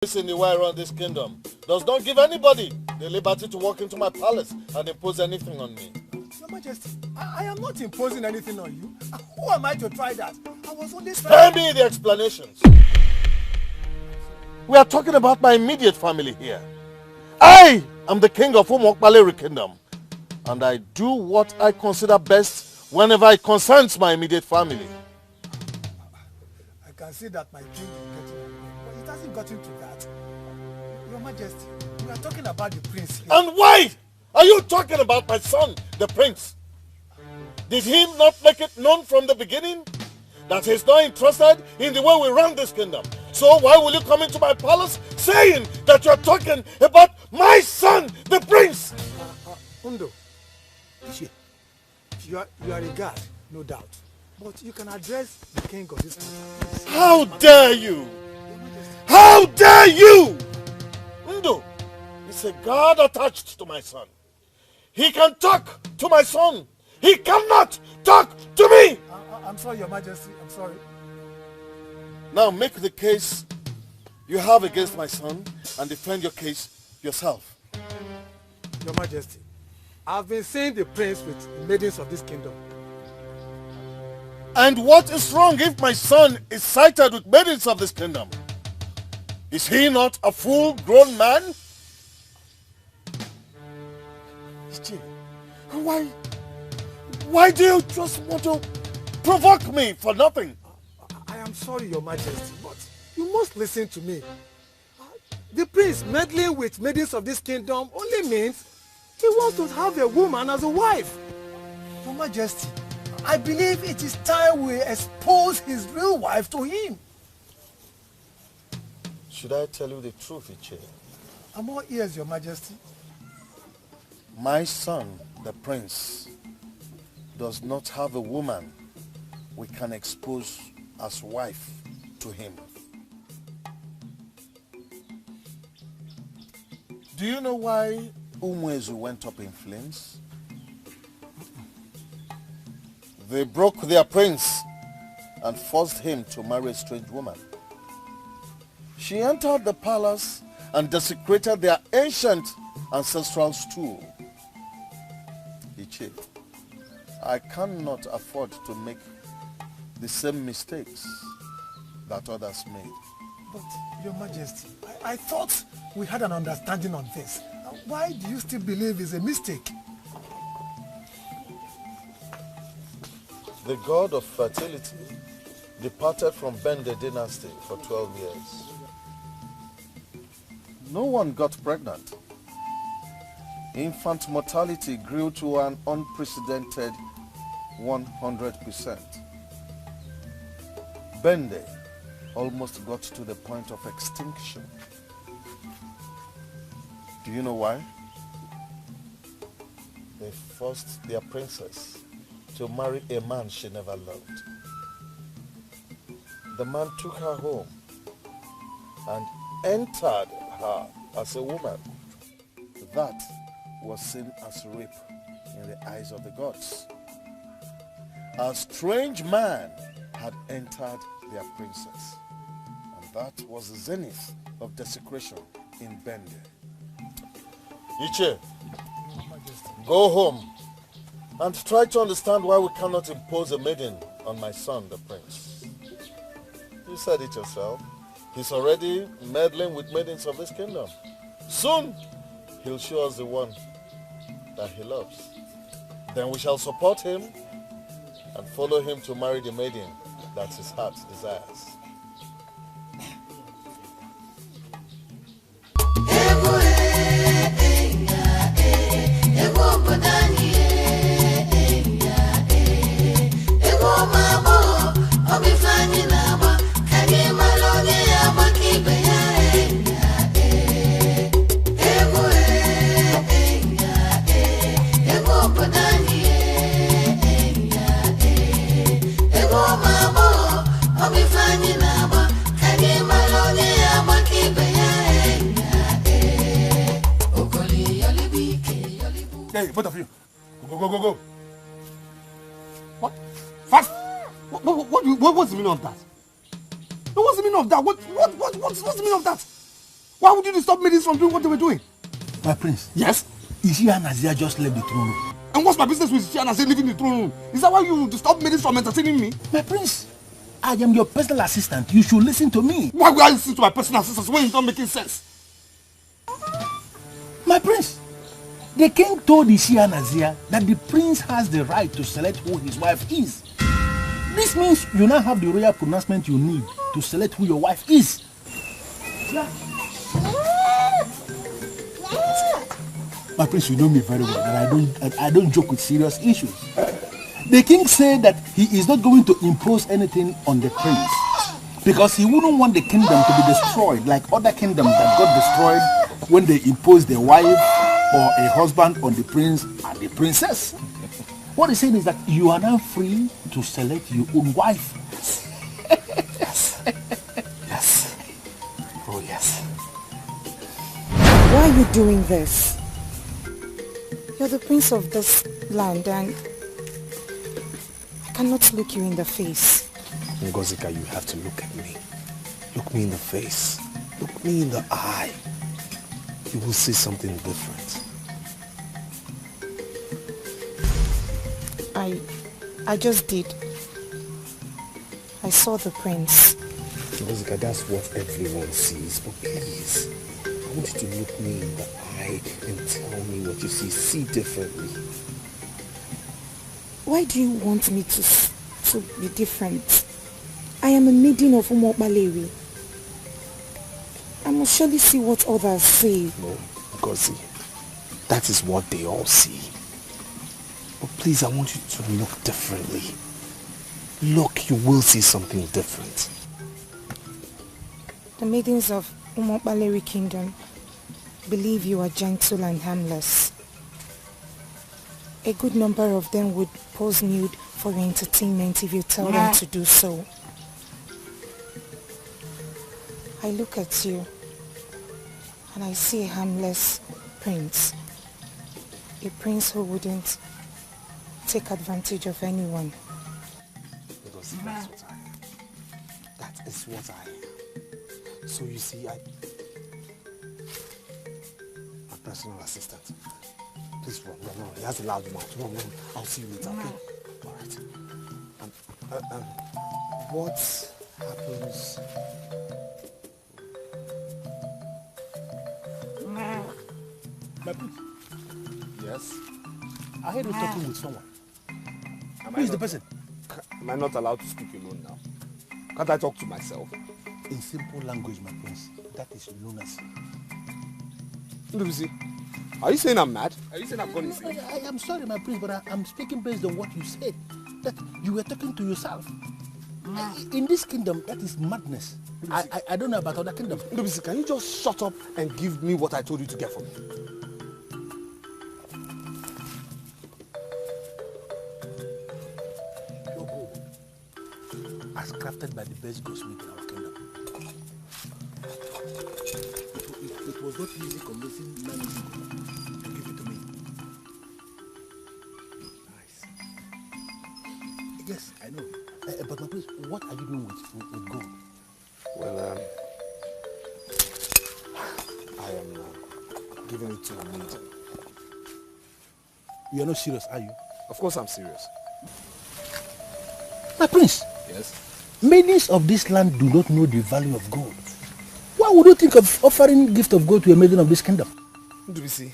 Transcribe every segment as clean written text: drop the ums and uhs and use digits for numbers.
anywhere around this kingdom does not give anybody the liberty to walk into my palace and impose anything on me. Your Majesty, I am not imposing anything on you. Who am I to try that? I was only Spare me the explanations. We are talking about my immediate family here. I am the king of Umokbalere kingdom, and I do what I consider best whenever it concerns my immediate family. I can see that my king is getting angry, but it hasn't gotten to that. Your Majesty, we are talking about the prince here. And why are you talking about my son, the prince? Did he not make it known from the beginning that he's not interested in the way we run this kingdom? So why will you come into my palace saying that you're talking about my son, the prince? Undo, you are a guard, no doubt. But you can address the king of this country. How dare you? How dare you? Undo is a guard attached to my son. He can talk to my son. He cannot talk to me. I'm sorry, Your Majesty. I'm sorry. Now make the case you have against my son and defend your case yourself. Your Majesty, I've been seeing the prince with the maidens of this kingdom. And what is wrong if my son is sighted with maidens of this kingdom? Is he not a full-grown man? Why do you just want to provoke me for nothing? I am sorry, Your Majesty, but you must listen to me. The prince meddling with maidens of this kingdom only means he wants to have a woman as a wife. Your Majesty, I believe it is time we expose his real wife to him. Should I tell you the truth, Iyke? I'm all ears, Your Majesty. My son, the prince, does not have a woman we can expose as wife to him. Do you know why Ugezu went up in flames? They broke their prince and forced him to marry a strange woman. She entered the palace and desecrated their ancient ancestral stool. Iyke, I cannot afford to make the same mistakes that others made. But, Your Majesty, I thought we had an understanding on this. Why do you still believe it's a mistake? The god of fertility departed from Bende dynasty for 12 years. No one got pregnant. Infant mortality grew to an unprecedented 100%. Bende almost got to the point of extinction. Do you know why? They forced their princess to marry a man she never loved. The man took her home and entered her as a woman. That was seen as rape in the eyes of the gods. A strange man had entered their princess, and that was the zenith of desecration in Bende. Iyke, go home and try to understand why we cannot impose a maiden on my son, the prince. You said it yourself. He's already meddling with maidens of this kingdom. Soon, he'll show us the one that he loves. Then we shall support him and follow him to marry the maiden that his heart desires. Hey, both of you. Go. What? Fast! What's the meaning of that? What's the meaning of that? What's the meaning of that? Why would you stop maidens from doing what they were doing? My prince. Yes? Ishi and Nazia just left the throne room. And what's my business with Ishi and Nazia leaving the throne room? Is that why you stop maidens from entertaining me? My prince, I am your personal assistant. You should listen to me. Why would I listen to my personal assistant when it's not making sense? My prince, the king told Ishi and Nazia that the prince has the right to select who his wife is. This means you now have the royal pronouncement you need to select who your wife is. My prince, you know me very well, that I don't joke with serious issues. The king said that he is not going to impose anything on the prince because he wouldn't want the kingdom to be destroyed like other kingdoms that got destroyed when they imposed their wife or a husband on the prince and the princess. What he's saying is that you are now free to select your own wife. Yes. Yes. Oh, yes. Why are you doing this? You're the prince of this land and I cannot look you in the face. Ngozika, you have to look at me. Look me in the face. Look me in the eye. You will see something different. I just did. I saw the prince. Ngozika, that's what everyone sees. But please, I want you to look me in the eye and tell me what you see. See differently. Why do you want me to be different? I am a maiden of Umokbalewi. I must surely see what others see. No, Ngozi, that is what they all see. But please, I want you to look differently. Look, you will see something different. The maidens of Umokbalewi kingdom believe you are gentle and harmless. A good number of them would pose nude for your entertainment if you tell them to do so. I look at you and I see a harmless prince. A prince who wouldn't take advantage of anyone. Because that's what I am. That is what I am. So you see, my personal assistant. Please run. He has a loud mouth. Run. I'll see you later, okay? Alright. What happens? My prince. Yes? I heard you talking with someone. Who is the person? Am I not allowed to speak alone now? Can't I talk to myself? In simple language, my prince, that is lunacy. Lucy, are you saying I'm mad? Are you saying I've gone insane? I am sorry, my prince, but I'm speaking based on what you said. That you were talking to yourself. In this kingdom, that is madness. I don't know about other kingdoms. Lucy, can you just shut up and give me what I told you to get for me? As crafted by the best goldsmith in our kingdom. It was not easy convincing man to give it to me. Nice. Yes, I know. But my prince, what are you doing with gold? Well, I am giving it to a maiden. You are not serious, are you? Of course I'm serious. My prince. Yes? Maidens of this land do not know the value of gold. Why would you think of offering gift of gold to a maiden of this kingdom? Do we see?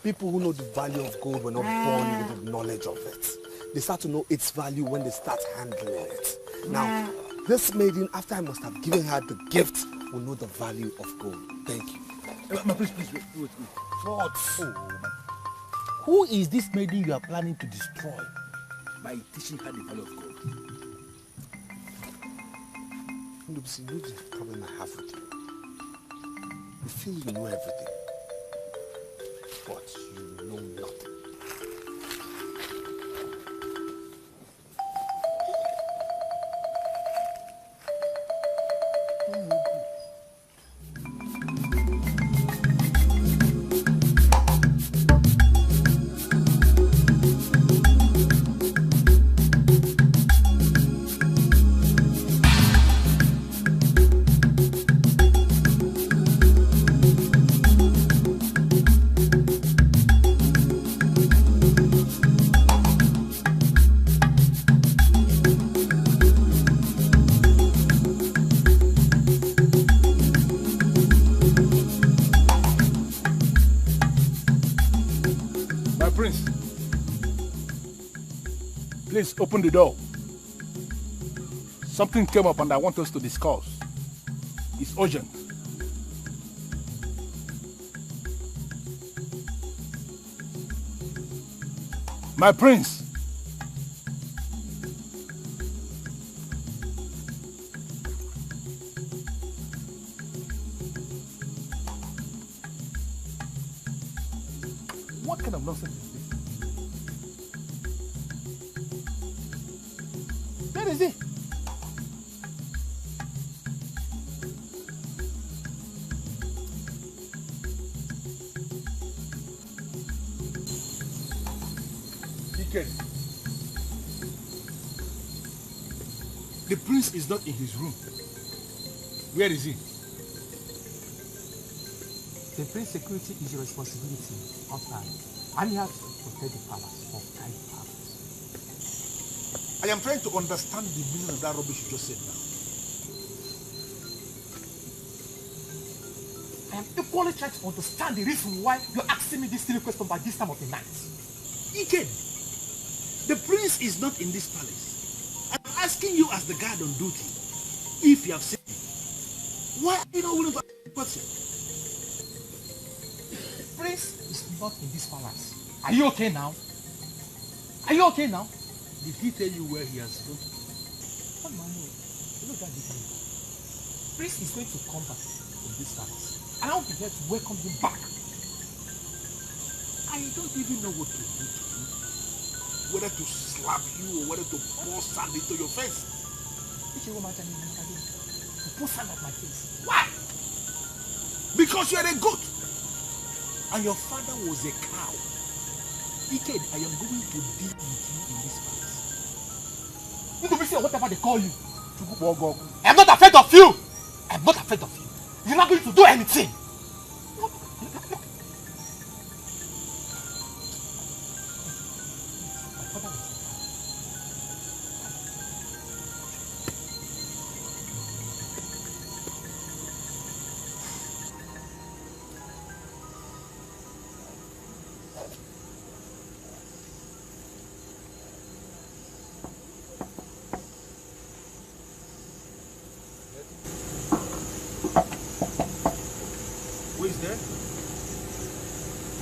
People who know the value of gold were not born with the knowledge of it. They start to know its value when they start handling it. Now, this maiden, after I must have given her the gift, will know the value of gold. Thank you. My prince, please, wait. What? Oh, who is this maiden you are planning to destroy by teaching her the value of gold? Lucy, you know the problem I have with you. You feel you know everything, but you know nothing. Please open the door. Something came up and I want us to discuss. It's urgent. My prince. What kind of nonsense is this? Where is he? The prince is not in his room. Where is he? The prince's security is your responsibility outside. And you have to protect the palace or guide the palace. I am trying to understand the meaning of that rubbish you just said now. I am equally trying to understand the reason why you're asking me this silly question by this time of the night. Iyke, the prince is not in this palace. I'm asking you as the guard on duty, if you have seen him. Why are you not willing to ask the question? The prince is not in this palace. Are you okay now? Are you okay now? Did he tell you where he has gone? Come on, look at this. Prince is going to come back in this palace. And I want to get to welcome him back. I don't even know what to do to you. Whether to slap you or whether to pour sand into your face. Which woman can you pour sand at my face? Why? Because you are a goat. And your father was a cow. Iyke, I am going to deal with you in this palace. You will be saying whatever they call you. I'm not afraid of you. I'm not afraid of you. You're not going to do anything.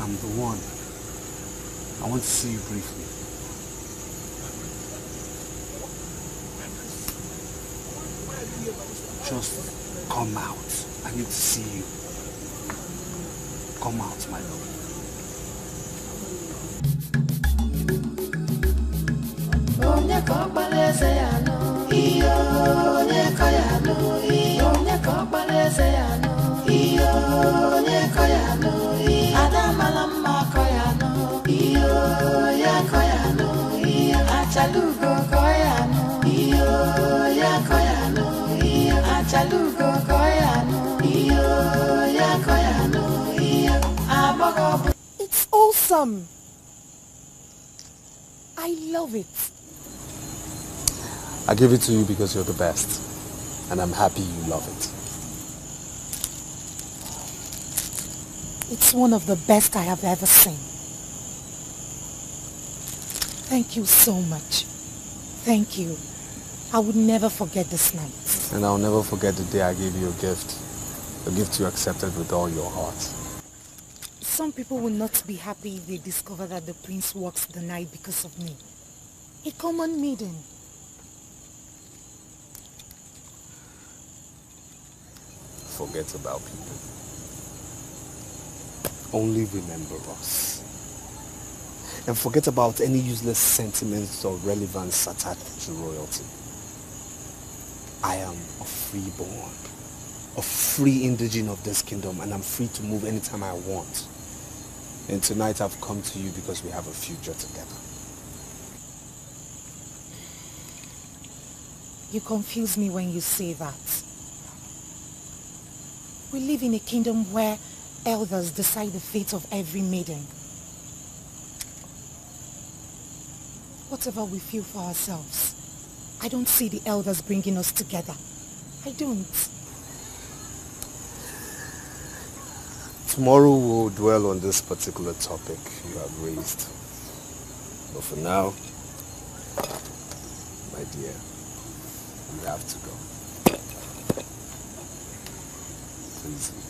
I'm the one. I want to see you briefly. Just come out. I need to see you. Come out, my love. It's awesome. I love it. I give it to you because you're the best. And I'm happy you love it. It's one of the best I have ever seen. Thank you so much. Thank you. I would never forget this night. And I'll never forget the day I gave you a gift. A gift you accepted with all your heart. Some people will not be happy if they discover that the prince walks the night because of me. A common maiden. Forget about people. Only remember us. And forget about any useless sentiments or relevance attached to royalty. I am a freeborn, a free indigene of this kingdom, and I'm free to move anytime I want. And tonight I've come to you because we have a future together. You confuse me when you say that. We live in a kingdom where elders decide the fate of every maiden. Whatever we feel for ourselves, I don't see the elders bringing us together. I don't. Tomorrow we'll dwell on this particular topic you have raised. But for now, dear. We have to go. Please leave.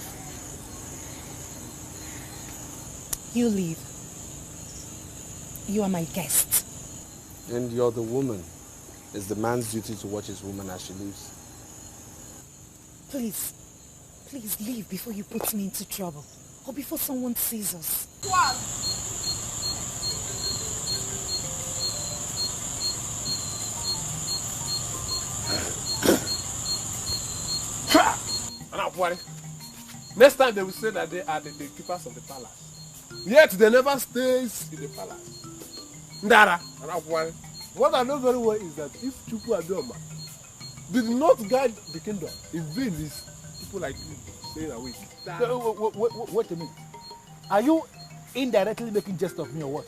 You leave. You are my guest. And you're the woman. It's the man's duty to watch his woman as she leaves. Please leave before you put me into trouble. Or before someone sees us. Next time they will say that they are the keepers of the palace. Yet they never stays in the palace. Ndara, what I know very well is that if Chukwu Adoma did not guide the kingdom, in vain is people like you staying awake. Wait a minute. Are you indirectly making jest of me or what?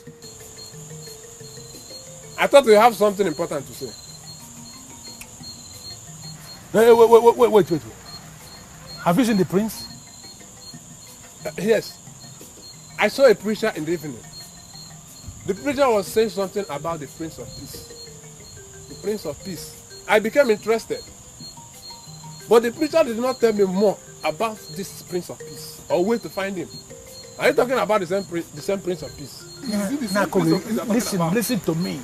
I thought you have something important to say. Wait. Have you seen the prince? Yes. I saw a preacher in the evening. The preacher was saying something about the Prince of Peace. The Prince of Peace. I became interested. But the preacher did not tell me more about this Prince of Peace or where to find him. Are you talking about the same Prince of Peace? Listen to me.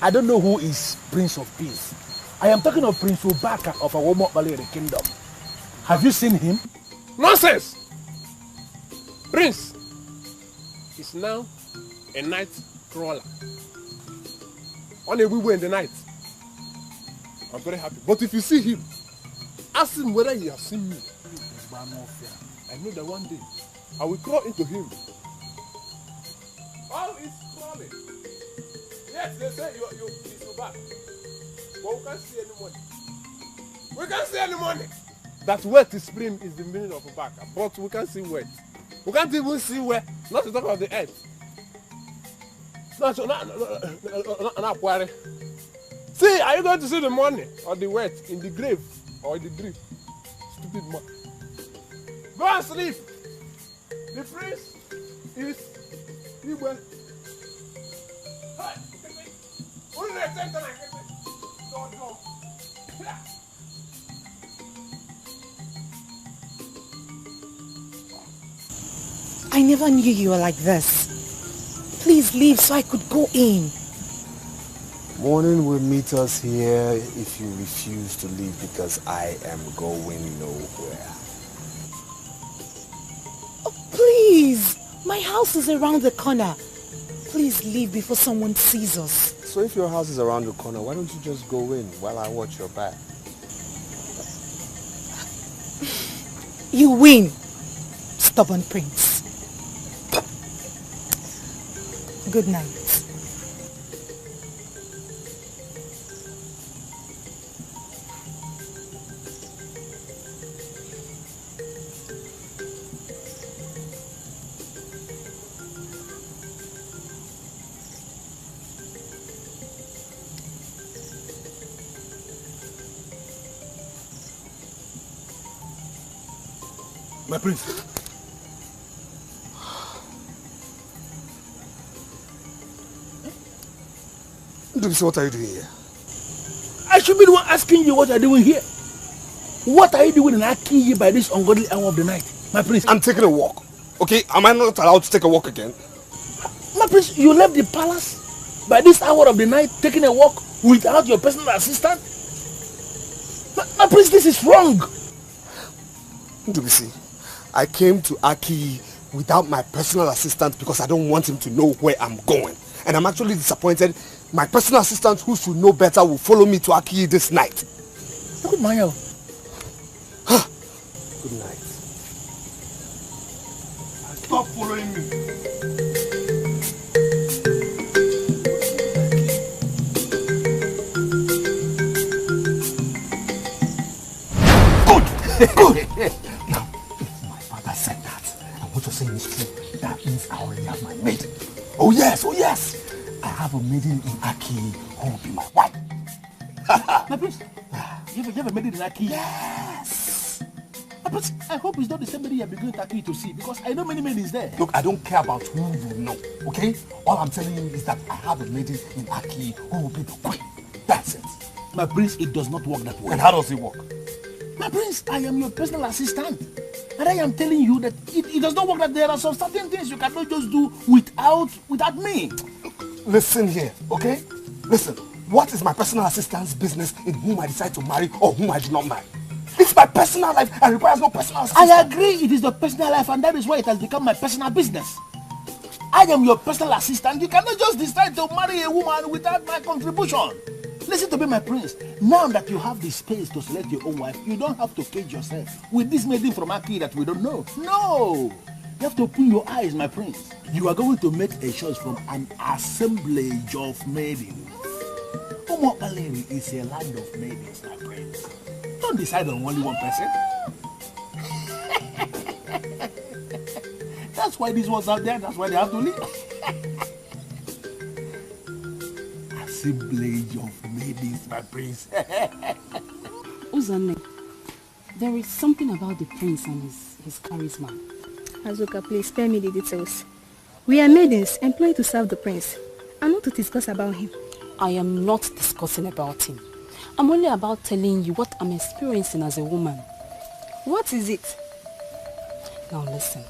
I don't know who is Prince of Peace. I am talking of Prince Ubaka of Awomo-Balere Kingdom. Have you seen him? Nonsense! Prince is now a night crawler. On a wee in the night. I'm very happy. But if you see him, ask him whether he has seen me. I know that one day I will crawl into him. All is crawling. Yes, they say he's back. But we can't see any money. We can't see any money. That wet spring is the meaning of a back. But we can't see wet. We can't even see where, not to talk about the earth. See, are you going to see the money or the wet in the grave or in the dream? Stupid man. Go and sleep. The prince is Igwe. I never knew you were like this. Please leave so I could go in. Morning will meet us here if you refuse to leave because I am going nowhere. Oh, please. My house is around the corner. Please leave before someone sees us. So if your house is around the corner, why don't you just go in while I watch your back? You win, stubborn prince. Good night. My prince. What are you doing here? I should be the one asking you what you're doing here. What are you doing in Akiyi by this ungodly hour of the night, my prince? I'm taking a walk. Okay, am I not allowed to take a walk again? My prince, you left the palace by this hour of the night taking a walk without your personal assistant? My prince, this is wrong. Ndubisi, I came to Akiyi without my personal assistant because I don't want him to know where I'm going. And I'm actually disappointed. My personal assistant, who should know better, will follow me to Akiyi this night. Good night. Good night. Stop following me. Good. Now, if my father said that, and what you're saying is true, that means I already have my maiden. Oh yes. I have a maiden in Akiyi who will be my wife. My prince, you have a maiden in Akiyi? Yes. My prince, I hope it's not the same maiden you have been going to Akiyi to see, because I know many maidens there. Look, I don't care about who you know, okay? All I'm telling you is that I have a maiden in Akiyi who will be the queen. That's it. My prince, it does not work that way. And how does it work? My prince, I am your personal assistant. And I am telling you that it does not work, that there are some certain things you cannot just do without me. Listen here, okay? Listen, what is my personal assistant's business in whom I decide to marry or whom I do not marry? It's my personal life and requires no personal assistance. I agree it is the personal life, and that is why it has become my personal business. I am your personal assistant. You cannot just decide to marry a woman without my contribution. Listen to me, my prince. Now that you have the space to select your own wife, you don't have to cage yourself with this maiden from Aki that we don't know. No! You have to open your eyes, my prince. You are going to make a choice from an assemblage of maidens. Umokaleri is a land of maidens, my prince. Don't decide on only one person. That's why these ones out there, that's why they have to leave. Assemblage of maidens, my prince. Uzane, there is something about the prince and his charisma. Azuka, please spare me the details. We are maidens employed to serve the prince, and not to discuss about him. I am not discussing about him. I'm only about telling you what I'm experiencing as a woman. What is it? Now listen.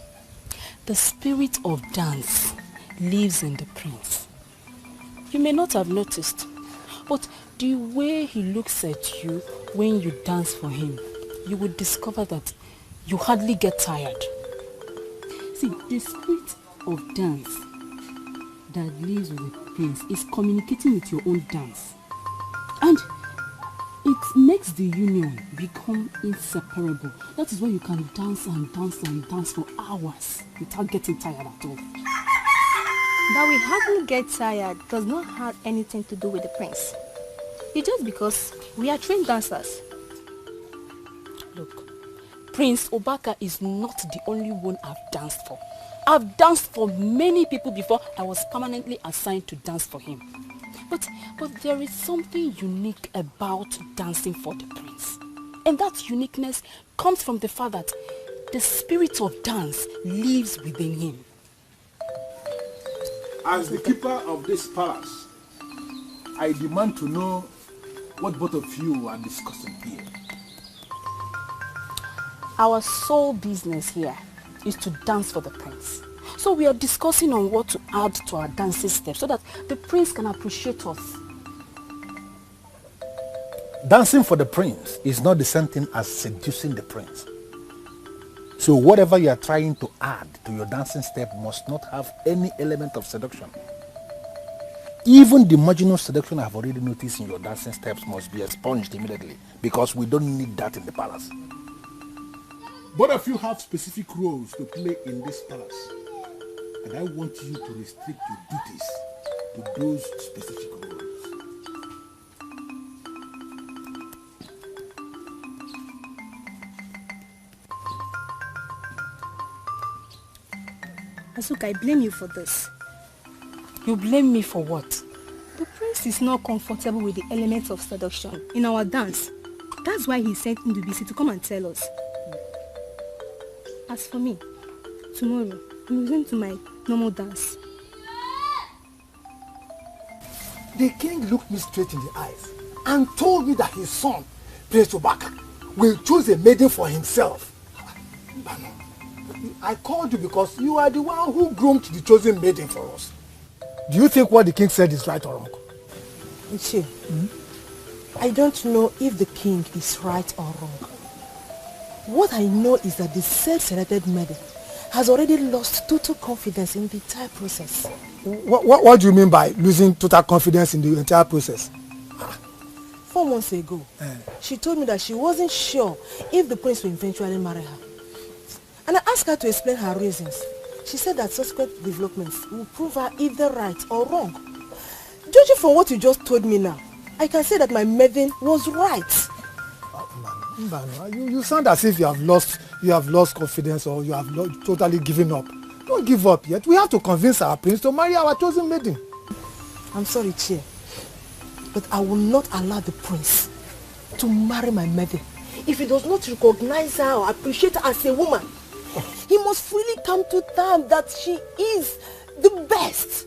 The spirit of dance lives in the prince. You may not have noticed, but the way he looks at you when you dance for him, you would discover that you hardly get tired. See, the spirit of dance that lives with the prince is communicating with your own dance. And it makes the union become inseparable. That is why you can dance and dance and dance for hours without getting tired at all. That we hardly get tired does not have anything to do with the prince. It's just because we are trained dancers. Look, Prince Obaka is not the only one I've danced for. I've danced for many people before I was permanently assigned to dance for him. But there is something unique about dancing for the prince. And that uniqueness comes from the fact that the spirit of dance lives within him. As the keeper of this palace, I demand to know what both of you are discussing here. Our sole business here is to dance for the prince. So we are discussing on what to add to our dancing steps so that the prince can appreciate us. Dancing for the prince is not the same thing as seducing the prince. So whatever you are trying to add to your dancing step must not have any element of seduction. Even the marginal seduction I've already noticed in your dancing steps must be expunged immediately, because we don't need that in the palace. Both of you have specific roles to play in this palace, and I want you to restrict your duties to those specific roles. Asuka, I blame you for this. You blame me for what? The prince is not comfortable with the elements of seduction in our dance. That's why he sent Ndubisi to come and tell us. As for me, tomorrow, I'm returning to my normal dance. The king looked me straight in the eyes and told me that his son, Prince Obaka, will choose a maiden for himself. I called you because you are the one who groomed the chosen maiden for us. Do you think what the king said is right or wrong? Ichi, I don't know if the king is right or wrong. What I know is that the self-selected maiden has already lost total confidence in the entire process. What do you mean by losing total confidence in the entire process? 4 months ago, she told me that she wasn't sure if the prince will eventually marry her. And I asked her to explain her reasons. She said that subsequent developments will prove her either right or wrong. Judging from what you just told me now, I can say that my maiden was right. You sound as if you have lost confidence, or you have totally given up. Don't give up yet. We have to convince our prince to marry our chosen maiden. I'm sorry, Chie, but I will not allow the prince to marry my maiden if he does not recognize her or appreciate her as a woman. He must freely come to terms that she is the best.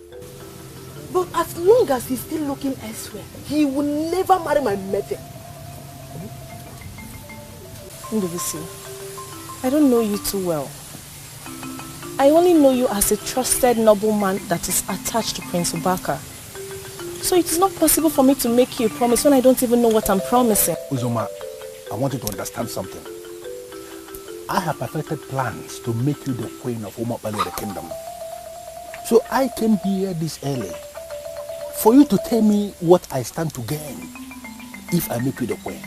But as long as he's still looking elsewhere, he will never marry my mother. Ndovisi, I don't know you too well. I only know you as a trusted nobleman that is attached to Prince Ubaka. So it is not possible for me to make you a promise when I don't even know what I'm promising. Uzoma, I want you to understand something. I have perfected plans to make you the queen of the kingdom. So I came here this early for you to tell me what I stand to gain if I make you the queen.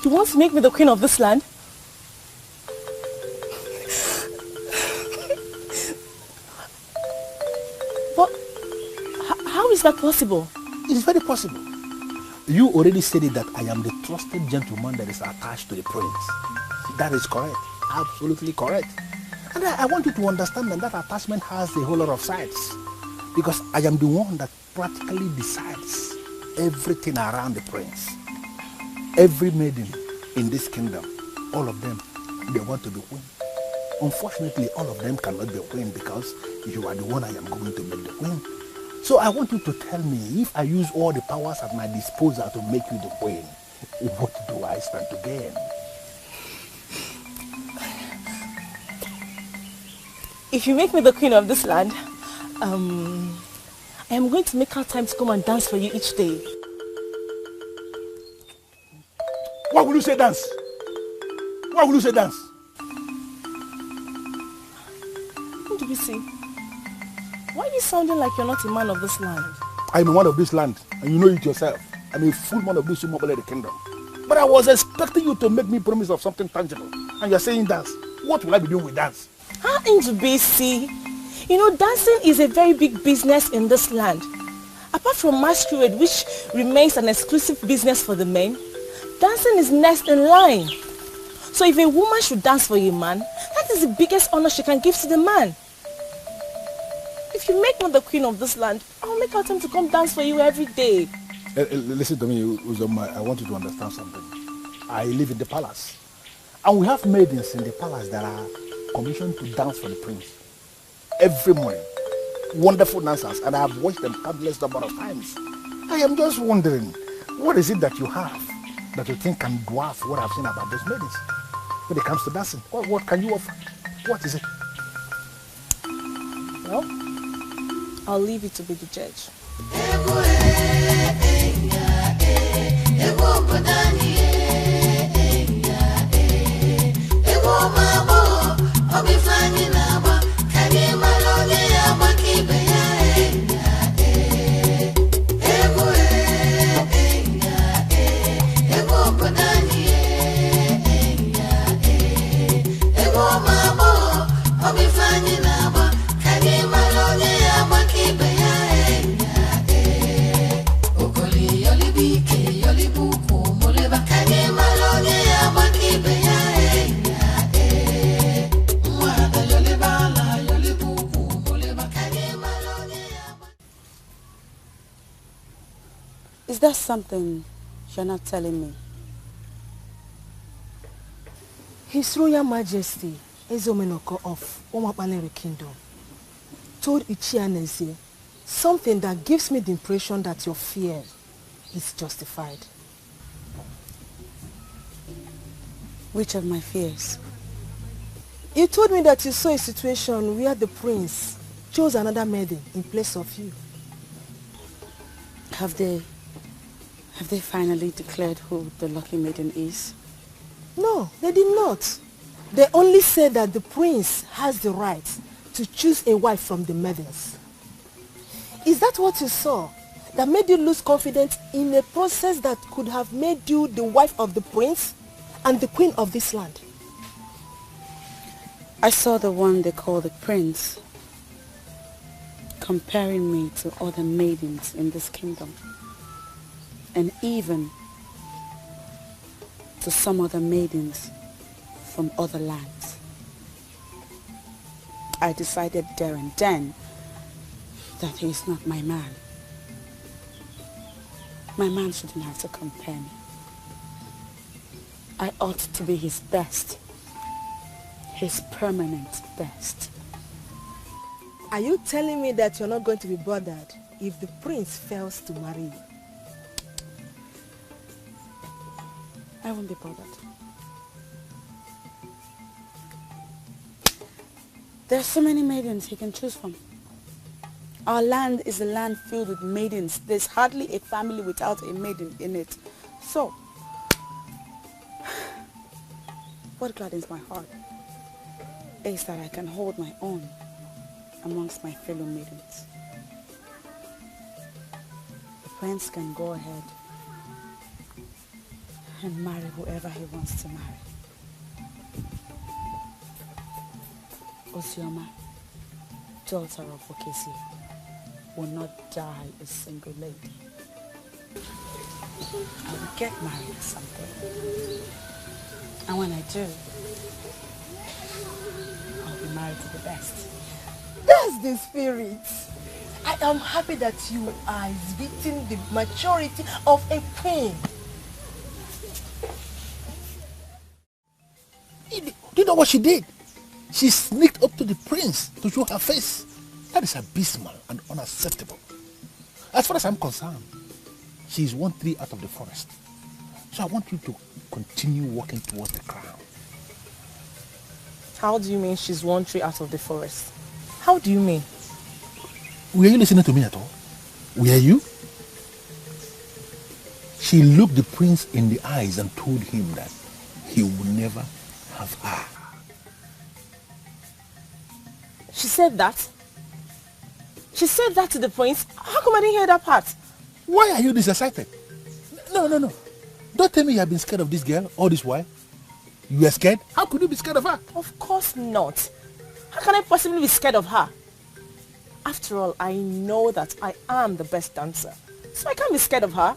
You want to make me the queen of this land? But how is that possible? It's very possible. You already said it that I am the trusted gentleman that is attached to the prince. That is correct. Absolutely correct. And I want you to understand that attachment has a whole lot of sides. Because I am the one that practically decides everything around the prince. Every maiden in this kingdom, all of them, they want to be queen. Unfortunately, all of them cannot be queen because you are the one I am going to make the queen. So I want you to tell me, if I use all the powers at my disposal to make you the queen, what do I stand to gain? If you make me the queen of this land, I am going to make out time to come and dance for you each day. Why will you say dance? Why will you say dance? Ndubisi, why are you sounding like you're not a man of this land? I'm a man of this land, and you know it yourself. I'm a full man of this the kingdom. But I was expecting you to make me promise of something tangible, and you're saying dance. What will I be doing with dance? Ndubisi, you know, dancing is a very big business in this land. Apart from masquerade, which remains an exclusive business for the men, dancing is next in line. So if a woman should dance for a man, that is the biggest honor she can give to the man. If you make me the queen of this land, I'll make out time to come dance for you every day. Listen to me, Uzoma, I want you to understand something. I live in the palace. And we have maidens in the palace that are commissioned to dance for the prince. Every morning. Wonderful dancers. And I have watched them countless number of times. I am just wondering, what is it that you have that you think can dwarf what I've seen about those maidens when it comes to dancing? What can you offer? What is it? Well, I'll leave you to be the judge. Is there something you're not telling me? His Royal Majesty, Ezomenoko of Omapanere Kingdom, told Ichianese something that gives me the impression that your fear is justified. Which of my fears? You told me that you saw a situation where the prince chose another maiden in place of you. Have they finally declared who the lucky maiden is? No, they did not. They only said that the prince has the right to choose a wife from the maidens. Is that what you saw that made you lose confidence in a process that could have made you the wife of the prince and the queen of this land? I saw the one they call the prince comparing me to other maidens in this kingdom, and even to some other maidens from other lands. I decided there and then that he is not my man. My man shouldn't have to compare me. I ought to be his best, his permanent best. Are you telling me that you're not going to be bothered if the prince fails to marry you? I won't be bothered. There's so many maidens he can choose from. Our land is a land filled with maidens. There's hardly a family without a maiden in it. So, what gladdens my heart is that I can hold my own amongst my fellow maidens. The prince can go ahead and marry whoever he wants to marry. Osioma, daughter of Ukezu, will not die a single lady. I will get married someday. And when I do, I'll be married to the best. That's the spirit. I am happy that you are exhibiting the maturity of a queen. Do you know what she did? She sneaked up to the prince to show her face. That is abysmal and unacceptable. As far as I'm concerned, she is 1 tree out of the forest. So I want you to continue walking towards the crown. How do you mean she's 1 tree out of the forest? How do you mean? Were you listening to me at all? Were you? She looked the prince in the eyes and told him that he would never have her. She said that? She said that to the prince? How come I didn't hear that part? Why are you this excited? No. Don't tell me you have been scared of this girl all this while. You were scared? How could you be scared of her? Of course not. How can I possibly be scared of her? After all, I know that I am the best dancer. So I can't be scared of her.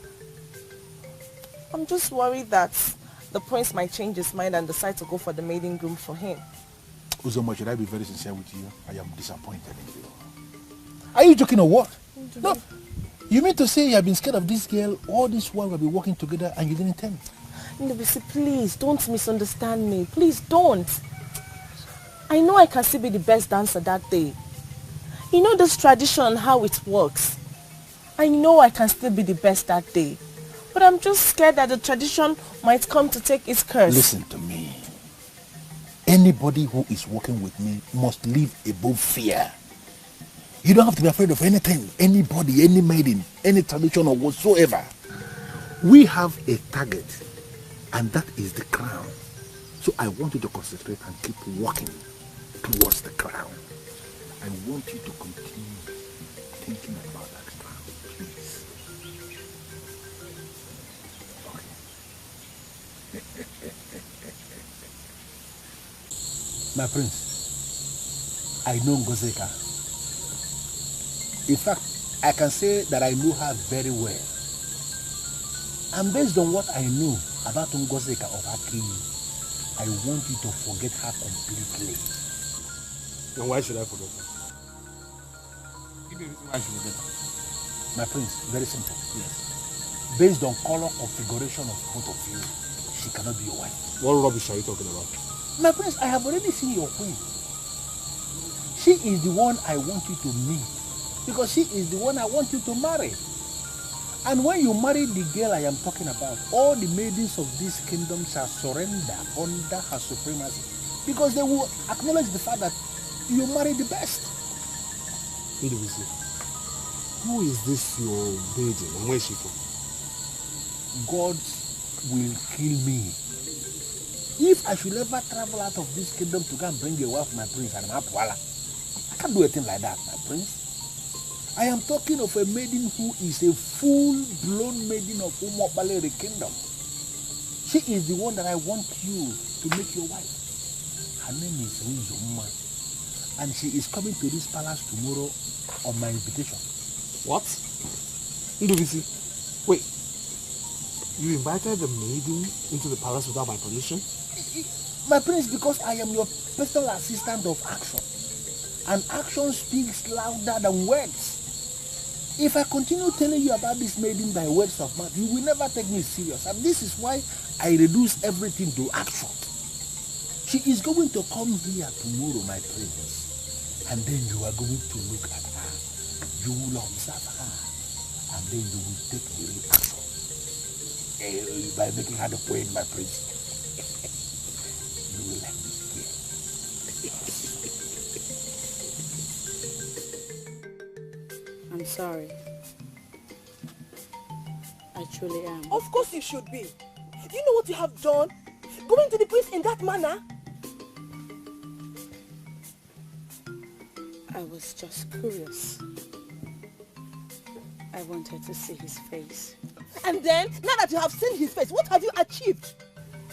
I'm just worried that the prince might change his mind and decide to go for the maiden groom for him. Uzokwor, should I be very sincere with you? I am disappointed in you. Are you joking or what? No. You mean to say you have been scared of this girl all this while we've been working together and you didn't tell me? Ndubisi, please don't misunderstand me. Please don't. I know I can still be the best dancer that day. You know this tradition, how it works. I know I can still be the best that day. But I'm just scared that the tradition might come to take its curse. Listen to me. Anybody who is working with me must live above fear. You don't have to be afraid of anything, anybody, any maiden, any tradition or whatsoever. We have a target, and that is the crown. So I want you to concentrate and keep walking towards the crown. I want you to continue thinking about that crown, please. Okay. My prince, I know Ngozeka. In fact, I can say that I know her very well. And based on what I know about Ngozeka of Aki, I want you to forget her completely. Then why should I forget her? Give me a reason why I should forget her. My prince, very simple. Yes. Based on color configuration of both of you, she cannot be your wife. What rubbish are you talking about? My prince, I have already seen your queen. She is the one I want you to meet. Because she is the one I want you to marry. And when you marry the girl I am talking about, all the maidens of this kingdom shall surrender under her supremacy. Because they will acknowledge the fact that you marry the best. Edochie, who is this your maiden and where is she from? God will kill me. If I should ever travel out of this kingdom to go and bring a wife, my prince, and I can't do a thing like that, my prince. I am talking of a maiden who is a full-blown maiden of Umobalere kingdom. She is the one that I want you to make your wife. Her name is Rizoma, and she is coming to this palace tomorrow on my invitation. What? Edochie, wait. You invited the maiden into the palace without my permission? My prince, because I am your personal assistant of action. And action speaks louder than words. If I continue telling you about this maiden by words of mouth, you will never take me serious. And this is why I reduce everything to action. She is going to come here tomorrow, my prince. and then you are going to look at her. You will observe her, and then you will take the real action by making her the queen, my prince. You will let me hear. I'm sorry. I truly am. Of course you should be. Do you know what you have done? Going to the prince in that manner? I was just curious. I wanted to see his face. And then, now that you have seen his face, what have you achieved?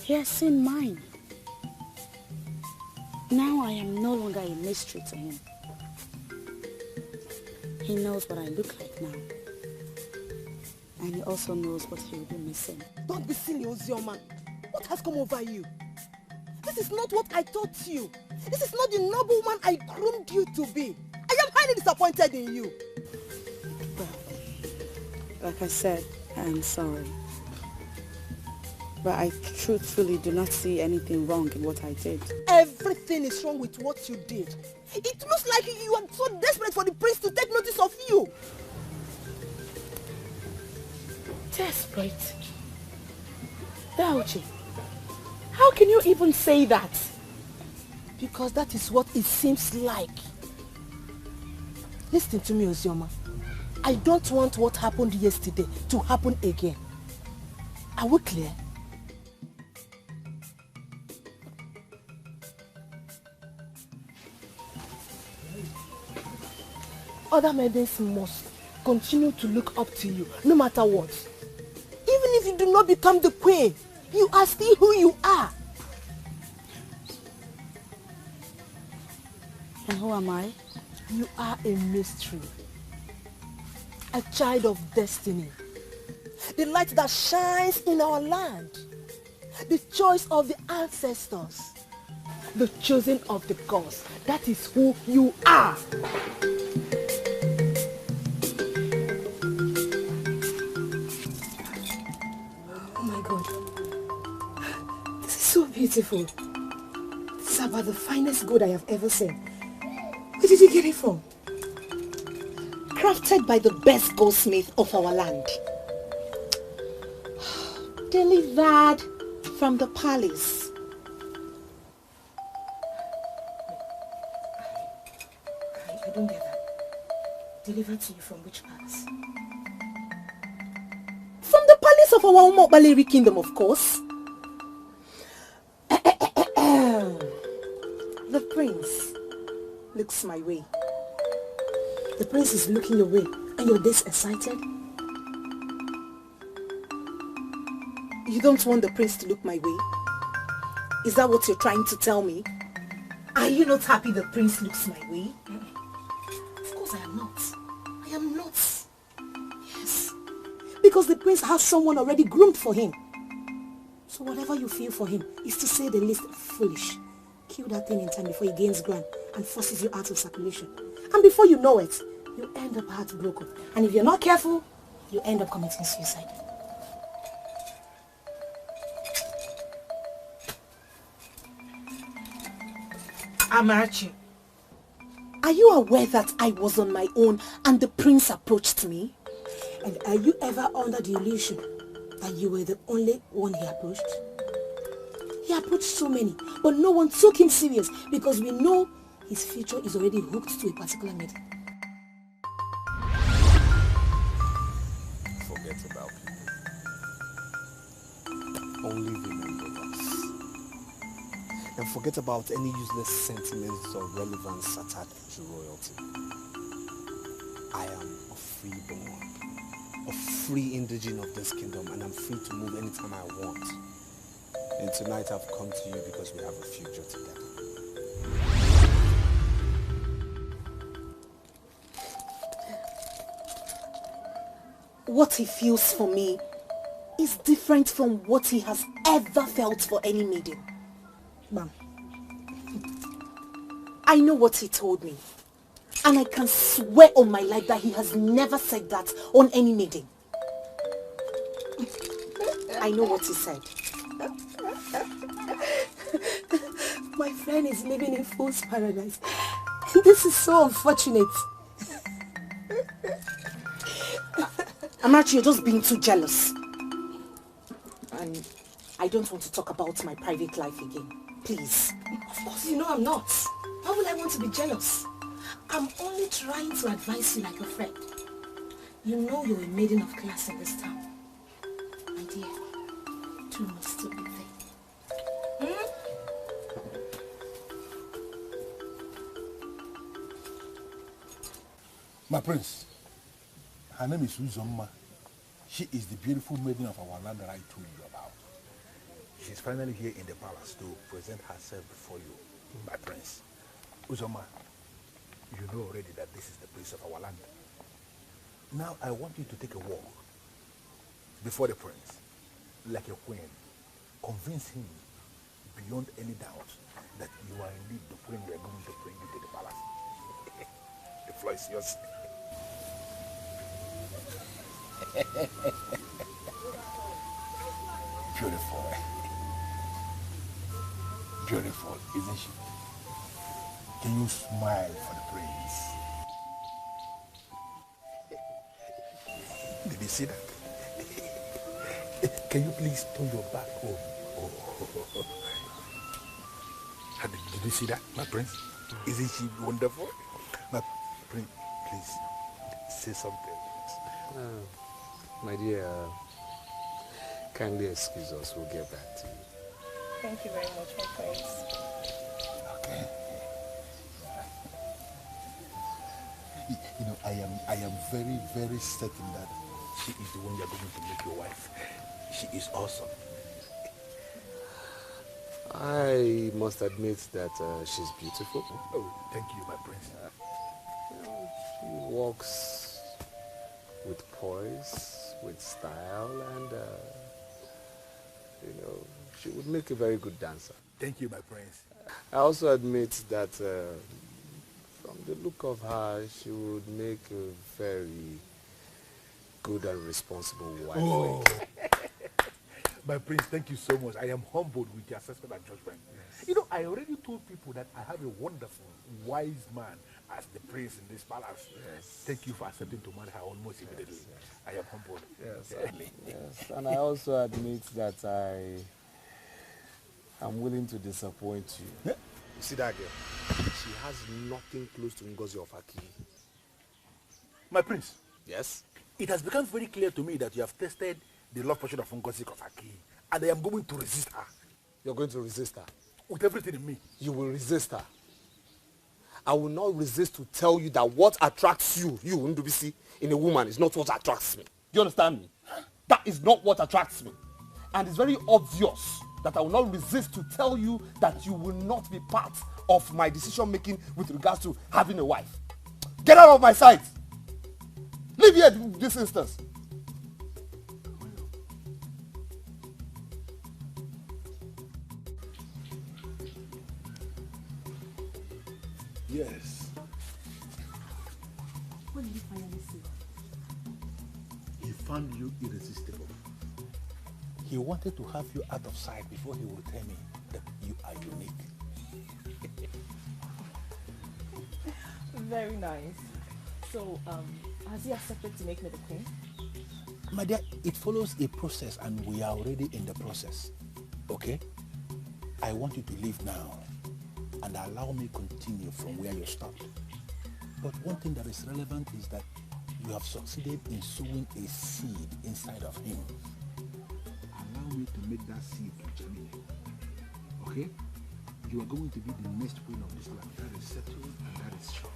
He has seen mine. Now I am no longer a mystery to him. He knows what I look like now. And he also knows what he will be missing. Don't be silly, Ozioma. What has come over you? This is not what I taught you. This is not the noble man I groomed you to be. I am highly disappointed in you. Well, like I said, I am sorry. But I truthfully do not see anything wrong in what I did. Everything is wrong with what you did. It looks like you are so desperate for the prince to take notice of you. Desperate? Edochie, how can you even say that? Because that is what it seems like. Listen to me, Ozioma. I don't want what happened yesterday to happen again. Are we clear? Other maidens must continue to look up to you, no matter what. Even if you do not become the queen, you are still who you are. And who am I? You are a mystery. A child of destiny. The light that shines in our land. The choice of the ancestors. The chosen of the gods. That is who you are. Oh my God. This is so beautiful. This is about the finest gold I have ever seen. Where did you get it from? Crafted by the best goldsmith of our land. Delivered from the palace. I don't get that. Delivered to you from which palace? From the palace of our Ukeje kingdom, of course. The prince looks my way. The prince is looking your way and you're this excited? You don't want the prince to look my way? Is that what you're trying to tell me? Are you not happy the prince looks my way? Of course I am not. I am not. Yes. Because the prince has someone already groomed for him. So whatever you feel for him is, to say the least, foolish. Kill that thing in time before he gains ground and forces you out of circulation. And before you know it, you end up heartbroken. And if you're not careful, you end up committing suicide. Amarachi, are you aware that I was on my own and the prince approached me? And are you ever under the illusion that you were the only one he approached? He approached so many, but no one took him serious because we know his future is already hooked to a particular maiden. Forget about people. Only remember us. And forget about any useless sentiments or relevance attached to royalty. I am a freeborn, a free indigene of this kingdom, and I'm free to move anytime I want. And tonight I've come to you because we have a future together. What he feels for me is different from what he has ever felt for any maiden. Ma'am, I know what he told me. And I can swear on my life that he has never said that on any maiden. I know what he said. my friend is living in fool's paradise. This is so unfortunate. Amachi, you're just being too jealous. And I don't want to talk about my private life again. Please. Of course you know I'm not. Why would I want to be jealous? I'm only trying to advise you like a friend. You know you're a maiden of class in this town. My dear, do not still be there. My prince, her name is Uzomma. She is the beautiful maiden of our land that I told you about. She's finally here in the palace to present herself before you, my prince. Uzomma, you know already that this is the place of our land. Now I want you to take a walk before the prince, like a queen. Convince him beyond any doubt that you are indeed the queen we are going to bring you to the palace. The floor is yours. Beautiful. Beautiful, isn't she? Can you smile for the prince? Did you see that? Can you please turn your back? Oh. Did you see that, my prince? Isn't she wonderful? My prince, please, say something. My dear, kindly excuse us. We'll get back to you. Thank you very much, my prince. Okay. You know, I am very, very certain that she is the one you're going to make your wife. She is awesome. I must admit that she's beautiful. Oh, thank you, my prince. She walks with poise, with style, and she would make a very good dancer. Thank you, my prince. I also admit that from the look of her, she would make a very good and responsible wife. Oh. My prince, thank you so much. I am humbled with your assessment and judgment. Yes. You know, I already told people that I have a wonderful, wise man as the prince in this palace. Yes. Thank you for accepting to marry her almost immediately. Yes. I am humbled. Yes, yes. And I also admit that I am willing to disappoint you. Yeah. You see that girl? She has nothing close to Ngozi of Aki. My prince. Yes? It has become very clear to me that you have tested the love portion of Ngozi of Aki, and I am going to resist her. You're going to resist her? With everything in me. You will resist her. I will not resist to tell you that what attracts you, Ndubisi, in a woman is not what attracts me. Do you understand me? That is not what attracts me. And it's very obvious that I will not resist to tell you that you will not be part of my decision making with regards to having a wife. Get out of my sight! Leave here this instance. Yes. What did you finally say? He found you irresistible. He wanted to have you out of sight before he would tell me that you are unique. Very nice. So, has he accepted to make me the queen? My dear, it follows a process and we are already in the process. Okay? I want you to leave now and allow me continue from where you stopped. But one thing that is relevant is that you have succeeded in sowing a seed inside of him. Allow me to make that seed to germinate. Okay? You are going to be the next queen of this land. That is settled and that is sure.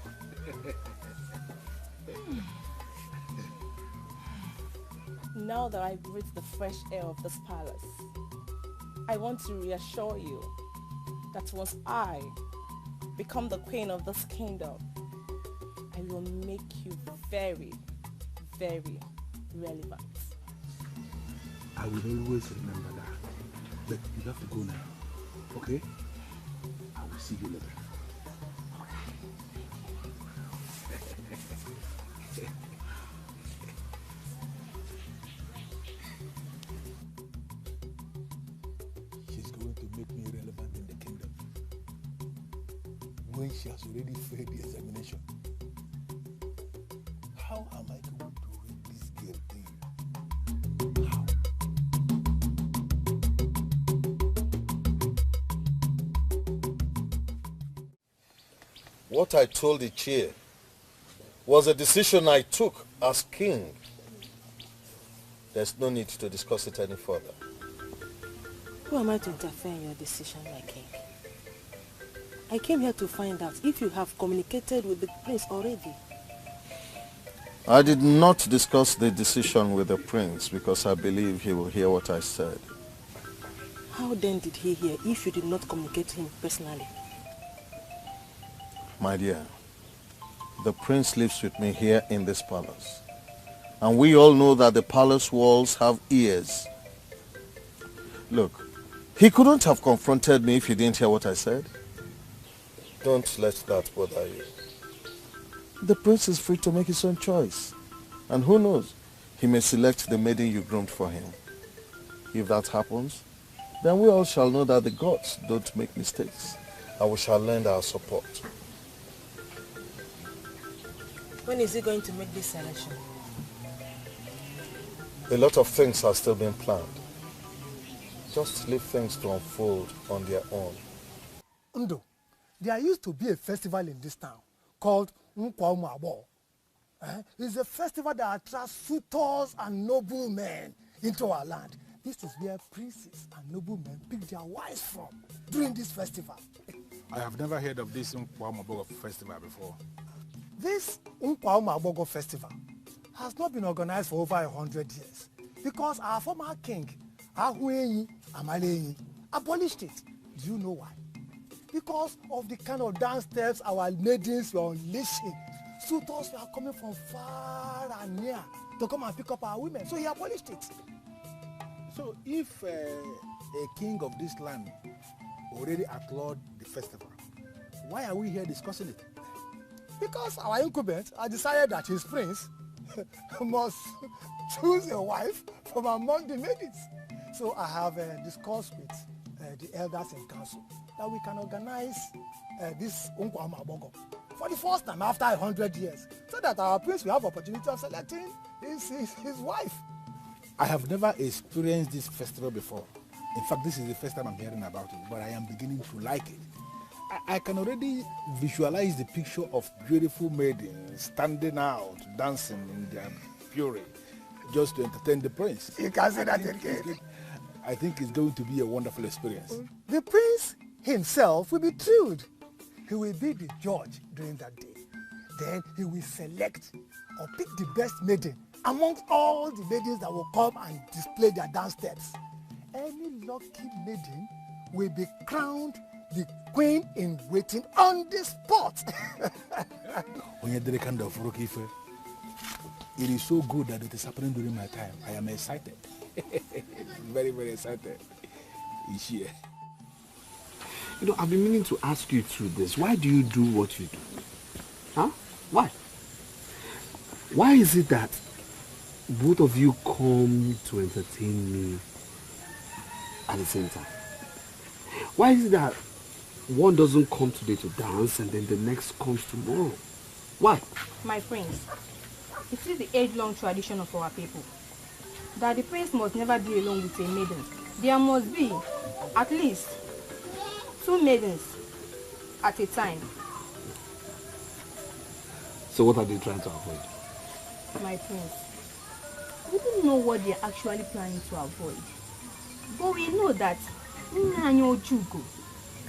Now that I've breathed the fresh air of this palace, I want to reassure you that once I become the queen of this kingdom, I will make you very, very relevant. I will always remember that. But you have to go now. Okay? I will see you later. She's going to make me relevant in the kingdom. when she has already failed the examination? How am I going to read this girl thing? How? What I told Ichie was a decision I took as king. There's no need to discuss it any further. Who am I to interfere in your decision, my king? I came here to find out if you have communicated with the prince already. I did not discuss the decision with the prince because I believe he will hear what I said. How then did he hear if you did not communicate to him personally? My dear, the prince lives with me here in this palace. And we all know that the palace walls have ears. Look, he couldn't have confronted me if he didn't hear what I said. Don't let that bother you. The prince is free to make his own choice. And who knows, he may select the maiden you groomed for him. If that happens, then we all shall know that the gods don't make mistakes. And we shall lend our support. When is he going to make this selection? A lot of things are still being planned. Just leave things to unfold on their own. Ndo, there used to be a festival in this town called Nwokoye. It's a festival that attracts suitors and noblemen into our land. This is where princes and noblemen pick their wives from during this festival. I have never heard of this Nwokoye festival before. This Nwokoye festival has not been organized for over 100 years because our former king, Ahuenyi Amaleyi, abolished it. Do you know why? Because of the kind of dance steps our maidens were unleashing. Suitors were coming from far and near to come and pick up our women. So he abolished it. So if a king of this land already outlawed the festival, why are we here discussing it? Because our incumbent has decided that his prince must choose a wife from among the maidens. So I have discussed with the elders in council that we can organize this Nwokoye for the first time after 100 years, so that our prince will have opportunity of selecting his wife. I have never experienced this festival before. In fact, this is the first time I'm hearing about it, but I am beginning to like it. I can already visualize the picture of beautiful maidens standing out, dancing in their fury, just to entertain the prince. You can say that again. I think it's going to be a wonderful experience. The prince himself will be thrilled. He will be the judge during that day. Then he will select or pick the best maiden amongst all the maidens that will come and display their dance steps. Any lucky maiden will be crowned the queen in waiting on the spot. It is so good that it is happening during my time. I am excited. Very, very excited. It's here. You know, I've been meaning to ask you through this. Why do you do what you do? Huh? Why? Why is it that both of you come to entertain me at the same time? Why is it that one doesn't come today to dance and then the next comes tomorrow? Why? My prince, it is the age-long tradition of our people that the prince must never be alone with a maiden. There must be at least 2 maidens at a time. So what are they trying to avoid? My prince, we don't know what they're actually planning to avoid. But we know that Ugezu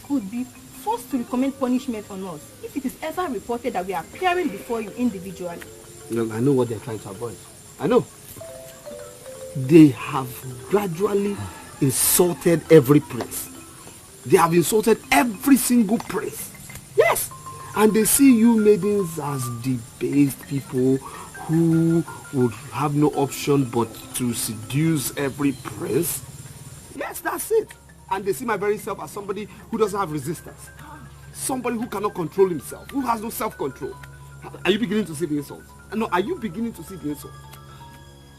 could be forced to recommend punishment on us if it is ever reported that we are appearing before you individually. Look, I know what they're trying to avoid. I know. They have gradually insulted every prince. They have insulted every single prince. Yes. And they see you maidens as debased people who would have no option but to seduce every prince. Yes, that's it. And they see my very self as somebody who doesn't have resistance. Somebody who cannot control himself, who has no self-control. Are you beginning to see the insult? No, are you beginning to see the insult?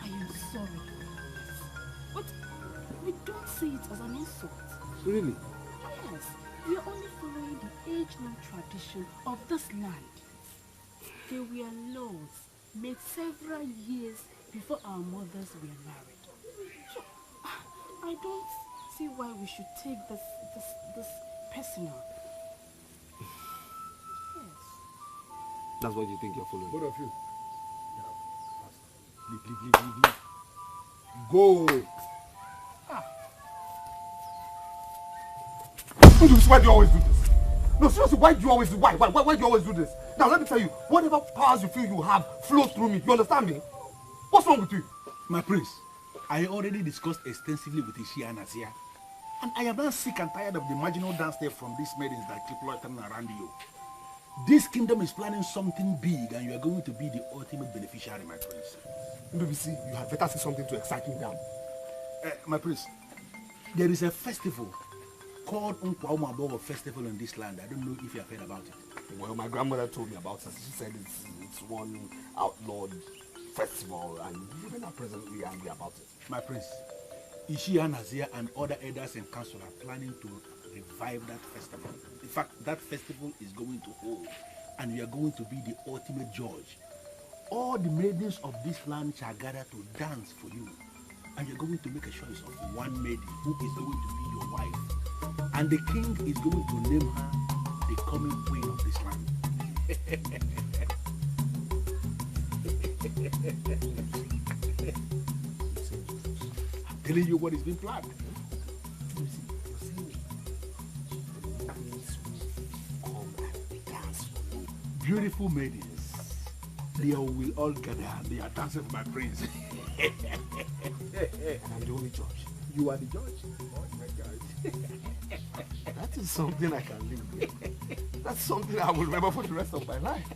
I am sorry. But we don't see it as an insult. Really? Yes, we are only following the age-long tradition of this land. There were laws made several years before our mothers were married. So, I don't see why we should take this personal. Yes. That's what you think you're following. Both of you. Leave. Go. Why do you always do this? No, seriously, why do you always do this? Now let me tell you, whatever powers you feel you have flows through me. You understand me? What's wrong with you? My prince, I already discussed extensively with Ishi and Azia. And I am now sick and tired of the marginal dance step from these maidens that keep loitering around you. This kingdom is planning something big and you are going to be the ultimate beneficiary, my prince. BBC, you had better say something to excite me now. My prince, there is a festival called Ukeje Festival in this land. I don't know if you have heard about it. Well, my grandmother told me about it. She said it's one outlawed festival and even are presently angry about it. My prince, Ishi and Azia and other elders and council are planning to revive that festival. In fact, that festival is going to hold and we are going to be the ultimate judge. All the maidens of this land shall gather to dance for you. And you're going to make a choice of one maiden who is going to be your wife. And the king is going to name her the coming queen of this land. I'm telling you what is being planned. Beautiful maidens. They will all gather. They are dancing for my prince. And I'm the only judge. You are the judge. Oh my God. That is something I can live with. That's something I will remember for the rest of my life.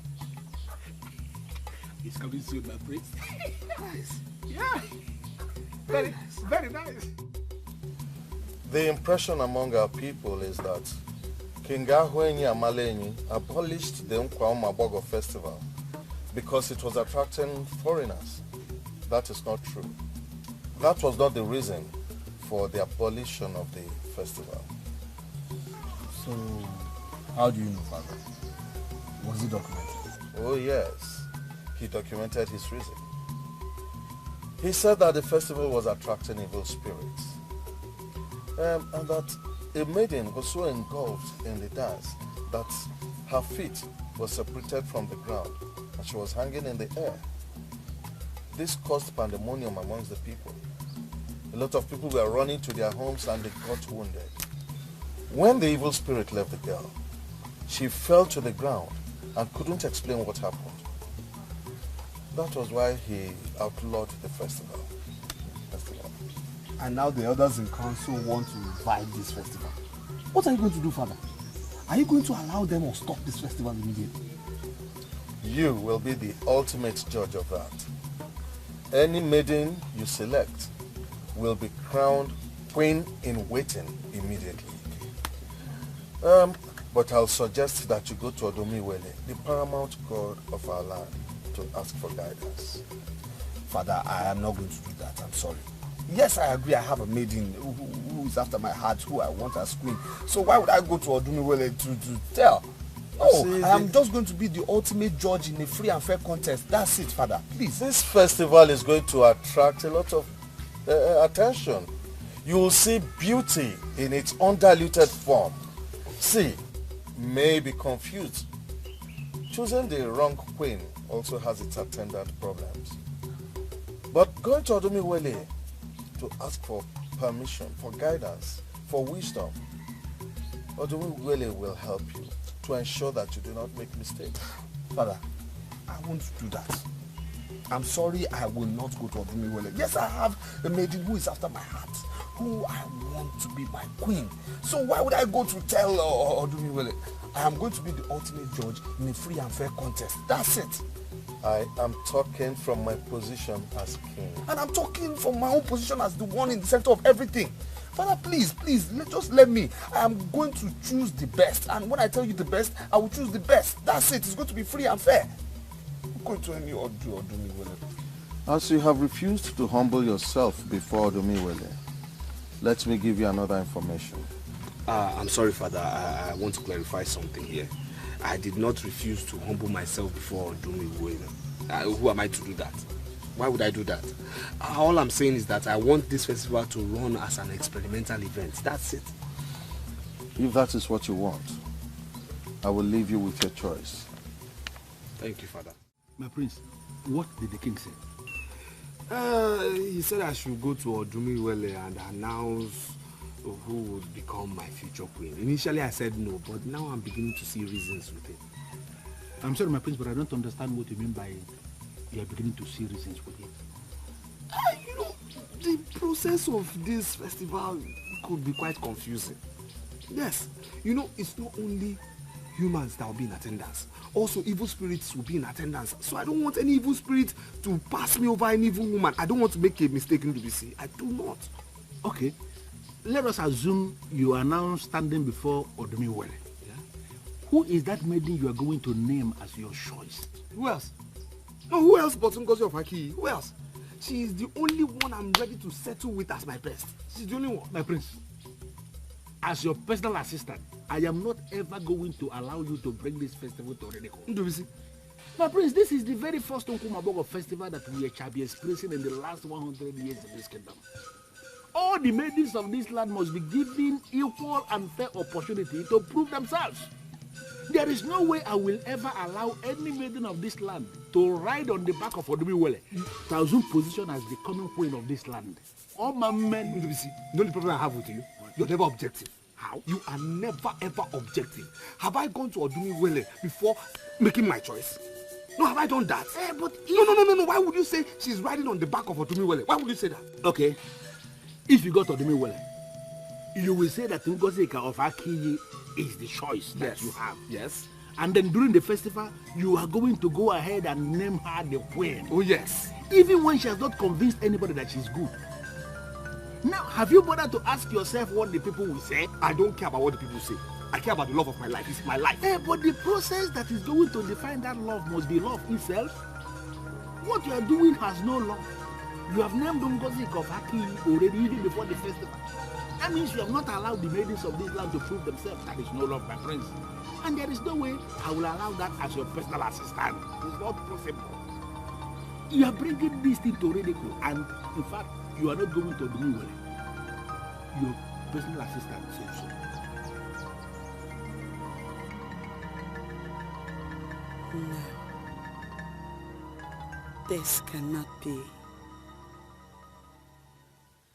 It's coming soon, my prince. Nice. Yeah. Very nice. The impression among our people is that King Ahwenyi Amalenyi abolished the Ukeje festival because it was attracting foreigners. That is not true. That was not the reason for the abolition of the festival. So, how do you know, Father? Was it documented? Oh yes, he documented his reason. He said that the festival was attracting evil spirits. And that a maiden was so engulfed in the dance that her feet were separated from the ground and she was hanging in the air. This caused pandemonium amongst the people. A lot of people were running to their homes and they got wounded. When the evil spirit left the girl, she fell to the ground and couldn't explain what happened. That was why he outlawed the festival. And now the elders in council want to revive this festival. What are you going to do, Father? Are you going to allow them or stop this festival immediately? You will be the ultimate judge of that. Any maiden you select will be crowned queen in waiting immediately. But I'll suggest that you go to Etomi-Wellington, the paramount god of our land, to ask for guidance. Father, I am not going to do that. I'm sorry. Yes, I agree. I have a maiden who is after my heart, who I want as queen. So why would I go to Etomi-Wellington to tell? No, I am just going to be the ultimate judge in a free and fair contest. That's it, Father. Please. This festival is going to attract a lot of attention. You will see beauty in its undiluted form. See, may be confused. Choosing the wrong queen also has its attendant problems. But going to Etomi-Wellington to ask for permission, for guidance, for wisdom, Etomi-Wellington will help you to ensure that you do not make mistakes. Father, I won't do that. I'm sorry, I will not go to Etomi-Wellington. Yes, I have a maiden who is after my heart, who I want to be my queen. So why would I go to tell Etomi-Wellington? I am going to be the ultimate judge in a free and fair contest. That's it. I am talking from my position as king. And I'm talking from my own position as the one in the center of everything. Father, please, just let me. I am going to choose the best. And when I tell you the best, I will choose the best. That's it. It's going to be free and fair. I'm going to any Etomi-Wellington. As you have refused to humble yourself before Etomi-Wellington, let me give you another information. I'm sorry, Father. I want to clarify something here. I did not refuse to humble myself before Etomi-Wellington. Who am I to do that? Why would I do that? All I'm saying is that I want this festival to run as an experimental event. That's it. If that is what you want, I will leave you with your choice. Thank you, Father. My prince, what did the king say? He said I should go to Etomi-Wellington and announce who would become my future queen. Initially I said no, but now I'm beginning to see reasons with it. I'm sorry, my prince, but I don't understand what you mean by you are beginning to see reasons with it. You know, the process of this festival could be quite confusing. Yes, you know, it's not only humans that will be in attendance. Also, evil spirits will be in attendance. So I don't want any evil spirit to pass me over an evil woman. I don't want to make a mistake in DBC. I do not. Okay. Let us assume you are now standing before Etomi-Wellington. Yeah? Who is that maiden you are going to name as your choice? Who else? No, who else but Ngozi of Aki? Who else? She is the only one I'm ready to settle with as my best. She's the only one. My prince, as your personal assistant, I am not ever going to allow you to bring this festival to Redeko. My prince, this is the very first Nkumabogo festival that we shall be experiencing in the last 100 years of this kingdom. All the maidens of this land must be given equal and fair opportunity to prove themselves. There is no way I will ever allow any maiden of this land to ride on the back of Etomi-Wellington to assume position as the coming queen of this land. All my men... The only problem I have with you, you're never objective. How? You are never ever objective. Have I gone to Etomi-Wellington before making my choice? No, have I done that? But No. Why would you say she's riding on the back of Etomi-Wellington? Why would you say that? Okay. If you go to Etomi-Wellington, you will say that Ngozi of Aki is the choice that you have. Yes. And then during the festival, you are going to go ahead and name her the queen. Oh, yes. Even when she has not convinced anybody that she's good. Now, have you bothered to ask yourself what the people will say? I don't care about what the people say. I care about the love of my life. It's my life. But the process that is going to define that love must be love itself. What you are doing has no love. You have named Ngozi of Aki already even before the festival. That means you have not allowed the maidens of this land to prove themselves. That is no love, my friends. And there is no way I will allow that as your personal assistant. It's not possible. You are bringing this thing to Redeko, and in fact, you are not going to Etomi-Wellington. Your personal assistant says so. No. This cannot be.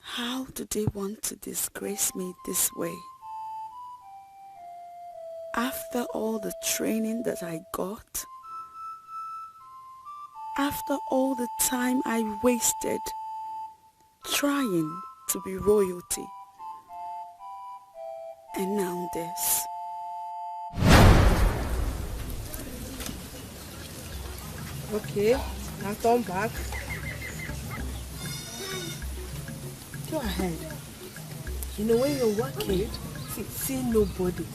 How do they want to disgrace me this way? After all the training that I got, after all the time I wasted trying to be royalty, and now this. Okay, now turn back. Go ahead. You know, when you're working, see nobody.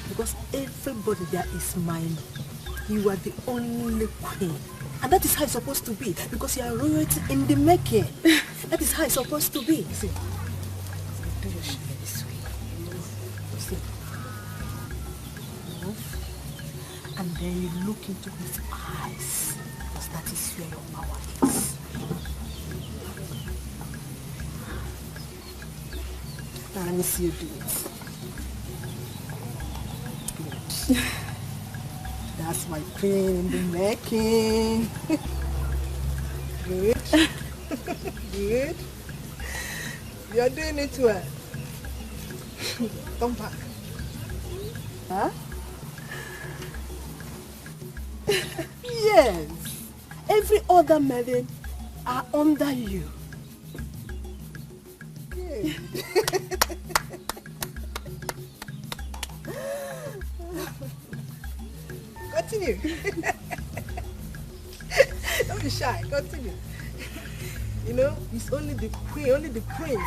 Because everybody there is mine. You are the only queen. And that is how it's supposed to be. Because you are royalty in the making. That is how it's supposed to be. See. Do your shit this way. See. Move. And then you look into his eyes. Because that is where your power is. Now let me see you do it. Good. That's my queen in the making. Good. Good. You're doing it well. Come back. Huh? Yes. Every other maiden are under you. Continue. Don't be shy. Continue. You know, it's only the queen, only the prince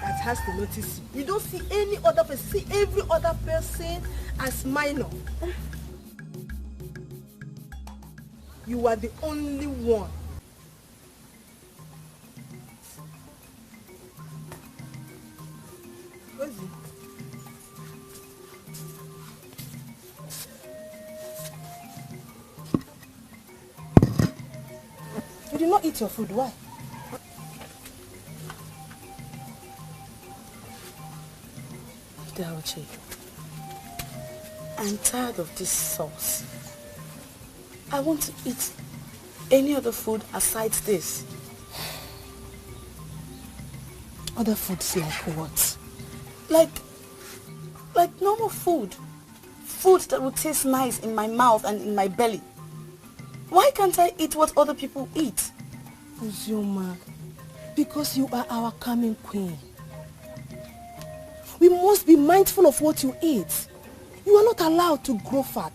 that has to notice you. You don't see any other person. See every other person as minor. You are the only one. Where's he? You did not eat your food. Why? Edochie, I'm tired of this sauce. I want to eat any other food aside this. Other foods like what? Like normal food. Food that would taste nice in my mouth and in my belly. Why can't I eat what other people eat? Uzioma, because you are our coming queen. We must be mindful of what you eat. You are not allowed to grow fat.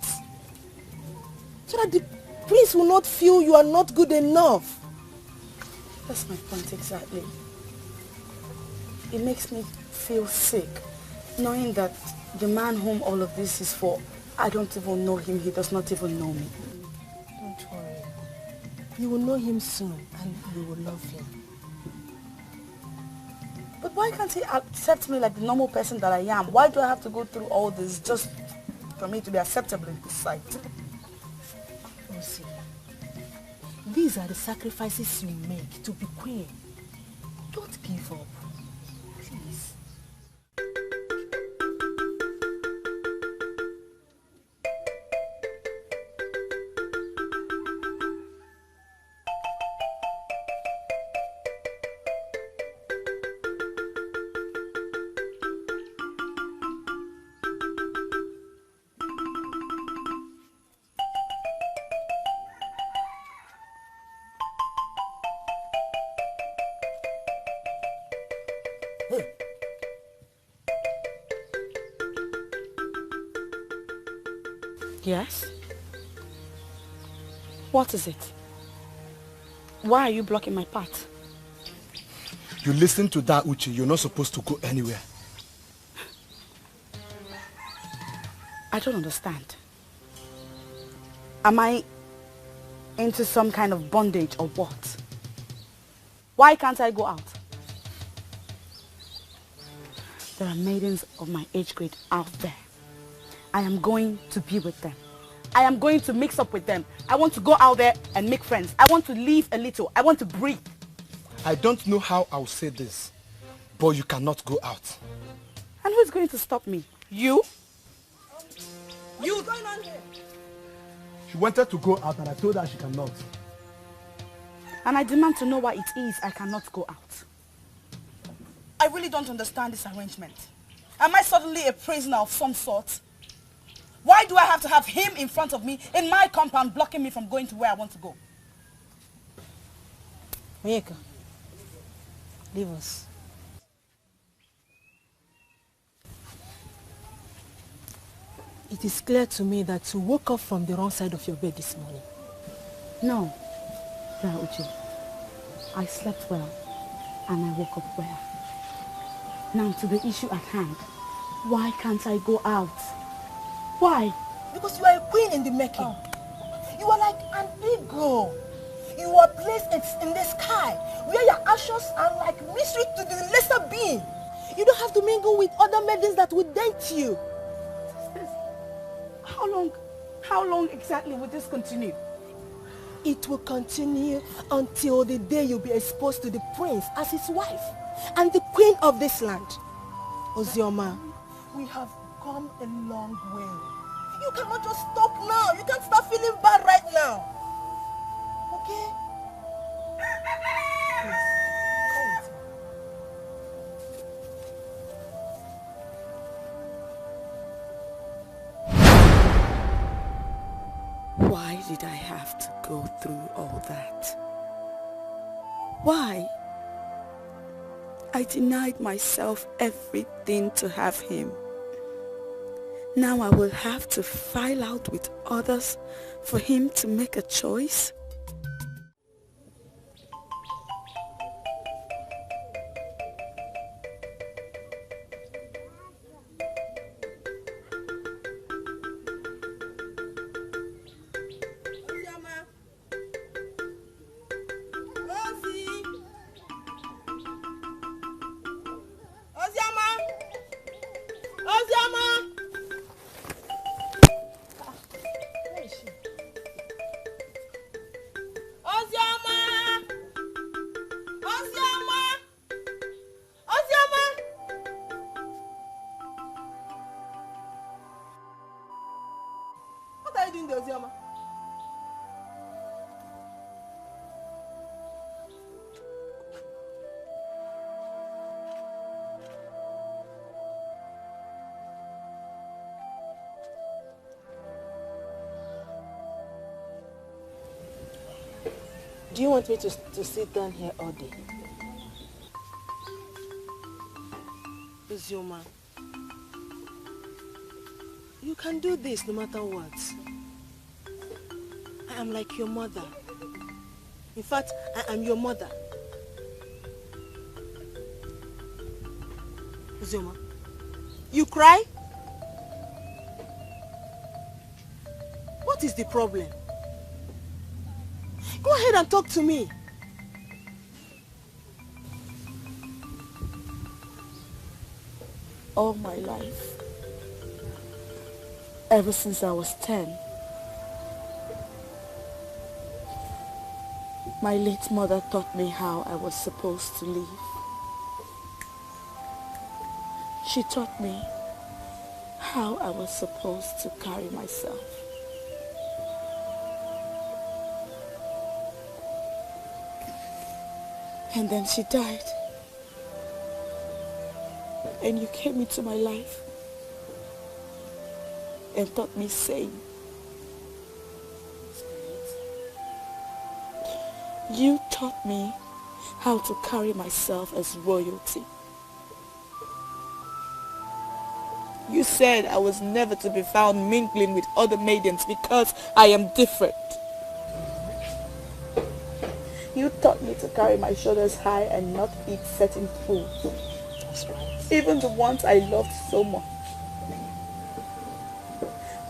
So that the prince will not feel you are not good enough. That's my point exactly. It makes me feel sick, knowing that the man whom all of this is for, I don't even know him, he does not even know me. Don't worry. You will know him soon and you will love him. But why can't he accept me like the normal person that I am? Why do I have to go through all this just for me to be acceptable in his sight? See, these are the sacrifices you make to be queen. Don't give up. Please. Yes? What is it? Why are you blocking my path? You listen to that, Uche. You're not supposed to go anywhere. I don't understand. Am I into some kind of bondage or what? Why can't I go out? There are maidens of my age grade out there. I am going to be with them. I am going to mix up with them. I want to go out there and make friends. I want to live a little. I want to breathe. I don't know how I'll say this, but you cannot go out. And who's going to stop me? You? What's going on here? She wanted to go out and I told her she cannot. And I demand to know why it is I cannot go out. I really don't understand this arrangement. Am I suddenly a prisoner of some sort? Why do I have to have him in front of me in my compound blocking me from going to where I want to go? Emeka, leave us. It is clear to me that you woke up from the wrong side of your bed this morning. No, Uche. I slept well and I woke up well. Now to the issue at hand. Why can't I go out? Why? Because you are a queen in the making. You are like an eagle. You are placed in the sky where your actions are like mystery to the lesser being. You don't have to mingle with other maidens that would date you. How long exactly will this continue? It will continue until the day you'll be exposed to the prince as his wife and the queen of this land. Uzioma, we have come a long way. You cannot just stop now. You can't start feeling bad right now. Okay? Please, come with me. Why did I have to go through all that? Why? I denied myself everything to have him. Now I will have to file out with others for him to make a choice? doing the Ozioma? Do you want me to sit down here all day? Ozioma, you can do this no matter what. I am like your mother. In fact, I am your mother. Ozioma, you cry? What is the problem? Go ahead and talk to me. All my life, ever since I was 10, my late mother taught me how I was supposed to live. She taught me how I was supposed to carry myself. And then she died. And you came into my life and taught me saying, you taught me how to carry myself as royalty. You said I was never to be found mingling with other maidens because I am different. You taught me to carry my shoulders high and not eat certain foods. That's right. Even the ones I loved so much.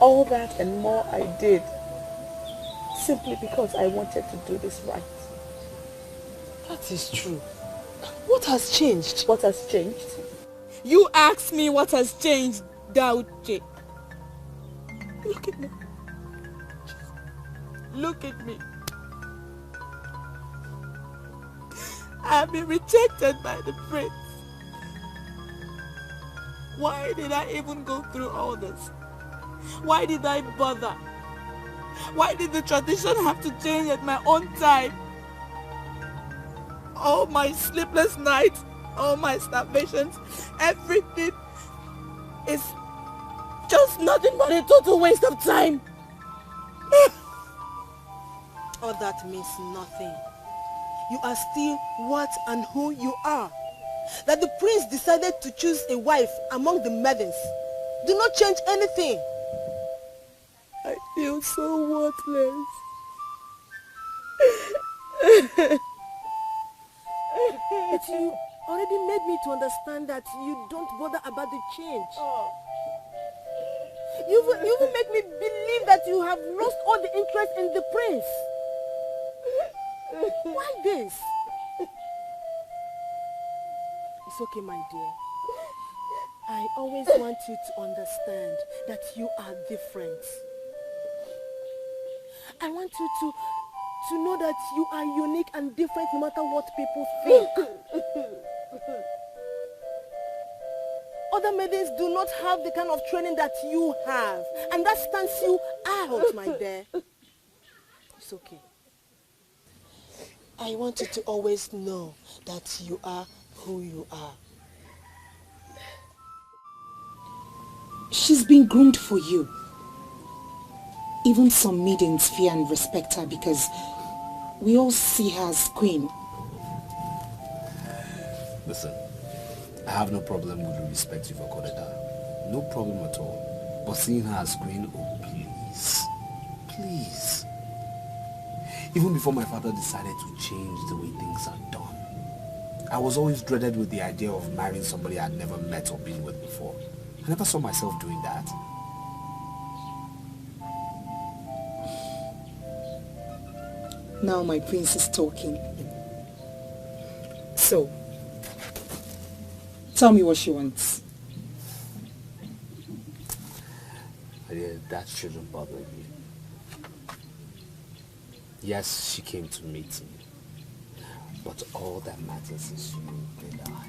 All that and more I did simply because I wanted to do this right. That is true. What has changed? What has changed? You asked me what has changed, Dauche. Look at me. Look at me. I have been rejected by the prince. Why did I even go through all this? Why did I bother? Why did the tradition have to change at my own time? All my sleepless nights, all my starvations, everything is just nothing but a total waste of time. All that means nothing. You are still what and who you are. That the prince decided to choose a wife among the maidens do not change anything. I feel so worthless. But you already made me to understand that you don't bother about the change. You even make me believe that you have lost all the interest in the prince. Why this? It's okay, my dear. I always want you to understand that you are different. I want you to know that you are unique and different no matter what people think. Other maidens do not have the kind of training that you have, and that stands you out, my dear. It's okay. I want you to always know that you are who you are. She's been groomed for you. Even some maidens fear and respect her because we all see her as queen. Listen, I have no problem with the respect you've accorded her. No problem at all. But seeing her as queen, oh please. Please. Even before my father decided to change the way things are done, I was always dreaded with the idea of marrying somebody I'd never met or been with before. I never saw myself doing that. Now my prince is talking. So, tell me what she wants. Yeah, that shouldn't bother you. Yes, she came to meet me. But all that matters is you and I.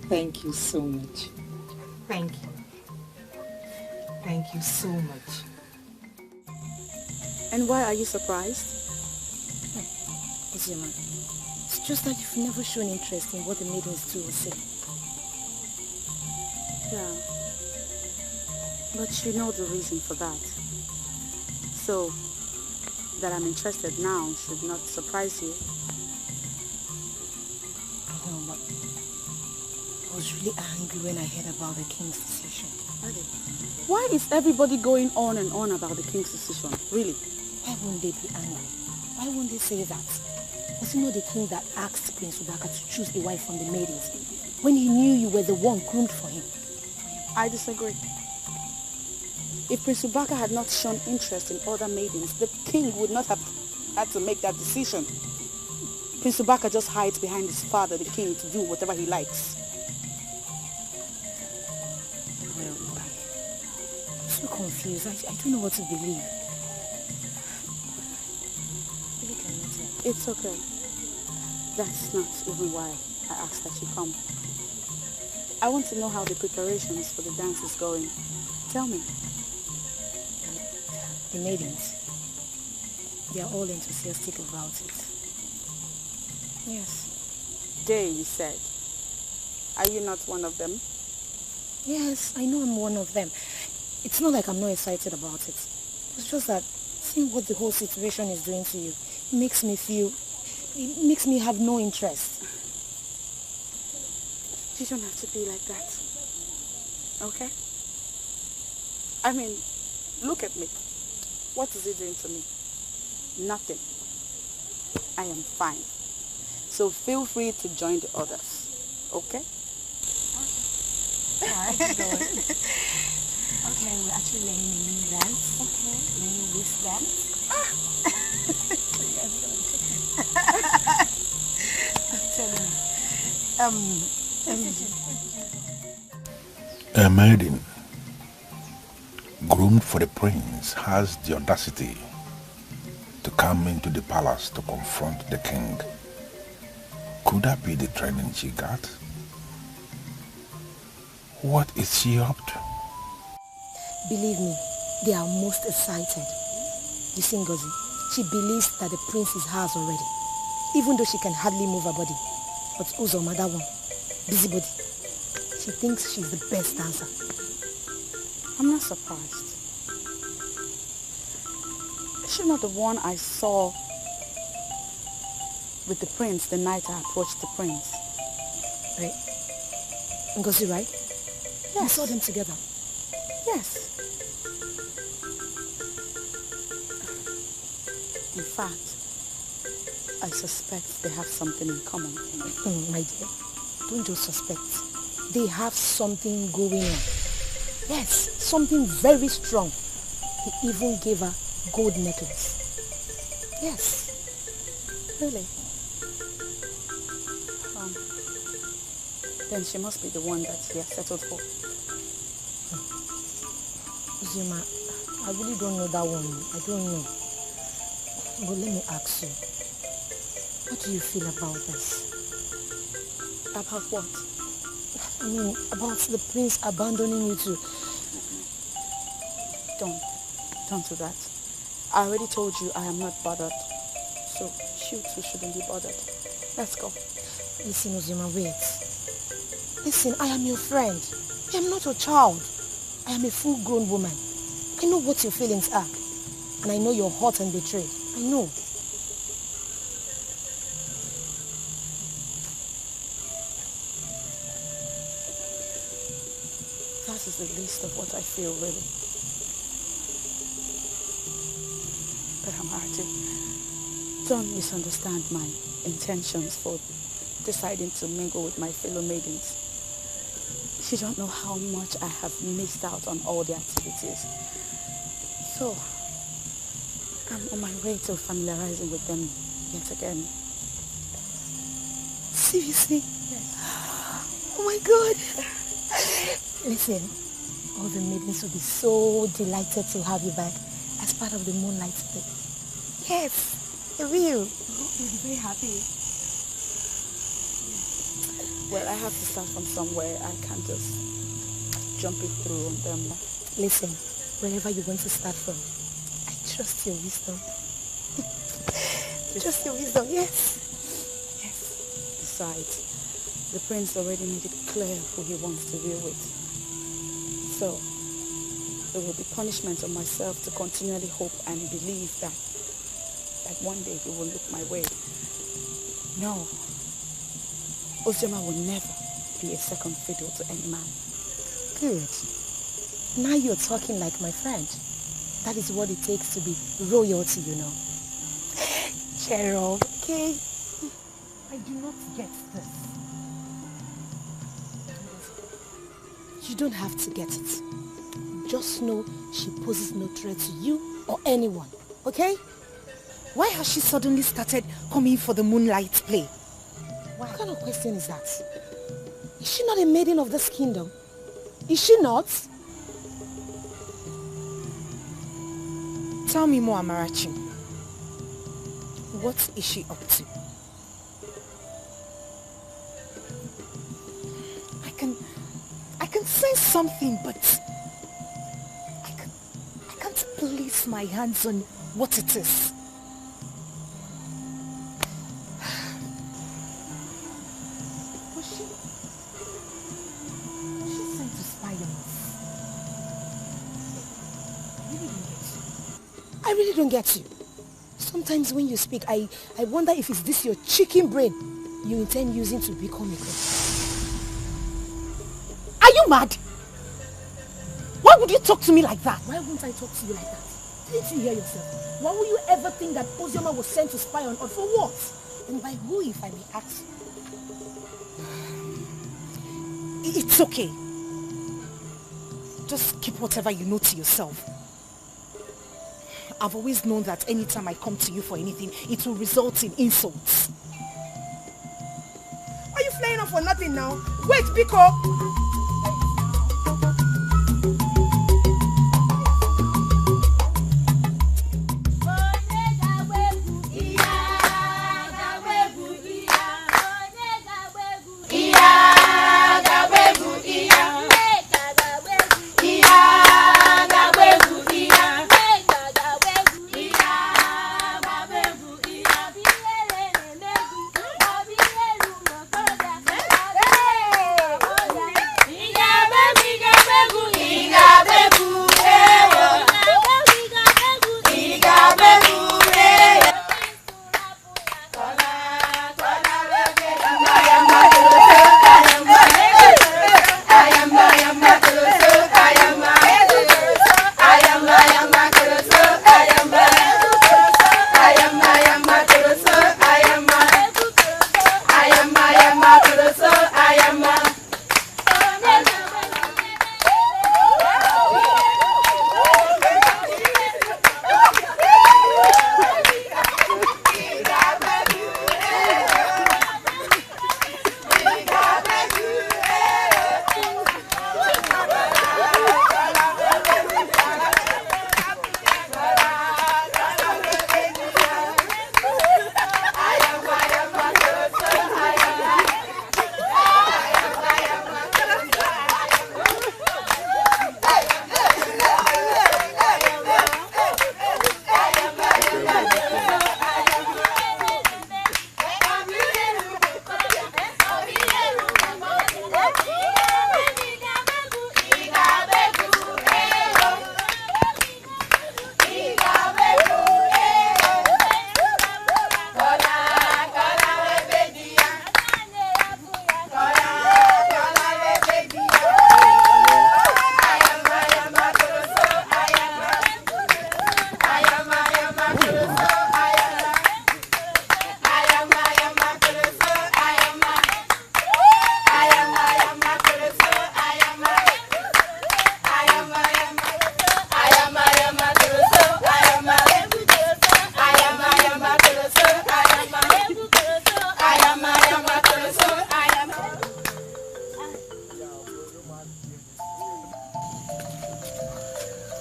Thank you so much. Thank you. Thank you so much. And why are you surprised? Ozima, it's just that you've never shown interest in what the maidens do or say. Yeah. But you know the reason for that. So, that I'm interested now should not surprise you. No, but I was really angry when I heard about the king's decision. Why is everybody going on and on about the king's decision? Really? Why won't they be angry? Why won't they say that? Was it not the king that asked Prince Ubaka to choose a wife from the maidens when he knew you were the one groomed for him? I disagree. If Prince Ubaka had not shown interest in other maidens, the king would not have had to make that decision. Prince Ubaka just hides behind his father, the king, to do whatever he likes. Well, I'm so confused. I don't know what to believe. It's okay. That's not even why I asked that you come. I want to know how the preparations for the dance is going. Tell me. The maidens, they are all enthusiastic about it. Yes. They, you said. Are you not one of them? Yes, I know I'm one of them. It's not like I'm not excited about it. It's just that seeing what the whole situation is doing to you, it makes me have no interest. You don't have to be like that. Okay? I mean, look at me. What is it doing to me? Nothing. I am fine. So feel free to join the others. Okay? Alright, okay, we're actually laying a mini dance. Okay. Mini wrist dance. I'm telling you. A maiden groomed for the prince has the audacity to come into the palace to confront the king. Could that be the training she got? What is she up to? Believe me, they are most excited. You see, Ngozi, she believes that the prince is hers already, even though she can hardly move her body. But Uzoma, that one, busybody, she thinks she's the best dancer. I'm not surprised. Is she not the one I saw with the prince the night I approached the prince? Right. Ngozi, right? Yes. You saw them together? Yes. In fact, I suspect they have something in common. My dear, don't just suspect. They have something going on. Yes, something very strong. He even gave her gold necklace. Yes. Really? Then she must be the one that he has settled for. Zuma, I really don't know that one. I don't know. But let me ask you. What do you feel about this? About what? I mean, about the prince abandoning you too. Don't do that. I already told you I am not bothered. So you too shouldn't be bothered. Let's go. Listen, Ozima, wait. Listen, I am your friend. I am not your child. I am a full-grown woman. I know what your feelings are. And I know you're hurt and betrayed. I know. That is the least of what I feel, really. But Amarati, don't misunderstand my intentions for deciding to mingle with my fellow maidens. You don't know how much I have missed out on all the activities. So, I'm on my way to familiarizing with them yet again. Seriously? Yes. Oh my God. Listen, all the maidens will be so delighted to have you back as part of the Moonlight Day. Yes, they will. You'll be very happy. Well, I have to start from somewhere. I can't just jump it through on them. Listen, wherever you want to start from. I trust your wisdom. Trust your wisdom, yes. Besides, the prince already made it clear who he wants to deal with. So, there will be punishment on myself to continually hope and believe that one day he will look my way. No, Ozioma will never be a second fiddle to any man. Good. Now you're talking like my friend. That is what it takes to be royalty, you know. Cheer up, okay? I do not get this. You don't have to get it. Just know she poses no threat to you or anyone, okay? Why has she suddenly started coming for the moonlight play? What kind of question is that? Is she not a maiden of this kingdom? Is she not? Tell me more, Amarachi. What is she up to? I can sense something, but I can't place my hands on what it is. Was she sent to spy on us? I really don't get you. Sometimes when you speak, I wonder if it's this your chicken brain you intend using to become a god. Are you mad? Why would you talk to me like that? Why wouldn't I talk to you like that? Didn't you hear yourself? Why would you ever think that Ozioma was sent to spy on us? For what? And by who, if I may ask? It's okay. Just keep whatever you know to yourself. I've always known that anytime I come to you for anything, it will result in insults. Are you flying off for nothing now? Wait, Biko!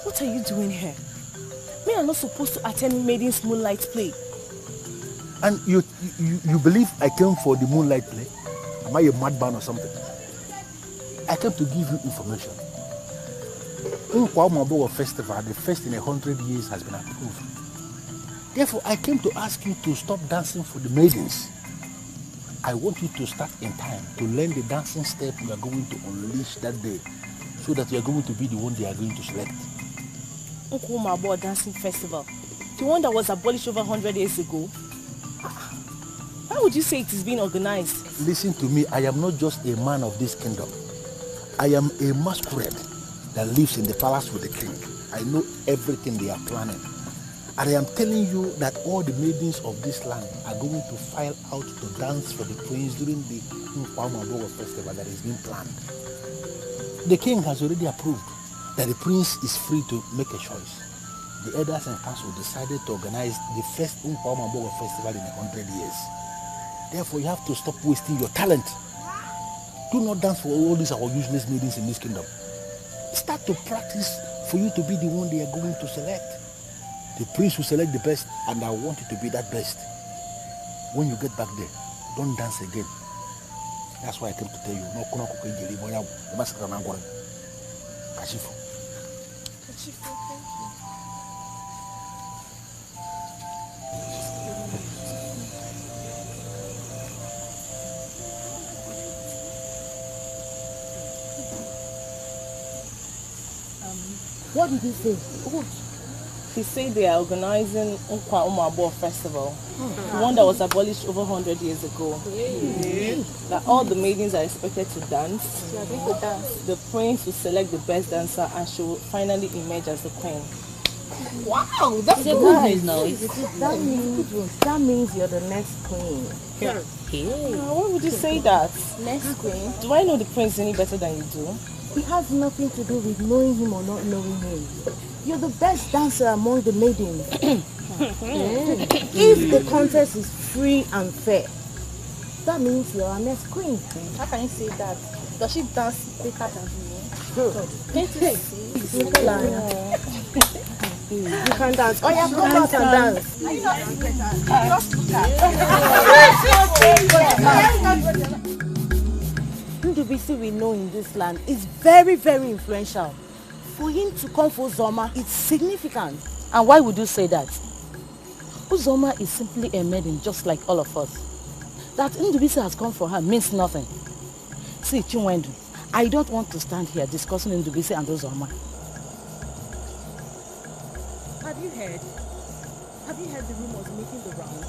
What are you doing here? Me are not supposed to attend Maiden's moonlight play. And you believe I came for the moonlight play? Am I a madman or something? I came to give you information. Nkwa festival, the first in 100 years, has been approved. Therefore, I came to ask you to stop dancing for the maidens. I want you to start in time to learn the dancing step you are going to unleash that day, so that you are going to be the one they are going to select. Nkwa dancing festival, the one that was abolished over 100 years ago. Why would you say it is being organized? Listen to me, I am not just a man of this kingdom. I am a masquerade that lives in the palace with the king. I know everything they are planning. And I am telling you that all the maidens of this land are going to file out to dance for the prince during the Nkwa festival that is being planned. The king has already approved that the prince is free to make a choice. The elders and council decided to organize the first Nkwa festival in 100 years. Therefore, you have to stop wasting your talent. Do not dance for all these our useless maidens in this kingdom. Start to practice for you to be the one they are going to select. The prince will select the best, and I want you to be that best. When you get back there, don't dance again. That's why I came to tell you. No, Kashifu. Kashifu, thank you. What did he say? Oh. He said they are organizing Nkwa festival, the one that was abolished over 100 years ago. That all the maidens are expected to dance. The prince will select the best dancer and she will finally emerge as the queen. Wow, that's a good news now. That means you're the next queen. Yeah. Why would you say that? Next queen? Do I know the prince any better than you do? It has nothing to do with knowing him or not knowing him. You're the best dancer among the maidens. If the contest is free and fair, that means you're our next queen. How can you say that? Does she dance better than you? You can dance. Oh yeah, come out and dance. Are you not Ndubisi we know in this land is very, very influential. For him to come for Uzoma, it's significant. And why would you say that? Uzoma is simply a maiden just like all of us. That Ndubisi has come for her means nothing. See, Chinedu, I don't want to stand here discussing Ndubisi and Uzoma. Have you heard the rumors making the rounds?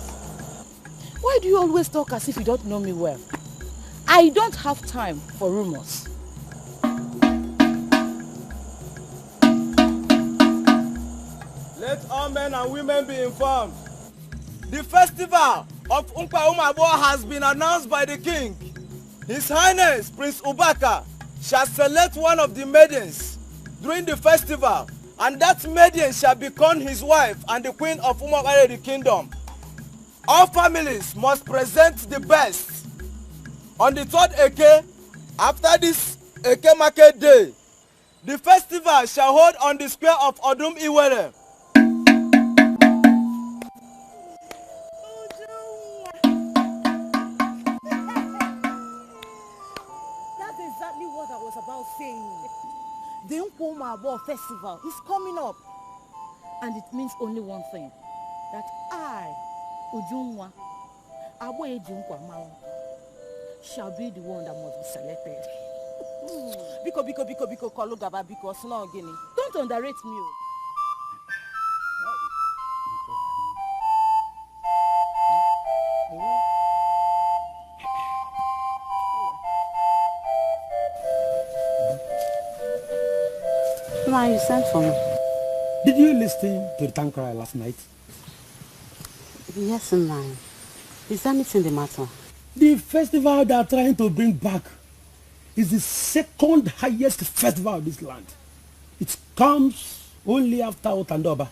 Why do you always talk as if you don't know me well? I don't have time for rumors. Let all men and women be informed. The festival of Nkwa has been announced by the king. His Highness Prince Ubaka shall select one of the maidens during the festival, and that maiden shall become his wife and the queen of the kingdom. All families must present the best. On the 3rd Eke, after this Eke market day, the festival shall hold on the square of Odum Iwere. That's exactly what I was about saying. The Nkwa festival is coming up. And it means only one thing. That I, Ujunwa, Abo Ejunkwa Mao, shall be the one that must be selected. Biko, Kolugaba, Biko, Snow Guinea. Don't underrate me. Ma, you sent for me. Did you listen to the town cry last night? Yes, ma'am. Is there anything the matter? The festival they are trying to bring back is the second highest festival of this land. It comes only after Otandoba.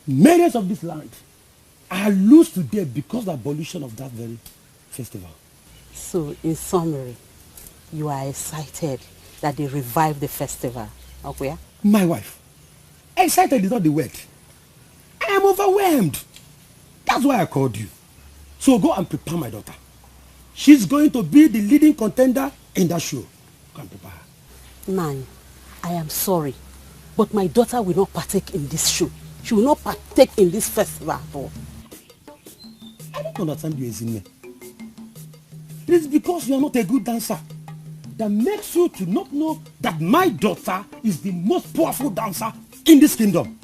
Millions of this land are loose today because of the abolition of that very festival. So, in summary, you are excited that they revived the festival. Okay? My wife, excited is not the word. I am overwhelmed. That's why I called you. So go and prepare my daughter. She's going to be the leading contender in that show. Go and prepare her. Man, I am sorry, But my daughter will not partake in this show. She will not partake in this festival at all. I don't understand you, Ehime. It is because you are not a good dancer that makes you to not know that my daughter is the most powerful dancer in this kingdom.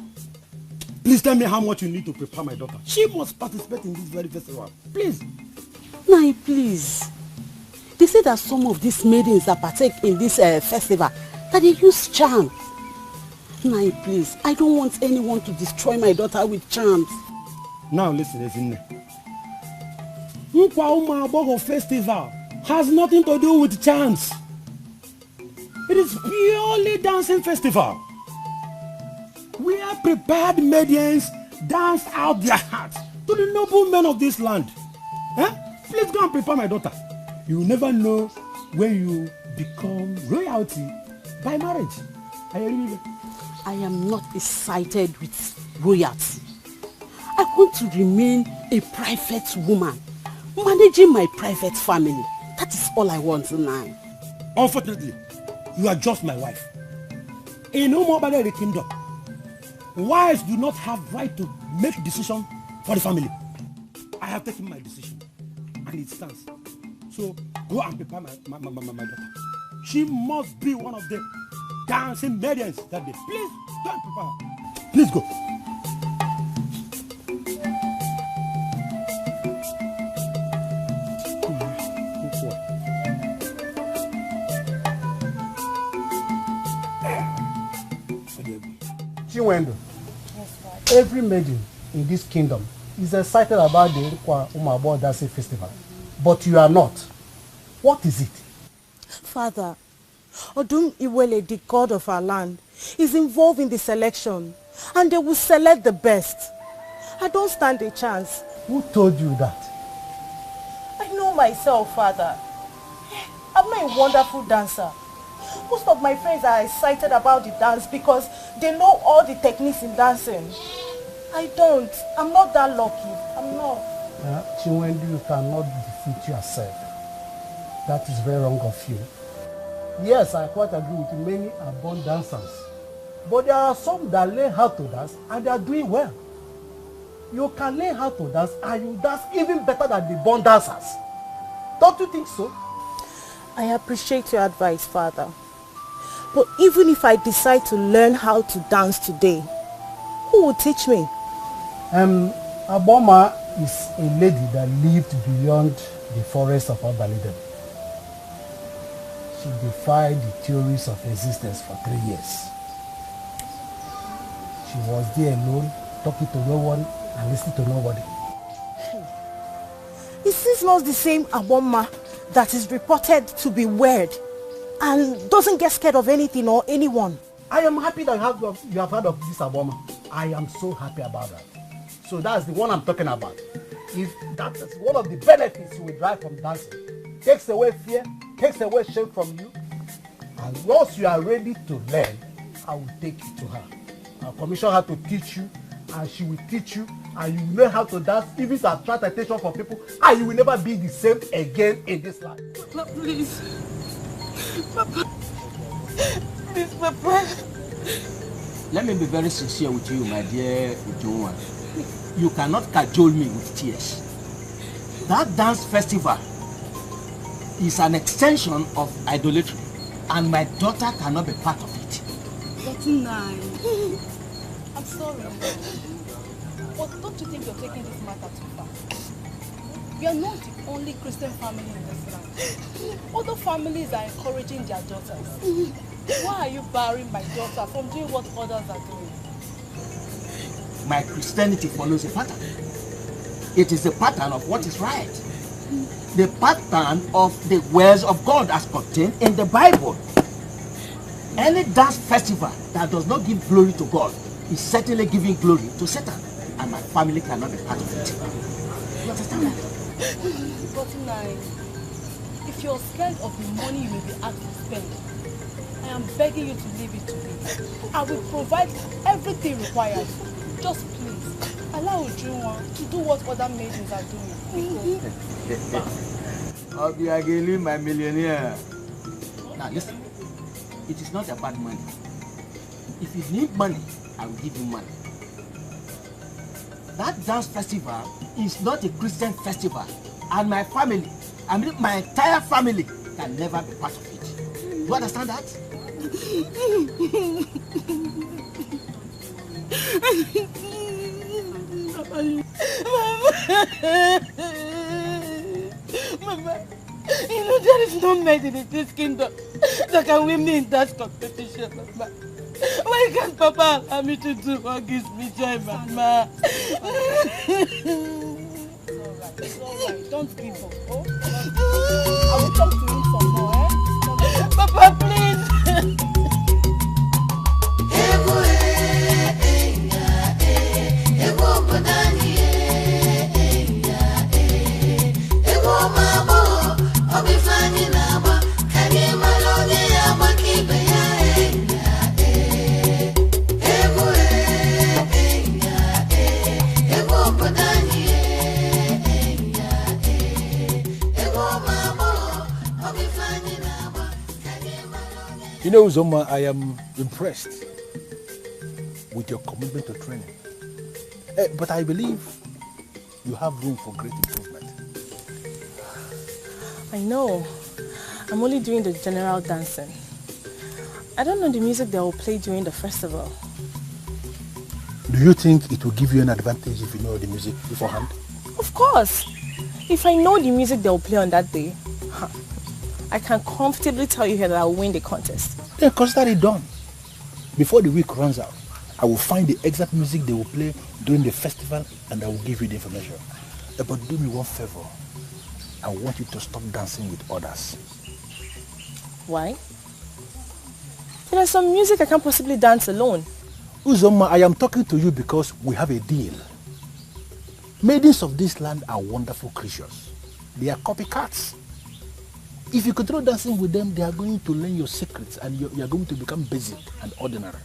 Please tell me how much you need to prepare my daughter. She must participate in this very festival. Please. Nai, please. They say that some of these maidens that partake in this festival, that they use charms. Nai, please. I don't want anyone to destroy my daughter with charms. Now listen, Ehime. Nkwa Ụmụ Agbọghọ festival has nothing to do with charms. It is purely dancing festival. Where prepared maidens dance out their hearts to the noble men of this land. Please go and prepare my daughter. You will never know when you become royalty by marriage. I am not excited with royalty. I want to remain a private woman, managing my private family. That is all I want now. Unfortunately, you are just my wife. In Omobalere kingdom, wives do not have right to make decision for the family. I have taken my decision, and it stands. So go and prepare my daughter. She must be one of the dancing maidens that day. Please go and prepare her. Please go. Chiwetel, every maiden in this kingdom is excited about the Ụmụ Agbọghọ Dancing Festival, but you are not. What is it? Father, Odum Iwele, the god of our land, is involved in the selection, and they will select the best. I don't stand a chance. Who told you that? I know myself, Father. I'm not a wonderful dancer. Most of my friends are excited about the dance because they know all the techniques in dancing. I don't. I'm not that lucky. I'm not. Chiwetel, you cannot defeat yourself. That is very wrong of you. Yes, I quite agree with many are born dancers. But there are some that learn how to dance and they are doing well. You can learn how to dance and you dance even better than the born dancers. Don't you think so? I appreciate your advice, Father. But even if I decide to learn how to dance today, who will teach me? Aboma is a lady that lived beyond the forest of Obalide. She defied the theories of existence for 3 years. She was there alone, talking to no one and listening to nobody. Is this not the same Aboma that is reported to be weird and doesn't get scared of anything or anyone? I am happy that you have heard of this Aboma. I am so happy about that. So that's the one I'm talking about. If that is one of the benefits you will derive from dancing. Takes away fear, takes away shame from you. And once you are ready to learn, I will take you to her. I'll commission her to teach you, and she will teach you, and you will learn how to dance, even to attract attention from people, and you will never be the same again in this life. Papa, please. Papa. Please, Papa. Let me be very sincere with you, my dear Ugezu. You cannot cajole me with tears. That dance festival is an extension of idolatry, and my daughter cannot be part of it. That's nice. I'm sorry. But don't you think you're taking this matter too far? We are not the only Christian family in this land. Other families are encouraging their daughters. Why are you barring my daughter from doing what others are doing? My Christianity follows a pattern. It is the pattern of what is right. The pattern of the words of God as contained in the Bible. Any dance festival that does not give glory to God is certainly giving glory to Satan, and my family cannot be part of it. You understand that? But if you're scared of the money you may be asked to spend, I am begging you to leave it to me. I will provide everything required. Just please, allow Ejiofor to do what other maidens are doing. I'll be again my millionaire. Now listen, it is not about money. If you need money, I will give you money. That dance festival is not a Christian festival. And my family, I mean my entire family, can never be part of it. You understand that? Mama, you know there is no maiden in this kingdom that can win me in that competition, Mama. Why can't Papa allow me to do what gives me joy, Mama? It's alright. Don't give up, oh? I will talk to him some more, eh? Papa, please! You know, Uzoma, I am impressed with your commitment to training. But I believe you have room for great improvement. I know. I'm only doing the general dancing. I don't know the music they will play during the festival. Do you think it will give you an advantage if you know the music beforehand? Of course. If I know the music they will play on that day, I can comfortably tell you here that I will win the contest. Then consider it done. Before the week runs out, I will find the exact music they will play during the festival and I will give you the information. But do me one favor. I want you to stop dancing with others. Why? There is some music I can't possibly dance alone. Uzoma, I am talking to you because we have a deal. Maidens of this land are wonderful creatures. They are copycats. If you continue dancing with them, they are going to learn your secrets and you are going to become basic and ordinary.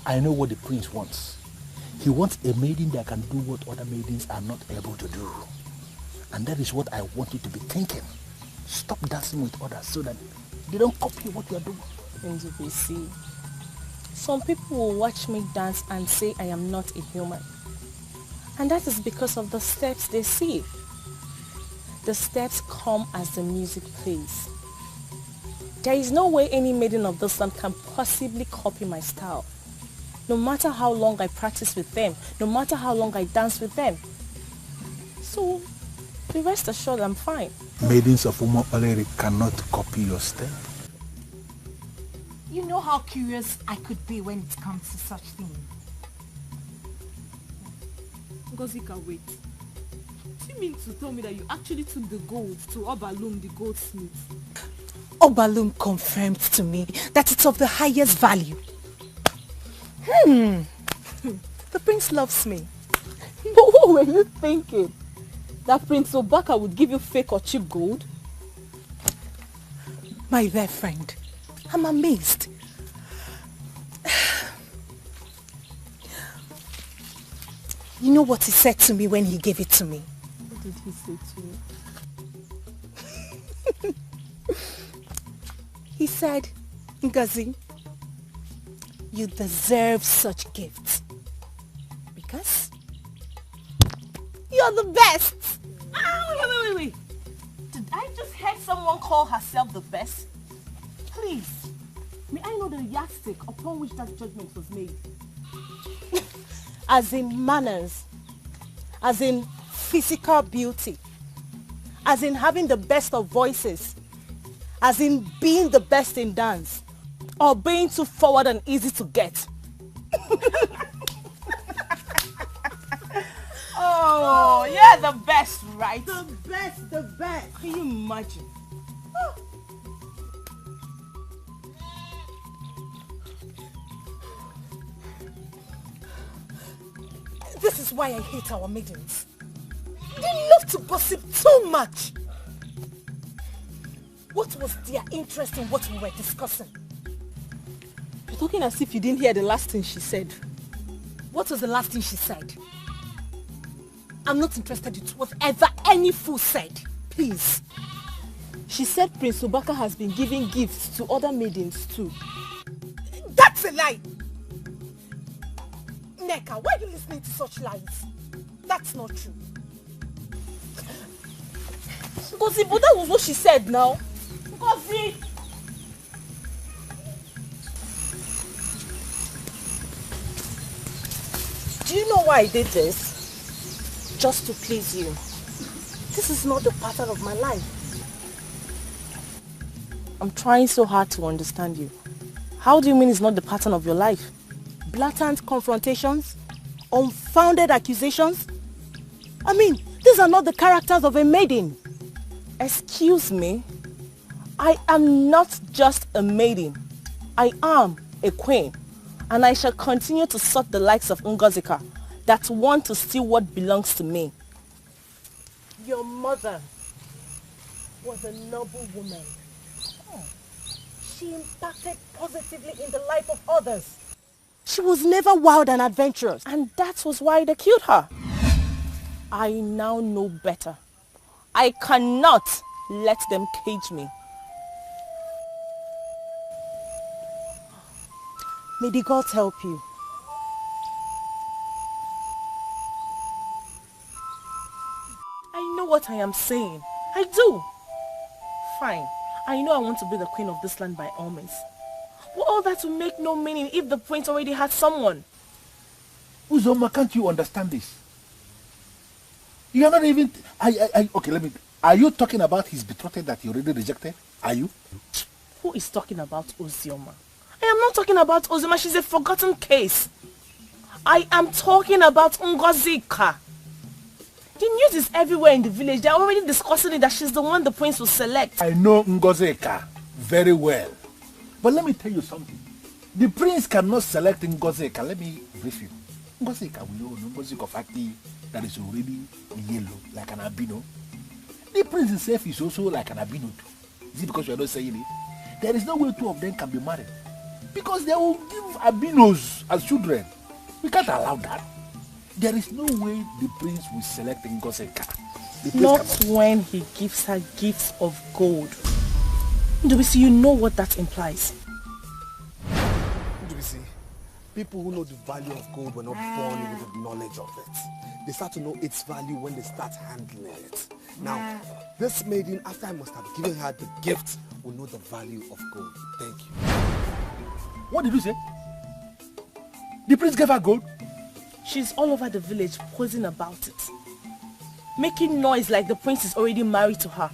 I know what the prince wants. He wants a maiden that can do what other maidens are not able to do. And that is what I want you to be thinking. Stop dancing with others so that they don't copy what you are doing. NGVC. Some people will watch me dance and say I am not a human. And that is because of the steps they see. The steps come as the music plays. There is no way any maiden of this land can possibly copy my style. No matter how long I practice with them, no matter how long I dance with them. So, be rest assured I'm fine. Maidens of Umo-Oleri cannot copy your step. You know how curious I could be when it comes to such things. Ngozika, wait. Do you mean to tell me that you actually took the gold to Obalum, the goldsmith? Obalum confirmed to me that it's of the highest value. The prince loves me. But what were you thinking? That Prince Obaka would give you fake or cheap gold? My dear friend, I'm amazed. You know what he said to me when he gave it to me? What did he say to you? He said, Ngozi, you deserve such gifts because you're the best. Wait. Did I just hear someone call herself the best? Please, may I know the yardstick upon which that judgment was made? As in manners, as in physical beauty, as in having the best of voices, as in being the best in dance, or being too forward and easy to get. Oh, you're the best, right? The best. Can you imagine? This is why I hate our maidens. They love to gossip too much. What was their interest in what we were discussing? You're talking as if you didn't hear the last thing she said. What was the last thing she said? I'm not interested in whatever any fool said. Please. She said Prince Obaka has been giving gifts to other maidens too. That's a lie. Neka, why are you listening to such lies? That's not true. Ngozi, but that was what she said now. Ngozi! Do you know why I did this? Just to please you. This is not the pattern of my life. I'm trying so hard to understand you. How do you mean it's not the pattern of your life? Blatant confrontations? Unfounded accusations? I mean, these are not the characters of a maiden. Excuse me? I am not just a maiden. I am a queen. And I shall continue to sort the likes of Ngozika that want to steal what belongs to me. Your mother was a noble woman. She impacted positively in the life of others. She was never wild and adventurous. And that was why they killed her. I now know better. I cannot let them cage me. May the gods help you. I know what I am saying. I do. Fine. I know I want to be the queen of this land by all means. But all that will make no meaning if the prince already had someone. Uzoma, can't you understand this? You are not even... okay, let me... Are you talking about his betrothed that he already rejected? Are you? Who is talking about Ozioma? I am not talking about Ozioma. She's a forgotten case. I am talking about Ngozika. The news is everywhere in the village. They are already discussing it that she's the one the prince will select. I know Ngozika very well. But let me tell you something. The prince cannot select Ngozika. Let me brief you. Ngozika, we know Ngozika Fakti that is already yellow, like an albino. The prince himself is also like an albino too. Is it because you are not saying it? There is no way two of them can be married. Because they will give albinos as children. We can't allow that. There is no way the prince will select Ngozika. Not when he gives her gifts of gold. Ndubisi, you know what that implies. Ndubisi, people who know the value of gold were not born with the knowledge of it. They start to know its value when they start handling it. Now, this maiden, after I must have given her the gift, will know the value of gold. Thank you. What did you say? The prince gave her gold? She's all over the village posing about it. Making noise like the prince is already married to her.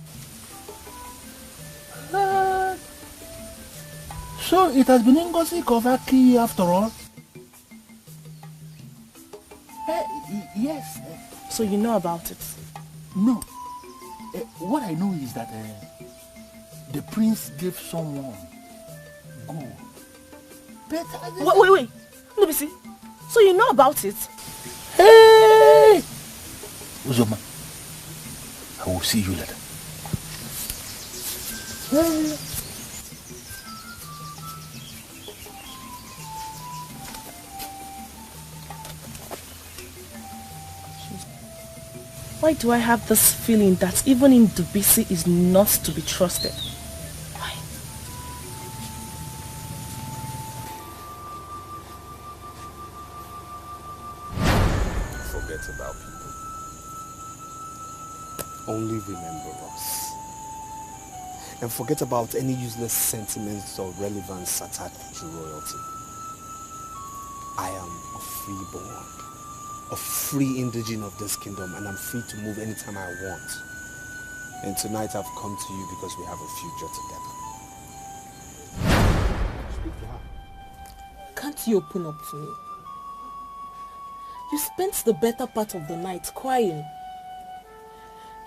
So it has been Ngozi Kovaki after all? Yes. So you know about it? No. What I know is that the prince gave someone gold. Wait. Ndubisi, so you know about it? Hey! Uzoma, I will see you later. Hey. Why do I have this feeling that even in Ndubisi is not to be trusted? Why? Forget about people. Only remember us. And forget about any useless sentiments or relevance attached to royalty. I am a freeborn, a free indigene of this kingdom, and I'm free to move anytime I want. And tonight I've come to you because we have a future together. Speak to her. Can't you open up to me? You spent the better part of the night crying.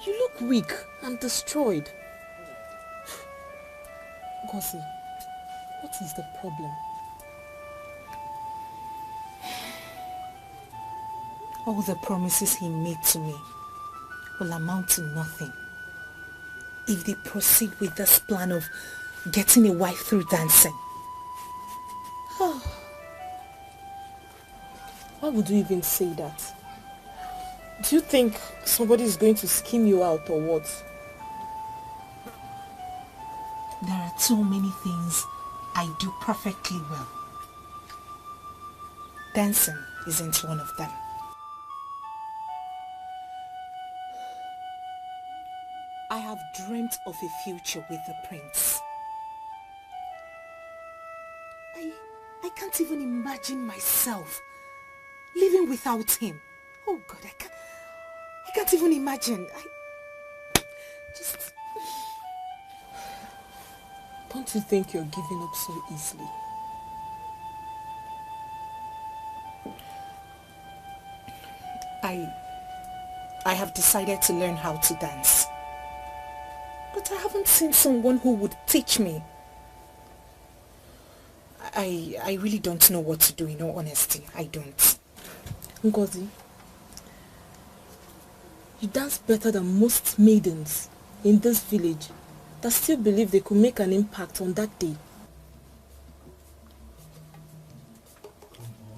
You look weak and destroyed. Ngozi, what is the problem? All the promises he made to me will amount to nothing if they proceed with this plan of getting a wife through dancing. Why would you even say that? Do you think somebody is going to scheme you out or what? There are too many things I do perfectly well. Dancing, isn't one of them. I have dreamt of a future with the prince. I can't even imagine myself living without him. Oh God, I can't even imagine. Don't you think you're giving up so easily? I have decided to learn how to dance. But I haven't seen someone who would teach me. I really don't know what to do, in all honesty. I don't. Ngozi, you dance better than most maidens in this village that still believe they could make an impact on that day.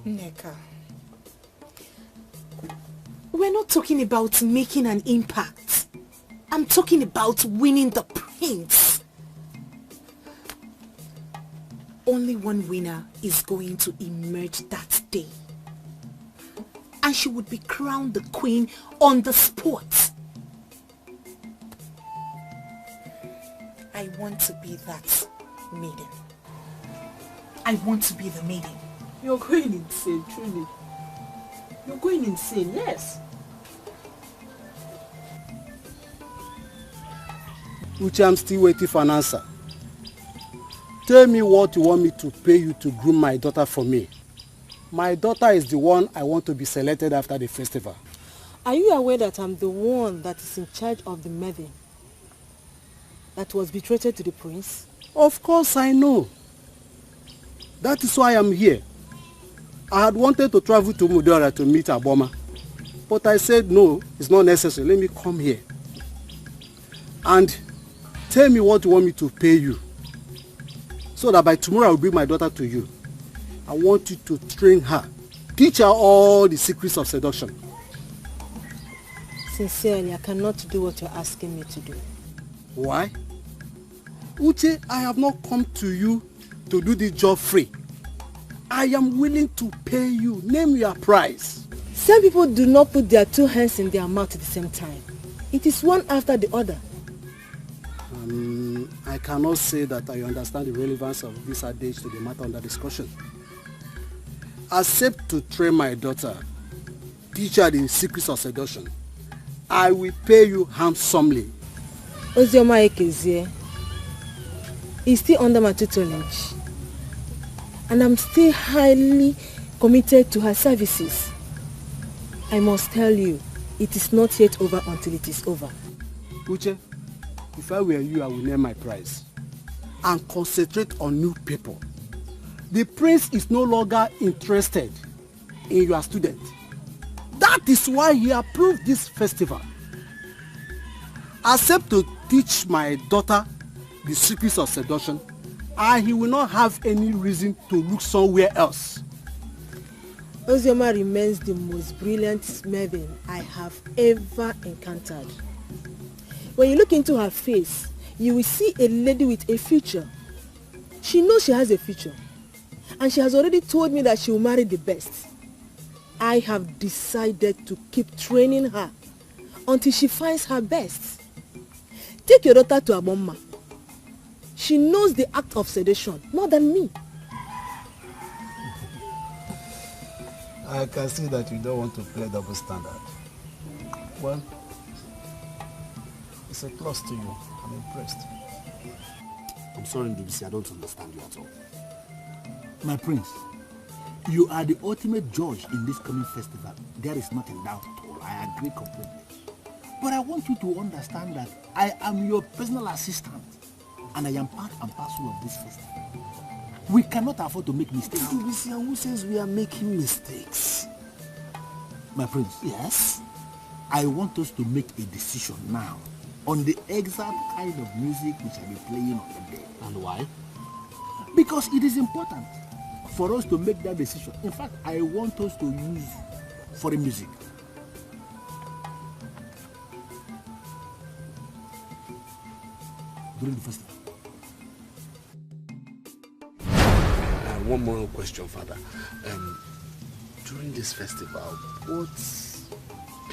Nneka, we're not talking about making an impact. I'm talking about winning the prince. Only one winner is going to emerge that day. And she would be crowned the queen on the spot. I want to be that maiden. I want to be the maiden. You're going insane, truly. You're going insane, yes. Uche, I'm still waiting for an answer. Tell me what you want me to pay you to groom my daughter for me. My daughter is the one I want to be selected after the festival. Are you aware that I'm the one that is in charge of the maiden that was betrothed to the prince? Of course I know. That is why I'm here. I had wanted to travel to Mudora to meet Aboma. But I said no, it's not necessary. Let me come here. And tell me what you want me to pay you. So that by tomorrow I will bring my daughter to you. I want you to train her. Teach her all the secrets of seduction. Sincerely, I cannot do what you're asking me to do. Why? Uche, I have not come to you to do this job free. I am willing to pay you. Name your price. Some people do not put their two hands in their mouth at the same time. It is one after the other. I cannot say that I understand the relevance of this adage to the matter under discussion. Accept to train my daughter, teach her the secrets of seduction. I will pay you handsomely. Ozioma Ikedieze is still under my tutelage, and I'm still highly committed to her services. I must tell you, it is not yet over until it is over. Uche, if I were you, I would name my price and concentrate on new people. The prince is no longer interested in your student. That is why he approved this festival. Accept to teach my daughter the secrets of seduction, and he will not have any reason to look somewhere else. Ozioma remains the most brilliant maiden I have ever encountered. When you look into her face, you will see a lady with a future. She knows she has a future, and she has already told me that she will marry the best. I have decided to keep training her until she finds her best. Take your daughter to Aboma. She knows the act of seduction more than me. I can see that you don't want to play double standard. Well, it's a plus to you. I'm impressed. I'm sorry, Ndubisi, I don't understand you at all. My prince, you are the ultimate judge in this coming festival. There is nothing doubt at all. I agree completely. But I want you to understand that I am your personal assistant and I am part and parcel of this festival. We cannot afford to make mistakes. Ndubisi, who says we are making mistakes? My prince, yes? I want us to make a decision now on the exact kind of music we shall be playing on the day. And why? Because it is important for us to make that decision. In fact, I want us to use foreign music. During the festival. One more question, Father. During this festival, what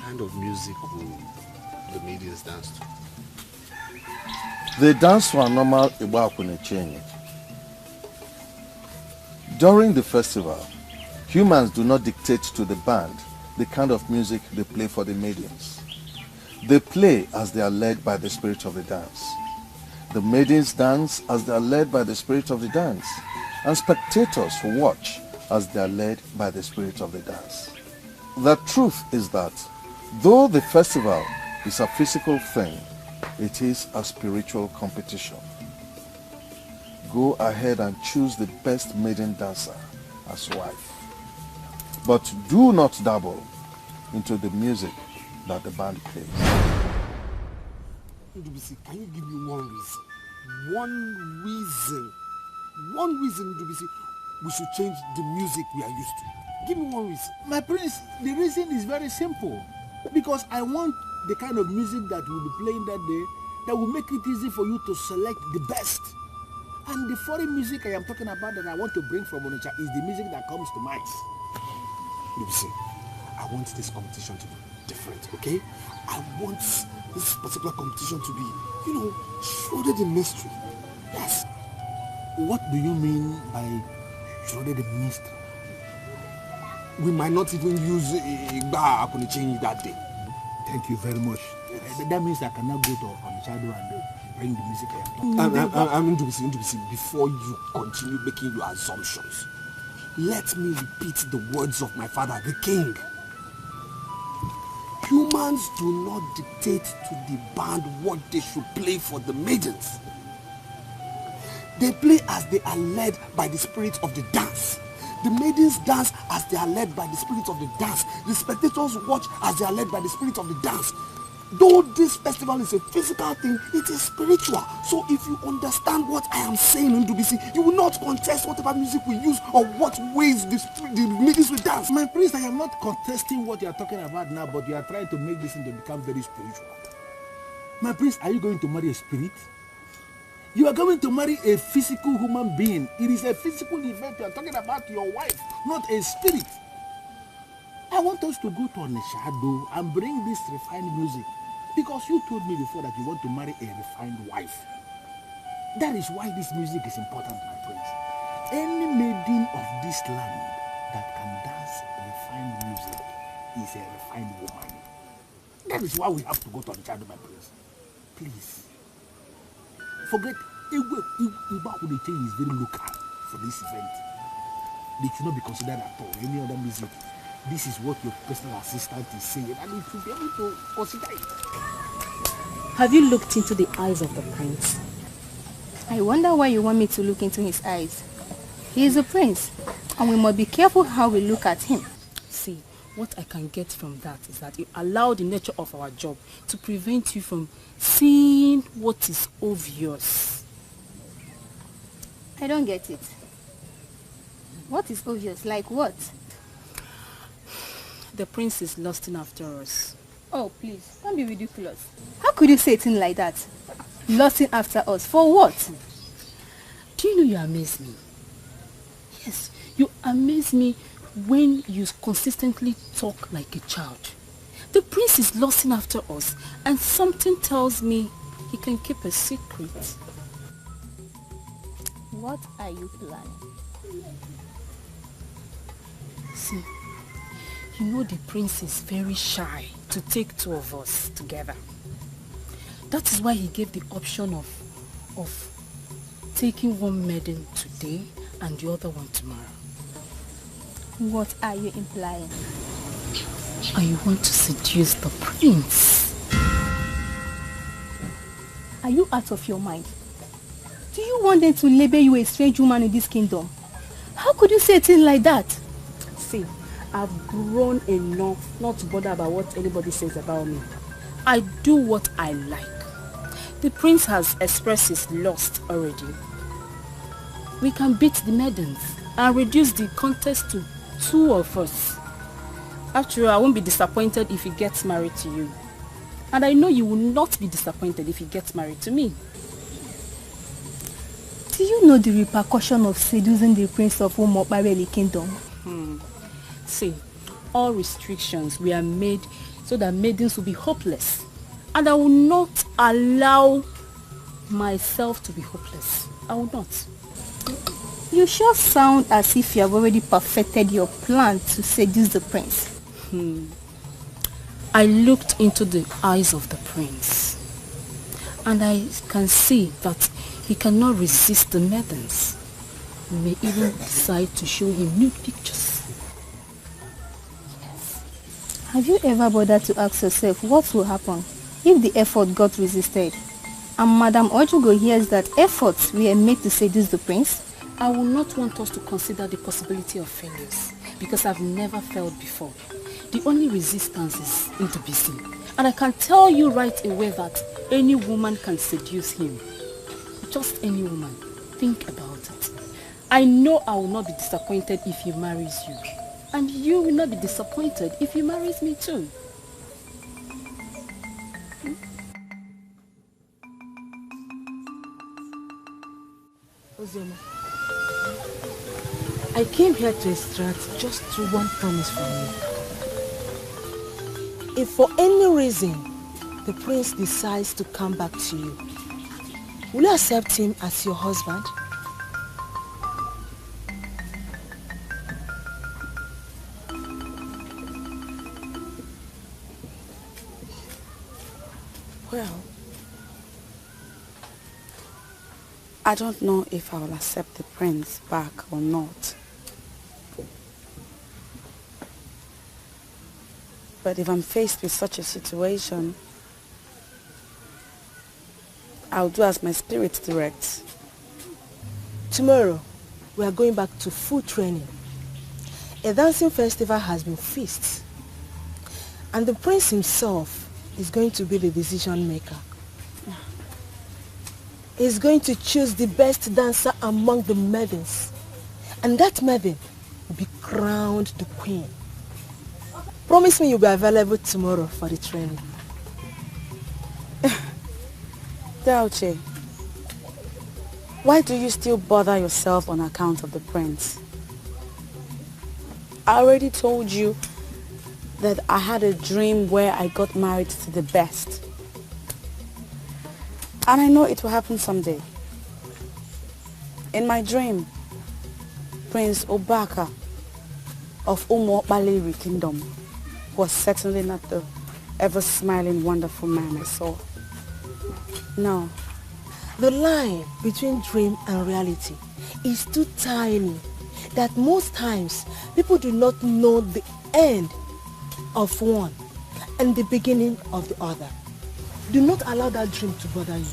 kind of music will the maidens dance to? They dance to a normal Igbo. During the festival, humans do not dictate to the band the kind of music they play for the maidens. They play as they are led by the spirit of the dance. The maidens dance as they are led by the spirit of the dance, and spectators watch as they are led by the spirit of the dance. The truth is that though the festival is a physical thing, it is a spiritual competition. Go ahead and choose the best maiden dancer as wife. But do not dabble into the music that the band plays. Can you give me one reason? One reason, we should change the music we are used to. Give me one reason. My prince, the reason is very simple. Because I want the kind of music that will be playing that day that will make it easy for you to select the best. And the foreign music I am talking about that I want to bring from Onitsha is the music that comes to mind. I want this competition to be different, okay? I want this particular competition to be, shrouded in mystery. Yes. What do you mean by shrouded in mystery? We might not even use Igba Akunichen that day. Thank you very much. That means I cannot go to Onitsha and bring the music I am talking. Before you continue making your assumptions, let me repeat the words of my father, the king. Humans do not dictate to the band what they should play for the maidens. They play as they are led by the spirit of the dance. The maidens dance as they are led by the spirit of the dance. The spectators watch as they are led by the spirit of the dance. Though this festival is a physical thing, it is spiritual. So if you understand what I am saying in Ndubisi, you will not contest whatever music we use or what ways the maidens will dance. My prince, I am not contesting what you are talking about now, but you are trying to make this thing to become very spiritual. My prince, are you going to marry a spirit? You are going to marry a physical human being. It is a physical event. You are talking about your wife, not a spirit. I want us to go to Onitsha and bring this refined music. Because you told me before that you want to marry a refined wife. That is why this music is important, my prince. Any maiden of this land that can dance refined music is a refined woman. That is why we have to go to Onitsha, my prince. Please. Forget, Igba is very local for this event. They should not be considered at all. Any other music. This is what your personal assistant is saying, and you should be able to consider it. Have you looked into the eyes of the prince? I wonder why you want me to look into his eyes. He is a prince, and we must be careful how we look at him. See, what I can get from that is that you allow the nature of our job to prevent you from seeing what is obvious. I don't get it. What is obvious? Like what? The prince is lusting after us. Oh, please, don't be ridiculous. How could you say a thing like that? Lusting after us? For what? Do you know you amaze me? Yes, you amaze me when you consistently talk like a child. The prince is lusting after us, and something tells me he can keep a secret. What are you planning? See, you know the prince is very shy to take two of us together. That is why he gave the option of taking one maiden today and the other one tomorrow. What are you implying? I want to seduce the prince. Are you out of your mind? Do you want them to label you a strange woman in this kingdom? How could you say a thing like that? See, I've grown enough not to bother about what anybody says about me. I do what I like. The prince has expressed his lust already. We can beat the maidens and reduce the contest to two of us. After all, I won't be disappointed if he gets married to you. And I know you will not be disappointed if he gets married to me. Do you know the repercussion of seducing the prince of Ukeje kingdom? See, all restrictions were made so that maidens will be hopeless. And I will not allow myself to be hopeless. I will not. You sure sound as if you have already perfected your plan to seduce the prince. I looked into the eyes of the prince, and I can see that he cannot resist the maidens. He may even decide to show him nude pictures. Have you ever bothered to ask yourself what will happen if the effort got resisted and Madam Ojugo hears that efforts were made to seduce the prince? I will not want us to consider the possibility of failures because I've never failed before. The only resistance is intimacy. And I can tell you right away that any woman can seduce him. Just any woman. Think about it. I know I will not be disappointed if he marries you. And you will not be disappointed if he marries me too. Ozoma, I came here to extract just one promise from you. If for any reason the prince decides to come back to you, will you accept him as your husband? Well, I don't know if I will accept the prince back or not. But if I'm faced with such a situation, I'll do as my spirit directs. Tomorrow, we are going back to full training. A dancing festival has been fixed, and the prince himself is going to be the decision maker. He's going to choose the best dancer among the maidens, and that maiden will be crowned the queen. Promise me you'll be available tomorrow for the training. Edochie, why do you still bother yourself on account of the prince? I already told you that I had a dream where I got married to the best. And I know it will happen someday. In my dream, Prince Obaka of Umo-Bird Kingdom was certainly not the ever-smiling, wonderful man I saw. No. The line between dream and reality is too tiny that most times people do not know the end of one and the beginning of the other. Do not allow that dream to bother you.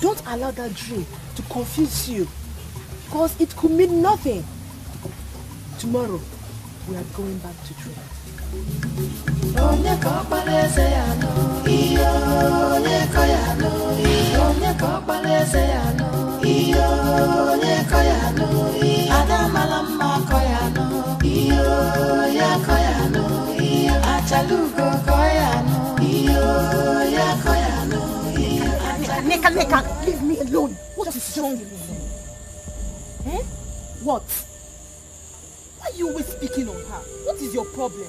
Don't allow that dream to confuse you, because it could mean nothing. Tomorrow, we are going back to dream. Neka, leave me alone. What is wrong with you? Eh? What? Why are you always speaking on her? What is your problem?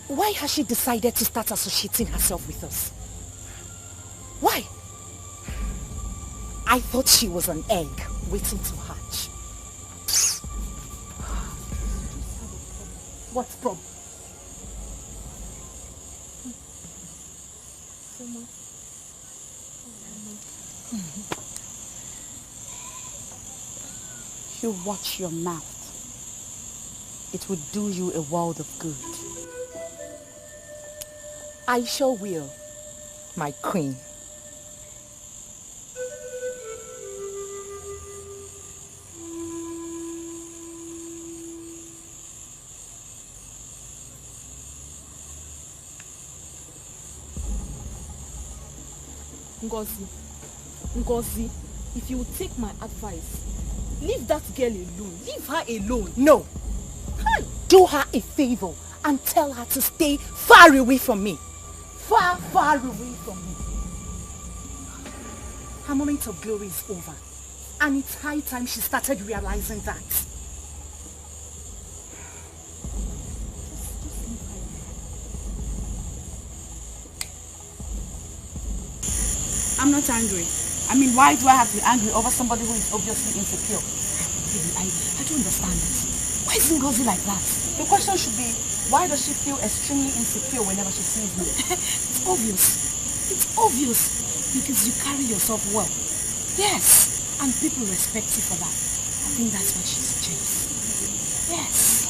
Why has she decided to start associating herself with us? Why? I thought she was an egg waiting to hatch. What's the problem? You watch your mouth. It would do you a world of good. I sure will, my queen. Ngozi, if you would take my advice, leave that girl alone. Leave her alone. No. Hi. Do her a favor and tell her to stay far away from me. Far, far away from me. Her moment of glory is over. And it's high time she started realizing that. I'm not angry. I mean, why do I have to be angry over somebody who is obviously insecure? I don't understand it. Why is Ngozi like that? The question should be, why does she feel extremely insecure whenever she sees me? It's obvious. It's obvious. Because you carry yourself well. Yes. And people respect you for that. I think that's why she's jealous. Yes.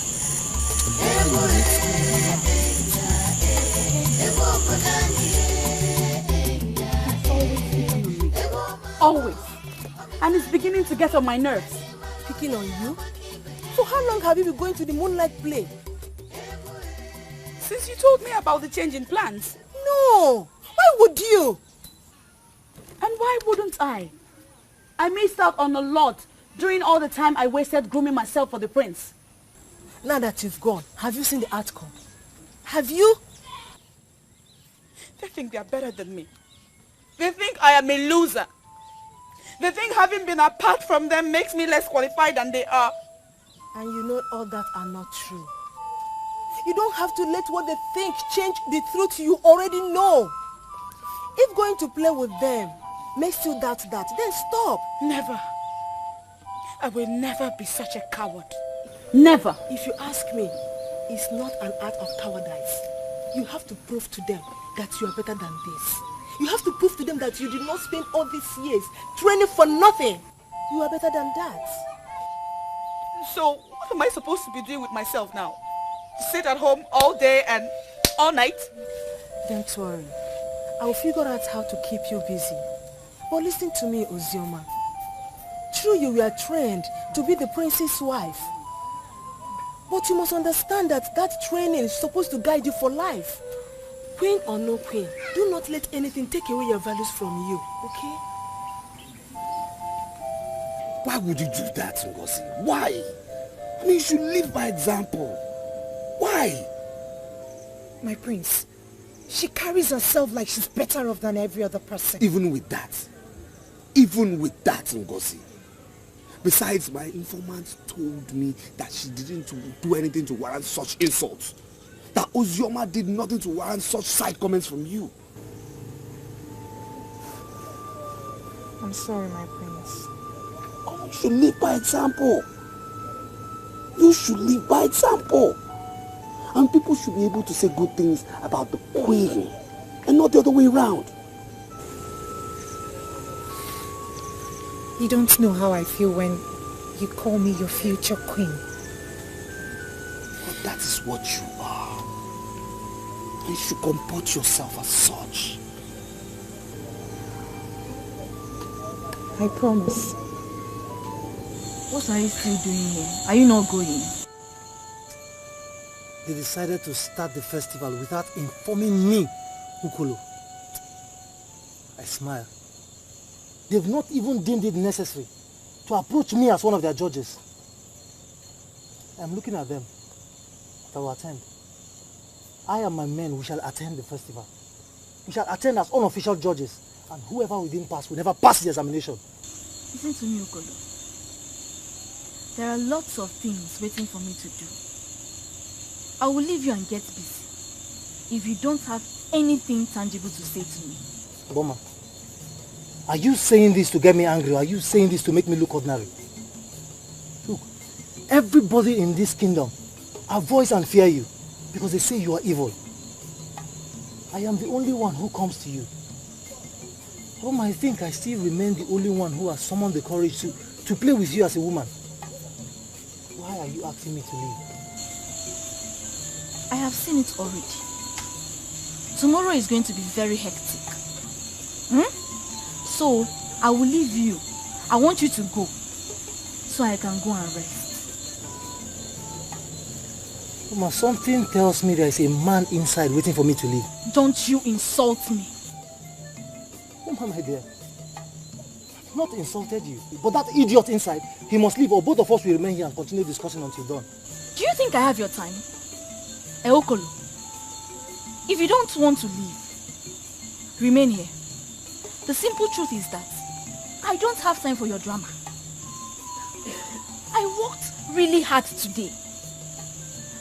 Always. And it's beginning to get on my nerves. Picking on you? For how long have you been going to the moonlight play? Since you told me about the change in plans. No! Why would you? And why wouldn't I? I missed out on a lot during all the time I wasted grooming myself for the prince. Now that you've gone, have you seen the outcome? Have you? They think they are better than me. They think I am a loser. They think having been apart from them makes me less qualified than they are. And you know all that are not true. You don't have to let what they think change the truth you already know. If going to play with them makes you doubt that, then stop. Never. I will never be such a coward. Never. If you ask me, it's not an act of cowardice. You have to prove to them that you are better than this. You have to prove to them that you did not spend all these years training for nothing. You are better than that. So, what am I supposed to be doing with myself now? Sit at home all day and all night? Don't worry. I'll figure out how to keep you busy. But listen to me, Ozioma. True, you were trained to be the prince's wife. But you must understand that that training is supposed to guide you for life. Queen or no queen, do not let anything take away your values from you, okay? Why would you do that, Ngozi? Why? I mean, you should live by example. Why? My prince, she carries herself like she's better off than every other person. Even with that, Ngozi. Besides, my informant told me that she didn't do anything to warrant such insults. That Ozioma did nothing to warrant such side comments from you. I'm sorry, my prince. Oh, you should live by example. You should live by example. And people should be able to say good things about the queen and not the other way around. You don't know how I feel when you call me your future queen. But that is what you are. You should comport yourself as such. I promise. What are you still doing here? Are you not going? They decided to start the festival without informing me, Ukolo. I smile. They've not even deemed it necessary to approach me as one of their judges. I'm looking at them. I will attend. I and my men, we shall attend the festival. We shall attend as unofficial judges, and whoever we didn't pass will never pass the examination. Listen to me, Ukolo. There are lots of things waiting for me to do. I will leave you and get busy if you don't have anything tangible to say to me. Boma, are you saying this to get me angry, or are you saying this to make me look ordinary? Look, everybody in this kingdom avoids and fear you because they say you are evil. I am the only one who comes to you. Boma, I think I still remain the only one who has summoned the courage to play with you as a woman. Why are you asking me to leave? I have seen it already. Tomorrow is going to be very hectic. So, I will leave you. I want you to go so I can go and rest. Mama, something tells me there is a man inside waiting for me to leave. Don't you insult me. Mama, my dear, I've not insulted you. But that idiot inside, he must leave, or both of us will remain here and continue discussing until dawn. Do you think I have your time? Eokolo, if you don't want to leave, remain here. The simple truth is that I don't have time for your drama. I worked really hard today.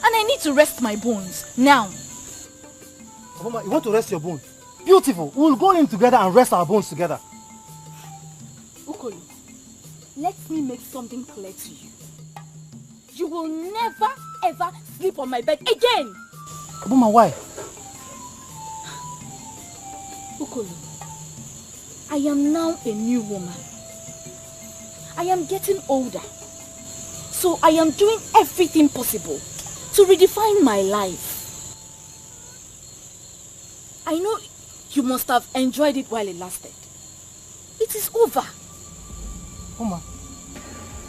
And I need to rest my bones now. Mama, you want to rest your bones? Beautiful. We'll go in together and rest our bones together. Nwokoye, let me make something clear to you. You will never ever sleep on my bed again. Mama, why? Nwokoye, I am now a new woman. I am getting older. So I am doing everything possible to redefine my life. I know you must have enjoyed it while it lasted. It is over. Mama,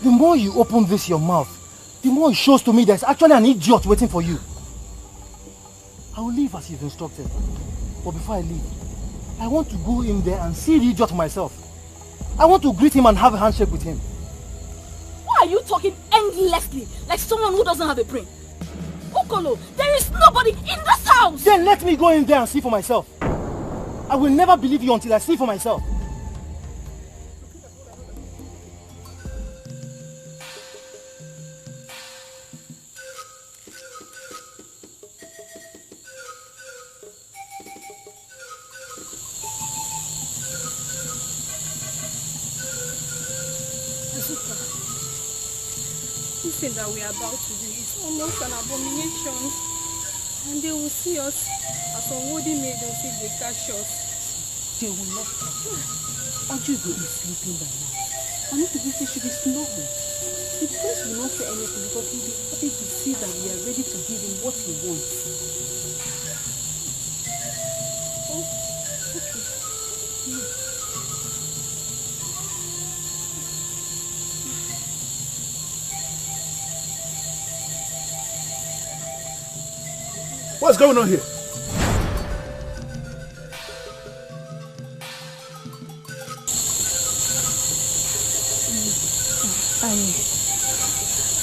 the more you open this your mouth, the more it shows to me there's actually an idiot waiting for you. I will leave as you've instructed. But before I leave, I want to go in there and see the idiot myself. I want to greet him and have a handshake with him. Why are you talking endlessly like someone who doesn't have a brain? Okolo, there is nobody in this house! Then let me go in there and see for myself. I will never believe you until I see for myself. This thing that we are about to do is almost an abomination. And they will see us as unworthy maidens if they catch us. They will not catch us. Ugezu is sleeping by now. And if the visit should be snoring, the prince will not say anything because he will be happy to see that we are ready to give him what he wants. Oh, okay. What's going on here?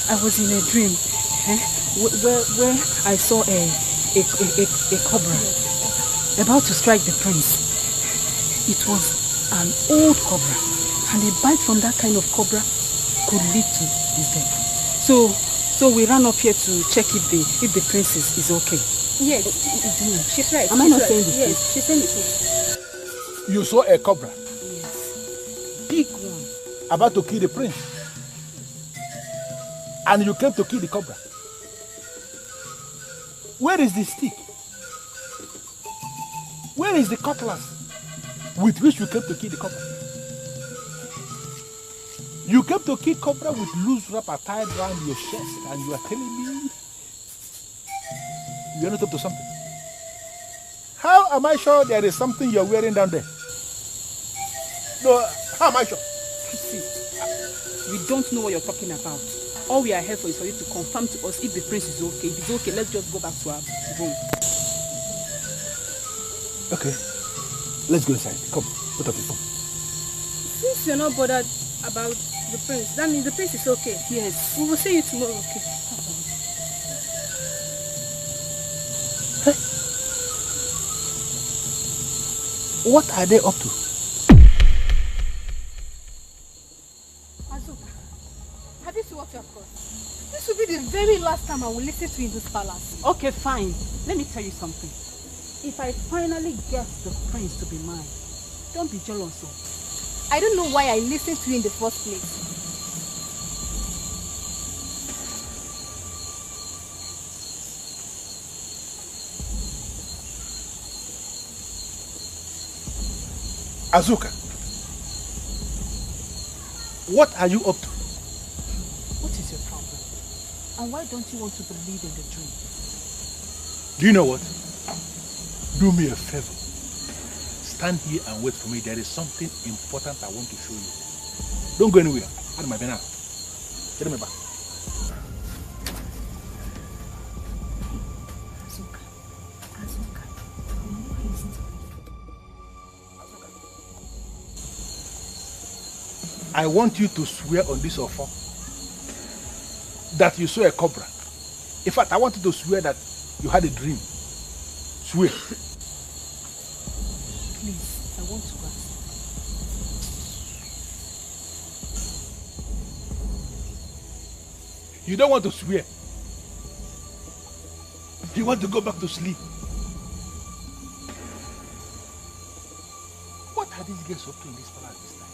I was in a dream where I saw a cobra about to strike the prince. It was an old cobra, and a bite from that kind of cobra could lead to his death. So we ran up here to check if the prince is okay. Yes, she's right. Am I not saying this? Yes, she's saying it. You saw a cobra? Yes. Big one. About to kill the prince? And you came to kill the cobra? Where is the stick? Where is the cutlass with which you came to kill the cobra? You came to kill cobra with loose wrapper tied around your chest, and you are telling me you are not up to something. How am I sure there is something you are wearing down there? No, how am I sure? See, we don't know what you're talking about. All we are here for is for you to confirm to us if the prince is okay. If it's okay, let's just go back to our room. Okay, let's go inside. Come, put up your phone. Since you're not bothered about the prince, that means the prince is okay. Yes. We will see you tomorrow, okay? Hey. What are they up to? Have you seen what you have caused? This will be the very last time I will listen to you in this palace. Okay, fine. Let me tell you something. If I finally get the prince to be mine, don't be jealous. I don't know why I listened to you in the first place. Azuka, what are you up to? What is your problem? And why don't you want to believe in the dream? Do you know what? Do me a favor. Stand here and wait for me. There is something important I want to show you. Don't go anywhere. Out of my banana. Get me back. I want you to swear on this offer that you saw a cobra. In fact, I want you to swear that you had a dream. Swear. Please, I want to ask. You don't want to swear. You want to go back to sleep. What are these girls up to in this palace this time?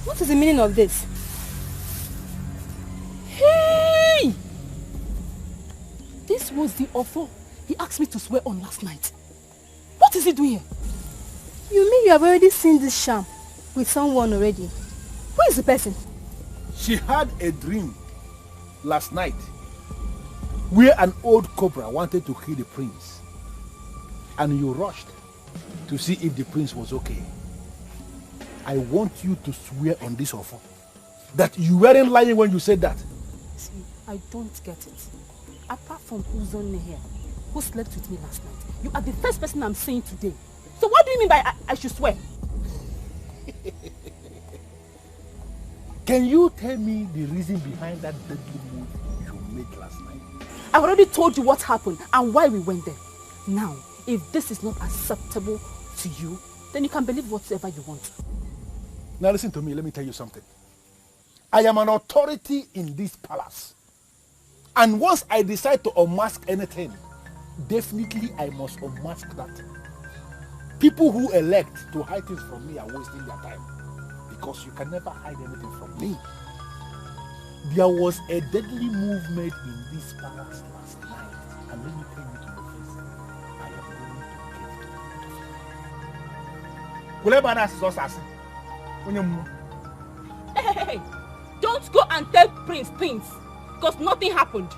What is the meaning of this? Hey! This was the offer he asked me to swear on last night. What is he doing here? You mean you have already seen this sham with someone already? Who is the person? She had a dream last night where an old cobra wanted to kill the prince. And you rushed to see if the prince was okay. I want you to swear on this offer that you weren't lying when you said that. See, I don't get it. Apart from Ugezu here, who slept with me last night, you are the first person I'm seeing today. So what do you mean by I should swear? Can you tell me the reason behind that deadly move you made last night? I've already told you what happened and why we went there. Now, if this is not acceptable to you, then you can believe whatever you want. Now listen to me, let me tell you something. I am an authority in this palace. And once I decide to unmask anything, definitely I must unmask that. People who elect to hide things from me are wasting their time. Because you can never hide anything from me. There was a deadly move made in this palace last night. And let me tell you to your face, I am going to get it. Hey, don't go and tell Prince things, because nothing happened.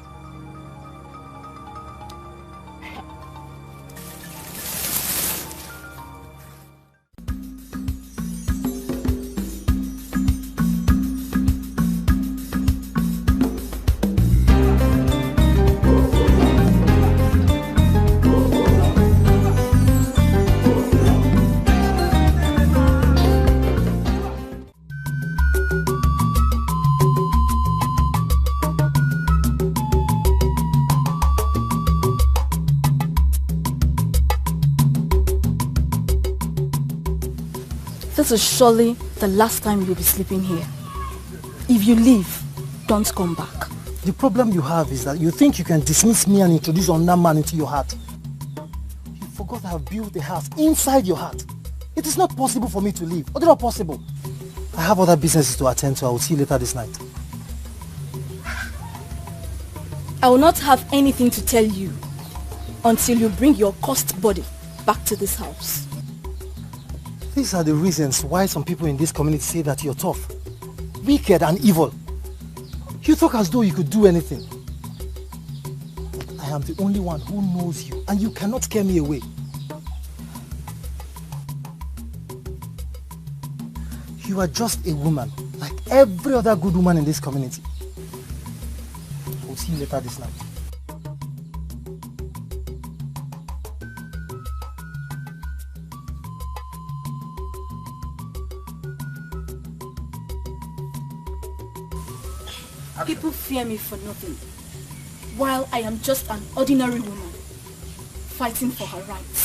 This is surely the last time you'll be sleeping here. If you leave, don't come back. The problem you have is that you think you can dismiss me and introduce another man into your heart. You forgot I have built a house inside your heart. It is not possible for me to leave. Or not possible. I have other businesses to attend to. I will see you later this night. I will not have anything to tell you until you bring your cursed body back to this house. These are the reasons why some people in this community say that you're tough, wicked and evil. You talk as though you could do anything. I am the only one who knows you and you cannot scare me away. You are just a woman, like every other good woman in this community. We'll see you later this night. People fear me for nothing, while I am just an ordinary woman, fighting for her rights.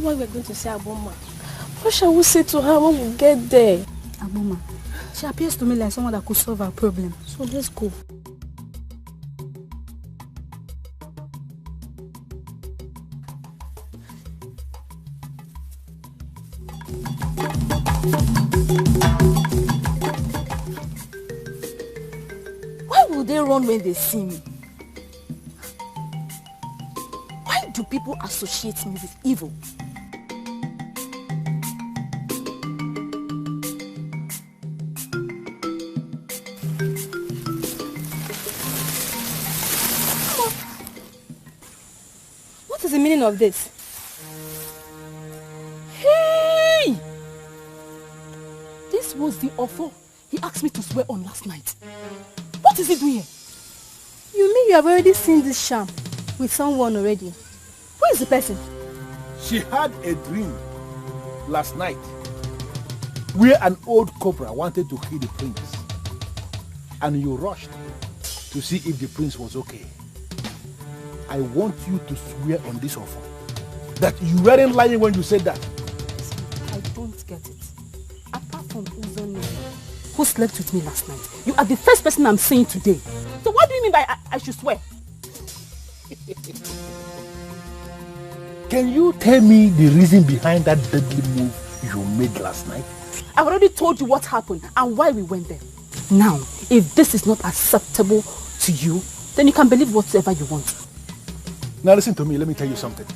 We're going to say Aboma. What shall we say to her when we get there? Aboma, she appears to me like someone that could solve our problem. So let's go. Why would they run when they see me? Why do people associate me with evil? is the meaning of this? Hey! This was the offer he asked me to swear on last night. What is he doing here? You mean you have already seen this sham with someone already? Who is the person? She had a dream last night where an old cobra wanted to kill the prince. And you rushed to see if the prince was okay. I want you to swear on this offer that you weren't lying when you said that. I don't get it. Apart from Uzokwor, who slept with me last night, you are the first person I'm seeing today. So what do you mean by I should swear? Can you tell me the reason behind that deadly move you made last night? I've already told you what happened and why we went there. Now, if this is not acceptable to you, then you can believe whatever you want. Now listen to me, let me tell you something.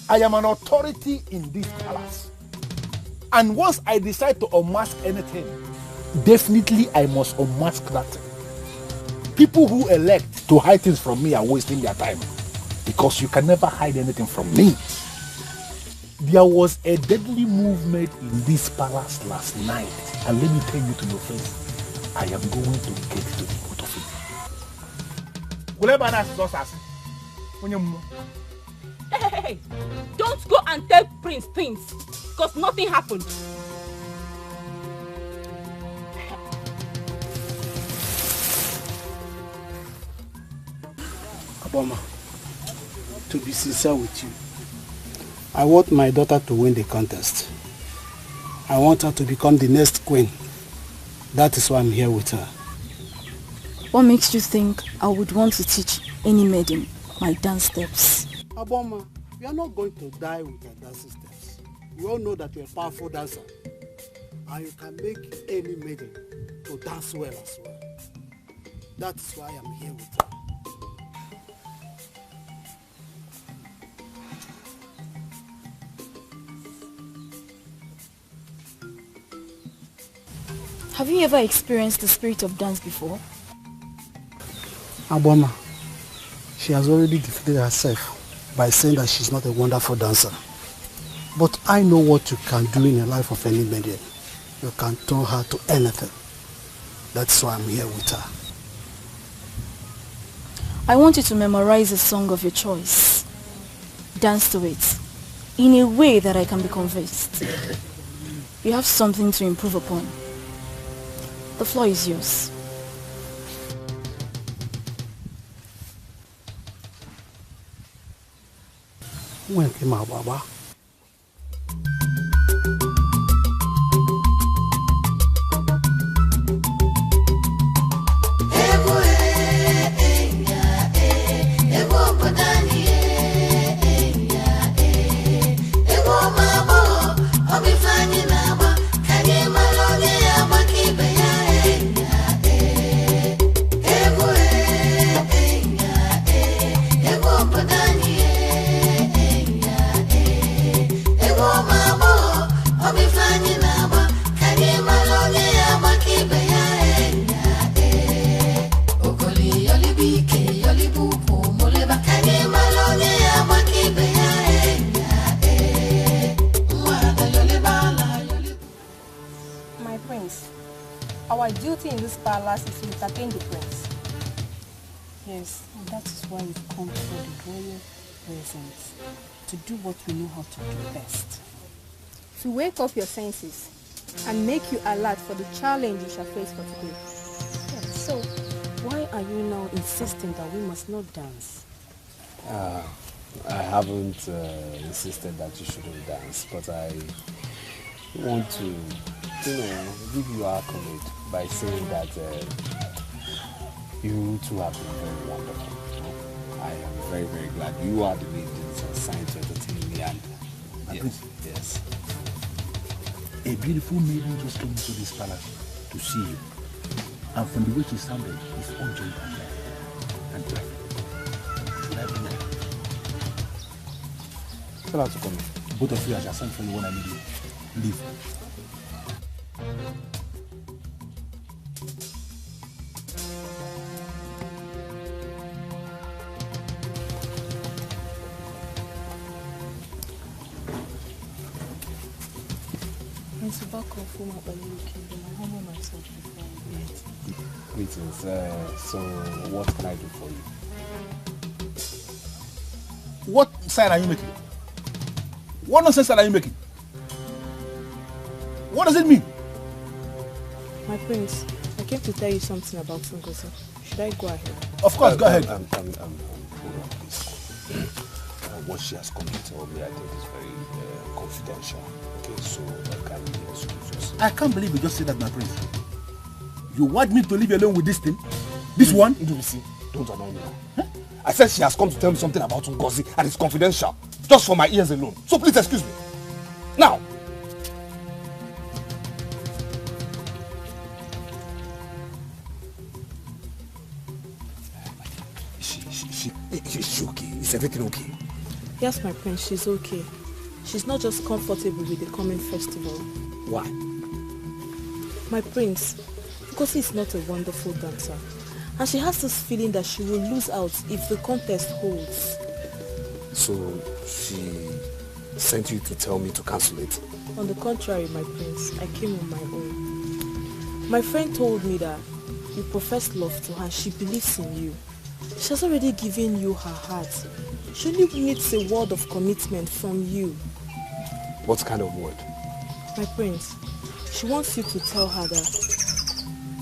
I am an authority in this palace. And once I decide to unmask anything, definitely I must unmask that thing. People who elect to hide things from me are wasting their time. Because you can never hide anything from me. There was a deadly move made in this palace last night. And let me tell you to your face, I am going to get to the root of it. Hey, don't go and tell Prince things, because nothing happened. Aboma, to be sincere with you, I want my daughter to win the contest. I want her to become the next queen. That is why I'm here with her. What makes you think I would want to teach any maiden my dance steps? Aboma, you are not going to die with your dancing steps. We all know that you're a powerful dancer. And you can make any maiden to dance well as well. That is why I'm here with her. Have you ever experienced the spirit of dance before? Aboma, she has already defeated herself by saying that she's not a wonderful dancer. But I know what you can do in the life of any maiden. You can turn her to anything. That's why I'm here with her. I want you to memorize a song of your choice. Dance to it in a way that I can be convinced. You have something to improve upon. The floor is yours. When came out, Baba? Our duty in this palace is to entertain the prince. Yes, and that is why we've come for the royal presence, to do what we know how to do best. To wake up your senses and make you alert for the challenge you shall face for today. Yeah, so, why are you now insisting that we must not dance? I haven't insisted that you shouldn't dance, but I want to, give you accolade by saying that you two have been very wonderful. I am very, very glad you are the ladies assigned to entertain me, and yes. A beautiful maiden just came into this palace to see you. And from the way she sounded, it's unjoined and perfect. Should I bring her? Tell her to come in. Both of you, I shall send for you when I need you. Leave. back of Ugezu Kingdom. I humble myself before you. Greetings. So, what can I do for you? What sign are you making? What nonsense are you making? What does it mean? My prince, I came to tell you something about Ugezu. Should I go ahead? Of course, go ahead. Hold on, please. What she has come to tell me, I think is very confidential. Okay, so can you excuse us? I can't believe you just said that, my prince. You want me to leave you alone with this thing? This one? Don't annoy me. Huh? I said she has come to tell me something about Ugezu and it's confidential. Just for my ears alone. So please excuse me. Now. Is she okay? Is everything okay? Yes, my prince, she's okay. She's not just comfortable with the coming festival. Why? My prince, Ugezu is not a wonderful dancer. And she has this feeling that she will lose out if the contest holds. So she sent you to tell me to cancel it? On the contrary, my prince, I came on my own. My friend told me that you profess love to her and she believes in you. She has already given you her heart. She only needs a word of commitment from you. What kind of word? My prince, she wants you to tell her that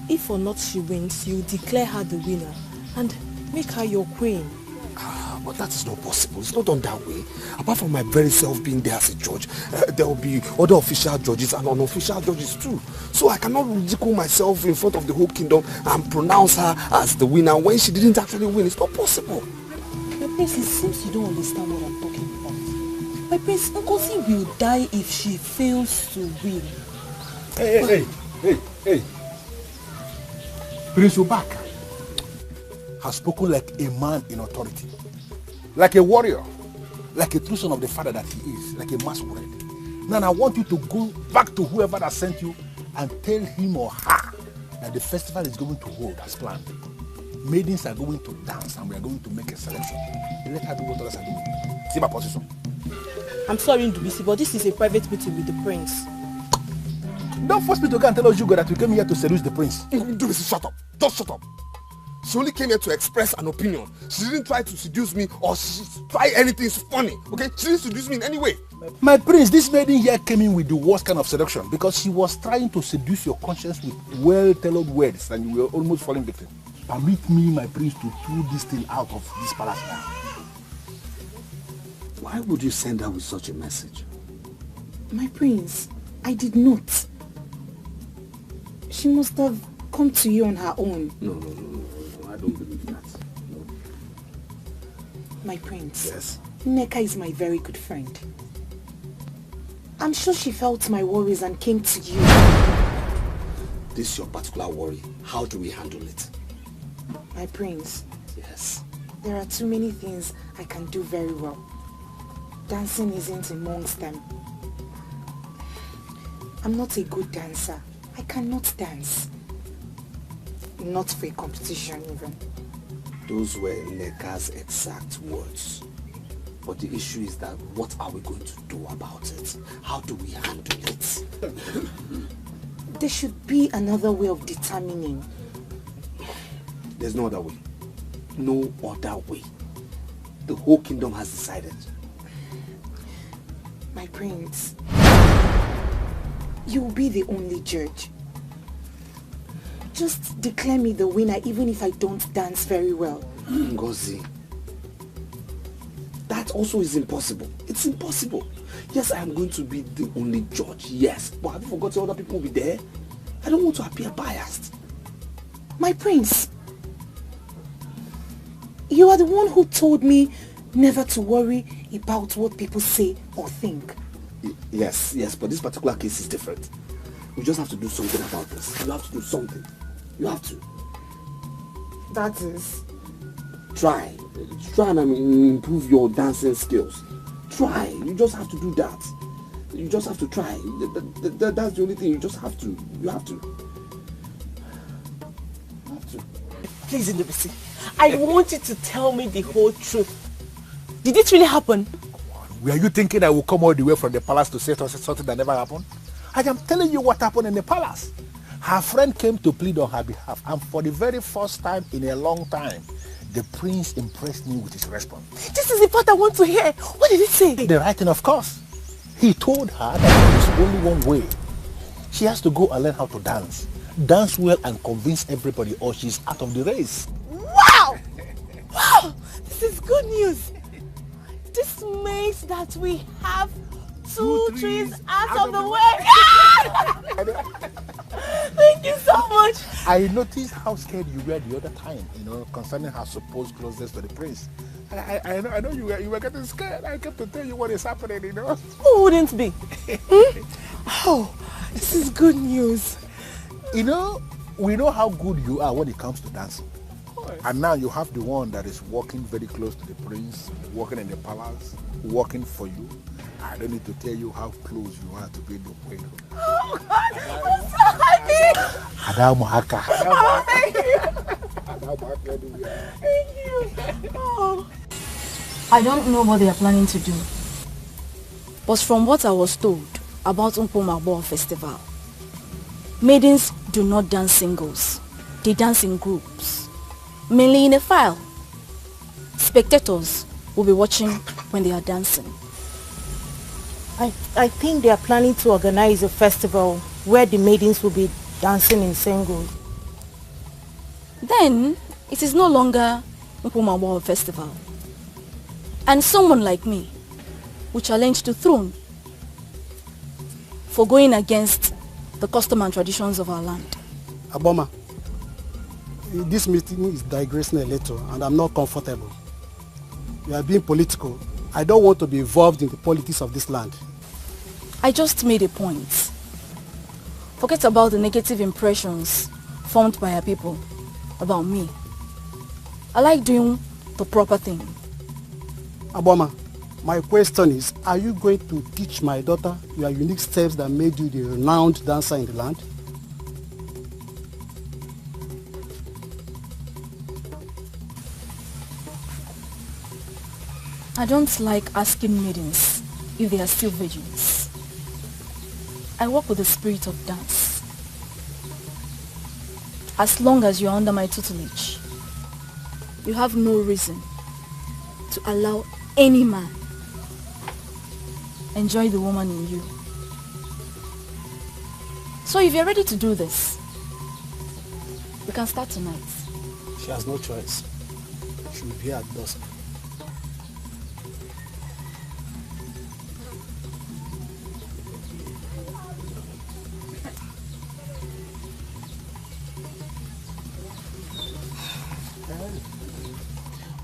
if or not she wins, you declare her the winner and make her your queen. But that is not possible. It's not done that way. Apart from my very self being there as a judge, there will be other official judges and unofficial judges too. So I cannot ridicule myself in front of the whole kingdom and pronounce her as the winner when she didn't actually win. It's not possible. My prince, it seems you don't understand what I'm talking about. My prince, Ugezu will die if she fails to win. Hey. Prince Ubaka has spoken like a man in authority, like a warrior, like a true son of the father that he is, like a masquerade. Now I want you to go back to whoever that sent you and tell him or her that the festival is going to hold as planned. Maidens are going to dance and we are going to make a selection. Let her do what others are doing. See my position. I'm sorry, Ndubisi, but this is a private meeting with the prince. Don't force me to go and tell Ojugo that we came here to seduce the prince. Ndubisi, shut up. Just shut up. She only came here to express an opinion. She didn't try to seduce me or try anything funny. Okay? She didn't seduce me in any way. My prince, this maiden here came in with the worst kind of seduction because she was trying to seduce your conscience with well-tailored words and you were almost falling victim. Permit me, my prince, to throw this thing out of this palace now. Why would you send her with such a message? My prince, I did not. She must have come to you on her own. No. I don't believe that. No. My prince. Yes? Emeka is my very good friend. I'm sure she felt my worries and came to you. This is your particular worry. How do we handle it? My prince. Yes? There are too many things I can do very well. Dancing isn't amongst them. I'm not a good dancer. I cannot dance. Not for a competition even. Those were Emeka's exact words. But the issue is that what are we going to do about it? How do we handle it? There should be another way of determining. There's no other way. No other way. The whole kingdom has decided. My prince, you will be the only judge. Just declare me the winner even if I don't dance very well. Ngozi, that also is impossible. It's impossible. Yes, I am going to be the only judge, yes. But have you forgotten other people will be there? I don't want to appear biased. My prince, you are the one who told me never to worry about what people say or think. Yes, but this particular case is different. We just have to do something about this. You have to do something. You have to. That is? Try and improve your dancing skills. Try. You just have to do that. You just have to try. That's the only thing. You just have to. You have to. Please, Ndubisi, I want you to tell me the whole truth. Did it really happen? Were you thinking I will come all the way from the palace to say something that never happened? I am telling you what happened in the palace. Her friend came to plead on her behalf, and for the very first time in a long time, the prince impressed me with his response. This is the part I want to hear. What did he say? The right thing, of course. He told her that there is only one way. She has to go and learn how to dance. Dance well and convince everybody, or she's out of the race. Wow! Wow! This is good news. This means that we have two trees out of the way. Thank you so much. I noticed how scared you were the other time, concerning her supposed closeness to the prince. I know you were getting scared. I kept to tell you what is happening, Who wouldn't be? Oh, this is good news. We know how good you are when it comes to dancing. And now you have the one that is walking very close to the prince, walking in the palace, working for you. I don't need to tell you how close you are to being the queen. Oh God, I'm so happy. Oh, thank you. Thank you. Oh. I don't know what they are planning to do. But from what I was told about Ukeje festival, maidens do not dance singles. They dance in groups, mainly in a file. Spectators will be watching when they are dancing. I think they are planning to organize a festival where the maidens will be dancing in singles. Then it is no longer Ukeje festival. And someone like me will challenge the throne for going against the custom and traditions of our land. Aboma, this meeting is digressing a little and I'm not comfortable. You are being political. I don't want to be involved in the politics of this land. I just made a point. Forget about the negative impressions formed by our people about me. I like doing the proper thing. Aboma, my question is, are you going to teach my daughter your unique steps that made you the renowned dancer in the land? I don't like asking maidens if they are still virgins. I work with the spirit of dance. As long as you are under my tutelage, you have no reason to allow any man enjoy the woman in you. So if you're ready to do this, we can start tonight. She has no choice. She will be here at dusk.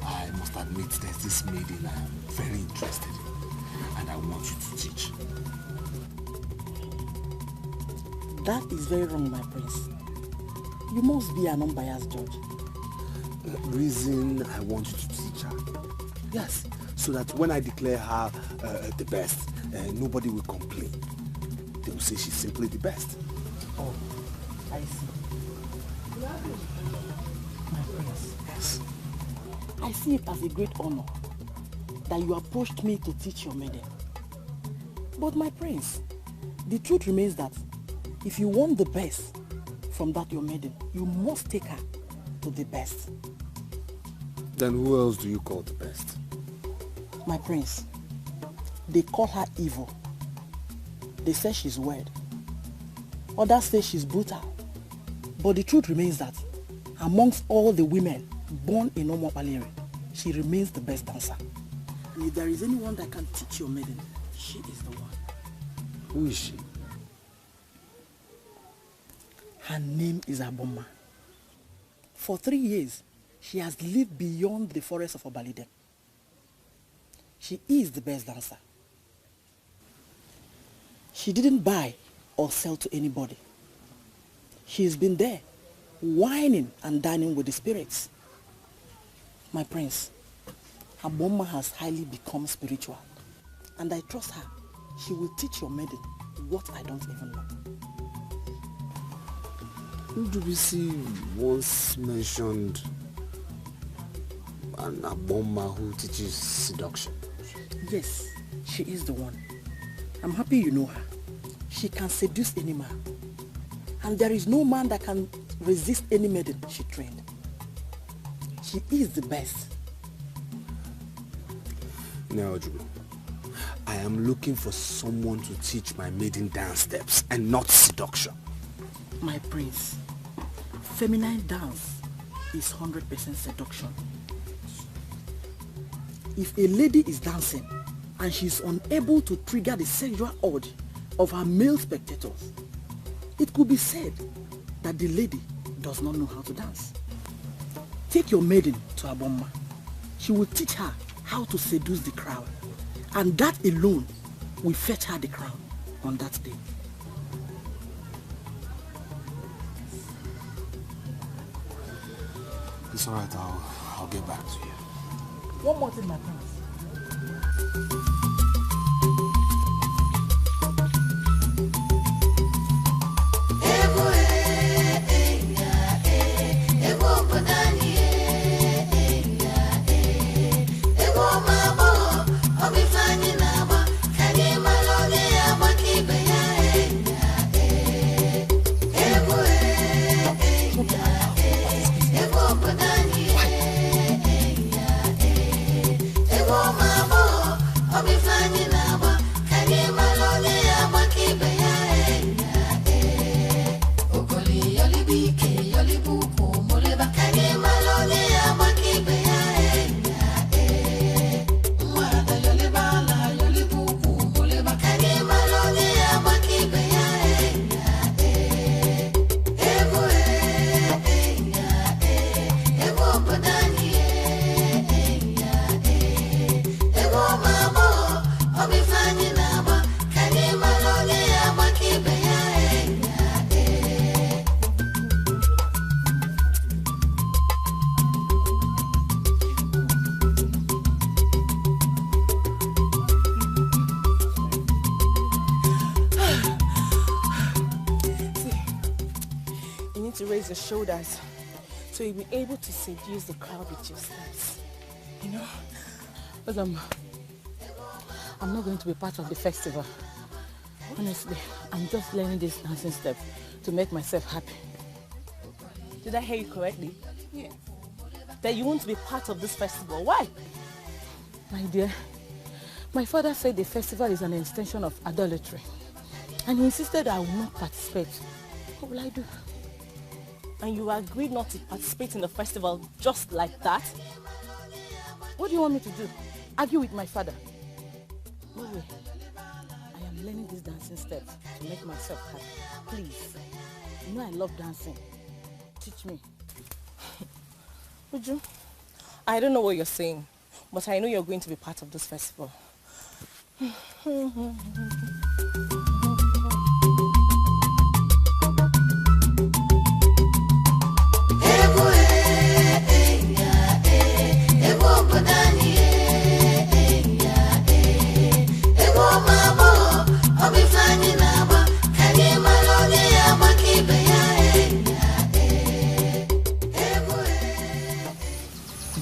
I must admit there's this maiden I am very interested in, and I want you to teach. That is very wrong, my prince. You must be an unbiased judge. The reason I want you to teach her, yes, so that when I declare her the best, nobody will complain. They will say she's simply the best. Oh, I see. My prince. Yes. I see it as a great honor that you approached me to teach your maiden. But my prince, the truth remains that if you want the best from that your maiden, you must take her to the best. Then who else do you call the best? My prince, they call her evil. They say she's weird. Others say she's brutal. But the truth remains that amongst all the women born in Omopaleri, she remains the best dancer. And if there is anyone that can teach your maiden, she is the one. Who is she? Her name is Aboma. For 3 years, she has lived beyond the forest of Obalide. She is the best dancer. She didn't buy or sell to anybody. She's been there, whining and dining with the spirits. My prince, Aboma has highly become spiritual, and I trust her. She will teach your maiden what I don't even know. Ndubisi once mentioned an Aboma who teaches seduction. Yes, she is the one. I'm happy you know her. She can seduce any man. And there is no man that can resist any maiden she trained. She is the best. Now, I am looking for someone to teach my maiden dance steps and not seduction. My prince, feminine dance is 100% seduction. If a lady is dancing and she is unable to trigger the sexual urge of her male spectators, it could be said that the lady does not know how to dance. Take your maiden to Aboma. She will teach her how to seduce the crowd, and that alone will fetch her the crown on that day. It's alright, I'll get back to you. One more thing, my prince. Your shoulders so you'll be able to seduce the crowd with your steps. You know? But I'm not going to be part of the festival. Honestly, I'm just learning this dancing step to make myself happy. Did I hear you correctly? Yeah. That you want to be part of this festival. Why? My dear, my father said the festival is an extension of idolatry. And he insisted I will not participate. What will I do? And you agreed not to participate in the festival just like that? What do you want me to do? Argue with my father? No way. I am learning these dancing steps to make myself happy. Please. You know I love dancing. Teach me. Uju, I don't know what you're saying, but I know you're going to be part of this festival.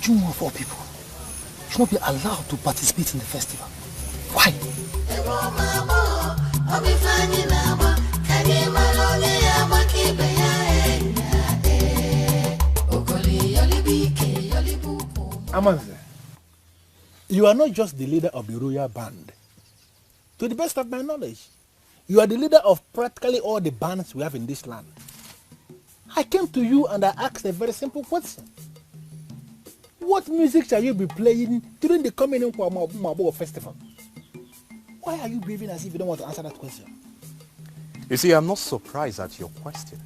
June of all people should not be allowed to participate in the festival. Why? Amanze, you are not just the leader of the royal band. To the best of my knowledge, you are the leader of practically all the bands we have in this land. I came to you and I asked a very simple question. What music shall you be playing during the coming Mabo festival? Why are you behaving as if you don't want to answer that question? You see, I'm not surprised at your question.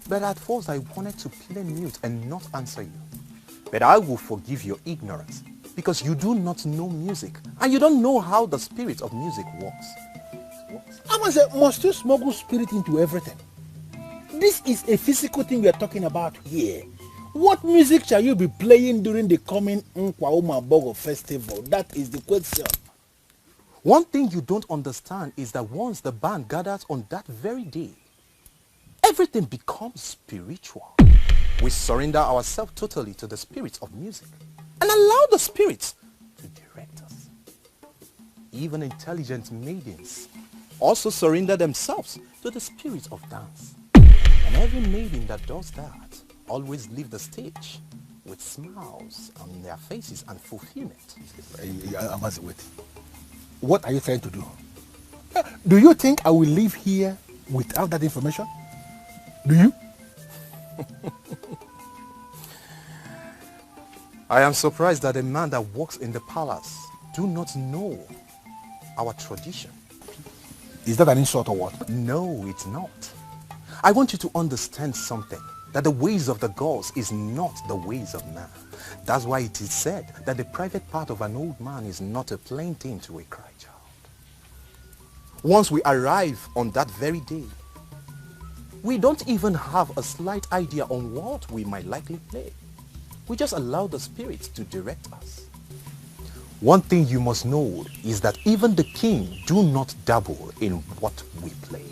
But at first I wanted to play mute and not answer you. But I will forgive your ignorance because you do not know music and you don't know how the spirit of music works. Amanze, must you smuggle spirit into everything? This is a physical thing we are talking about here. What music shall you be playing during the coming Nkwauma festival? That is the question. One thing you don't understand is that once the band gathers on that very day, everything becomes spiritual. We surrender ourselves totally to the spirit of music and allow the spirits to direct us. Even intelligent maidens also surrender themselves to the spirit of dance. And every maiden that does that always leave the stage with smiles on their faces and fulfillment. Wait. What are you trying to do? Do you think I will live here without that information? Do you? I am surprised that a man that works in the palace do not know our tradition. Is that an insult or what? No, it's not. I want you to understand something, that the ways of the gods is not the ways of man. That's why it is said that the private part of an old man is not a plain thing to a cry child. Once we arrive on that very day, we don't even have a slight idea on what we might likely play. We just allow the spirits to direct us. One thing you must know is that even the king do not dabble in what we play.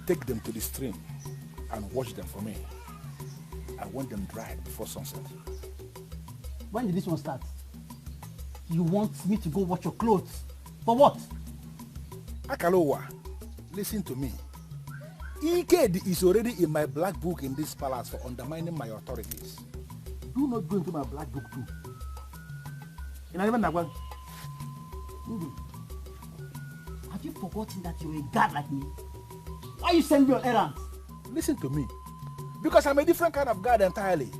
Take them to the stream and wash them for me. I want them dried before sunset. When did this one start? You want me to go wash your clothes? For what? Akalowa, listen to me. Iyke is already in my black book in this palace for undermining my authorities. Do not go into my black book too. Have you forgotten that you're a god like me? Why you send me on errands? Listen to me. Because I'm a different kind of god entirely.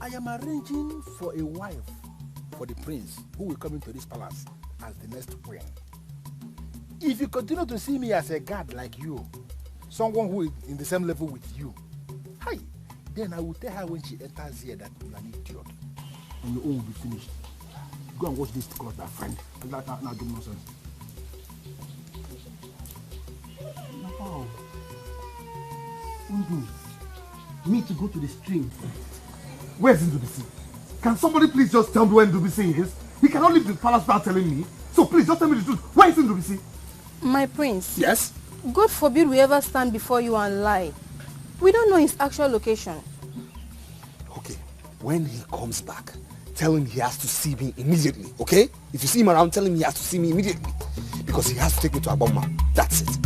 I am arranging for a wife for the prince who will come into this palace as the next queen. If you continue to see me as a god like you, someone who is in the same level with you, hi, then I will tell her when she enters here that you are an idiot. And your own will be finished. Go and wash this cloth, my friend. Now do nonsense. Wow. Me to go to the stream. Where's Ndubisi? Can somebody please just tell me where Ndubisi is? He cannot leave the palace without telling me. So please just tell me the truth. Where is Ndubisi? My prince. Yes? God forbid we ever stand before you and lie. We don't know his actual location. Okay, when he comes back, tell him he has to see me immediately, okay? If you see him around, tell him he has to see me immediately. Because he has to take me to Agbara. That's it.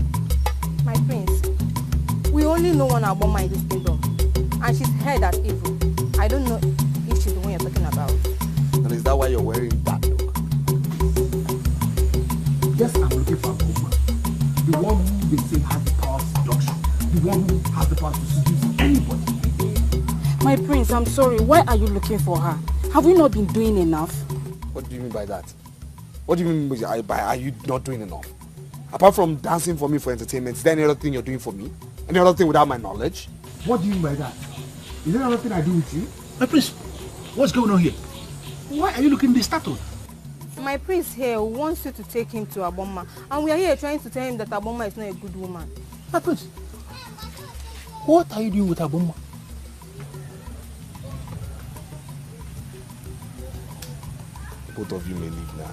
My prince, we only know one Agbara in this kingdom. And she's head as evil. I don't know if she's the one you're talking about. And is that why you're wearing that look? Yes, I'm looking for Agbara. The one who they say has the power of seduction. The one who has the power to seduce anybody. My prince, I'm sorry. Why are you looking for her? Have we not been doing enough? What do you mean by that? What do you mean by are you not doing enough? Apart from dancing for me for entertainment, is there any other thing you're doing for me? Any other thing without my knowledge? What do you mean by that? Is there anything I do with you? My prince, what's going on here? Why are you looking this startled? My prince here wants you to take him to Agbara. And we are here trying to tell him that Agbara is not a good woman. My prince, what are you doing with Agbara? Both of you may leave now.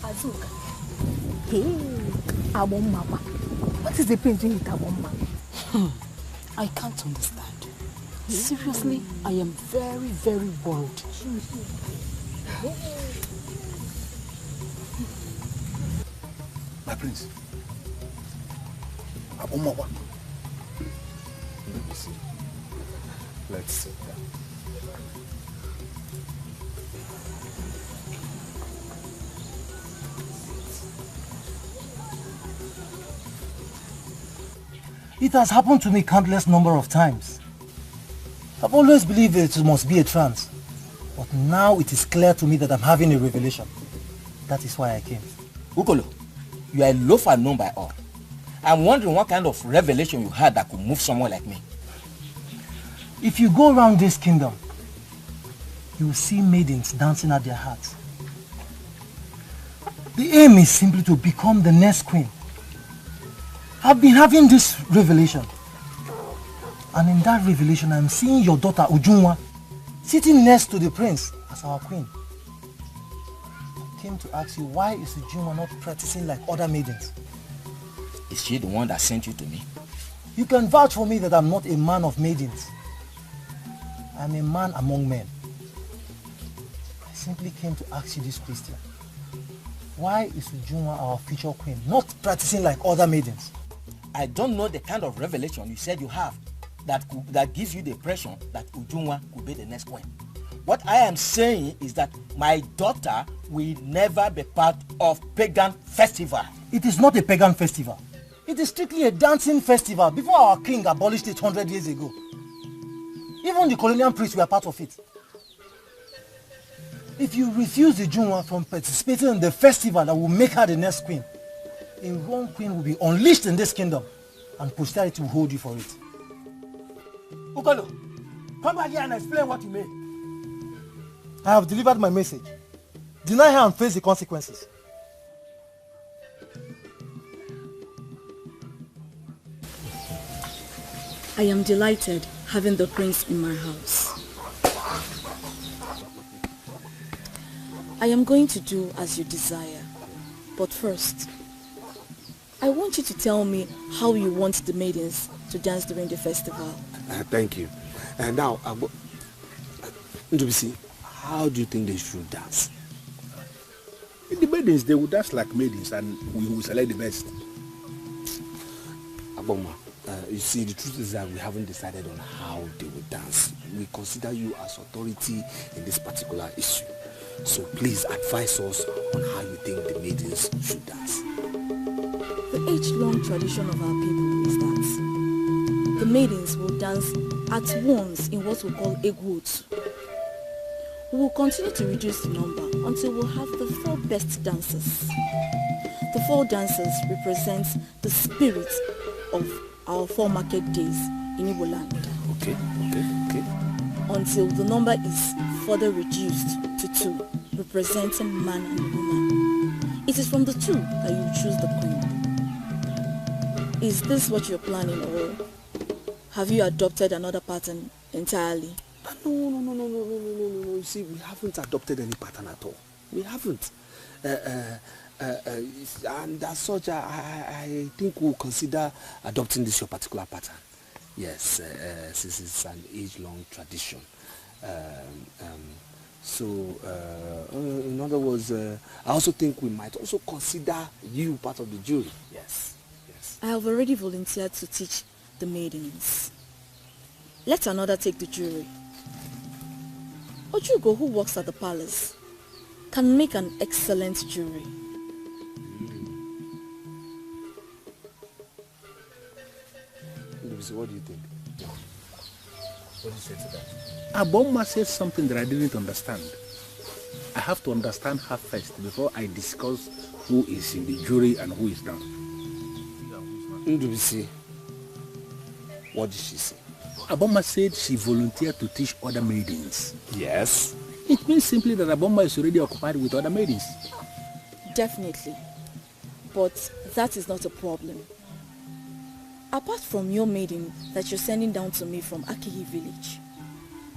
Azuka. Hey, Agbara. What is the prince doing with Agbara? I can't understand. Seriously, I am very, very worried. My prince. Agbara. Let me see. Let's sit down. It has happened to me countless number of times. I've always believed it must be a trance. But now it is clear to me that I'm having a revelation. That is why I came. Ukolo, you are a loafer known by all. I'm wondering what kind of revelation you had that could move someone like me. If you go around this kingdom, you will see maidens dancing at their hearts. The aim is simply to become the next queen. I've been having this revelation. And in that revelation, I'm seeing your daughter Ujunwa sitting next to the prince as our queen. I came to ask you, why is Ujunwa not practicing like other maidens? Is she the one that sent you to me? You can vouch for me that I'm not a man of maidens. I'm a man among men. I simply came to ask you this question. Why is Ujunwa our future queen not practicing like other maidens? I don't know the kind of revelation you said you have that gives you the impression that Ujunwa could be the next queen. What I am saying is that my daughter will never be part of pagan festival. It is not a pagan festival. It is strictly a dancing festival before our king abolished it 100 years ago. Even the colonial priests were part of it. If you refuse the Ujunwa from participating in the festival that will make her the next queen, a wrong queen will be unleashed in this kingdom and posterity will hold you for it. Ukolo, come back here and explain what you mean. I have delivered my message. Deny her and face the consequences. I am delighted having the prince in my house. I am going to do as you desire. But first, I want you to tell me how you want the maidens to dance during the festival. Thank you. And now, Ndubisi, how do you think they should dance? The maidens, they will dance like maidens and we will select the best. Aboma, you see, the truth is that we haven't decided on how they will dance. We consider you as authority in this particular issue. So please advise us on how you think the maidens should dance. The age-long tradition of our people is that the maidens will dance at once in what we call Ugezu. We will continue to reduce the number until we'll have the 4 best dancers. The 4 dancers represent the spirit of our 4 market days in Igbo land. Okay. Until the number is further reduced to 2, representing man and woman. It is from the 2 that you choose the queen. Is this what you're planning, or have you adopted another pattern entirely? No. You see, we haven't adopted any pattern at all. We haven't. And as such, I think we'll consider adopting this your particular pattern. Yes, since it's an age-long tradition. In other words, I also think we might also consider you part of the jury. Yes. I have already volunteered to teach the maidens. Let another take the jury. Ojugo, who works at the palace, can make an excellent jury. What do you think? What do you say to that? Aboma said something that I didn't understand. I have to understand her first before I discuss who is in the jury and who is not. Ndubisi, what did she say? Aboma said she volunteered to teach other maidens. Yes. It means simply that Aboma is already occupied with other maidens. Definitely. But that is not a problem. Apart from your maiden that you're sending down to me from Akihi village,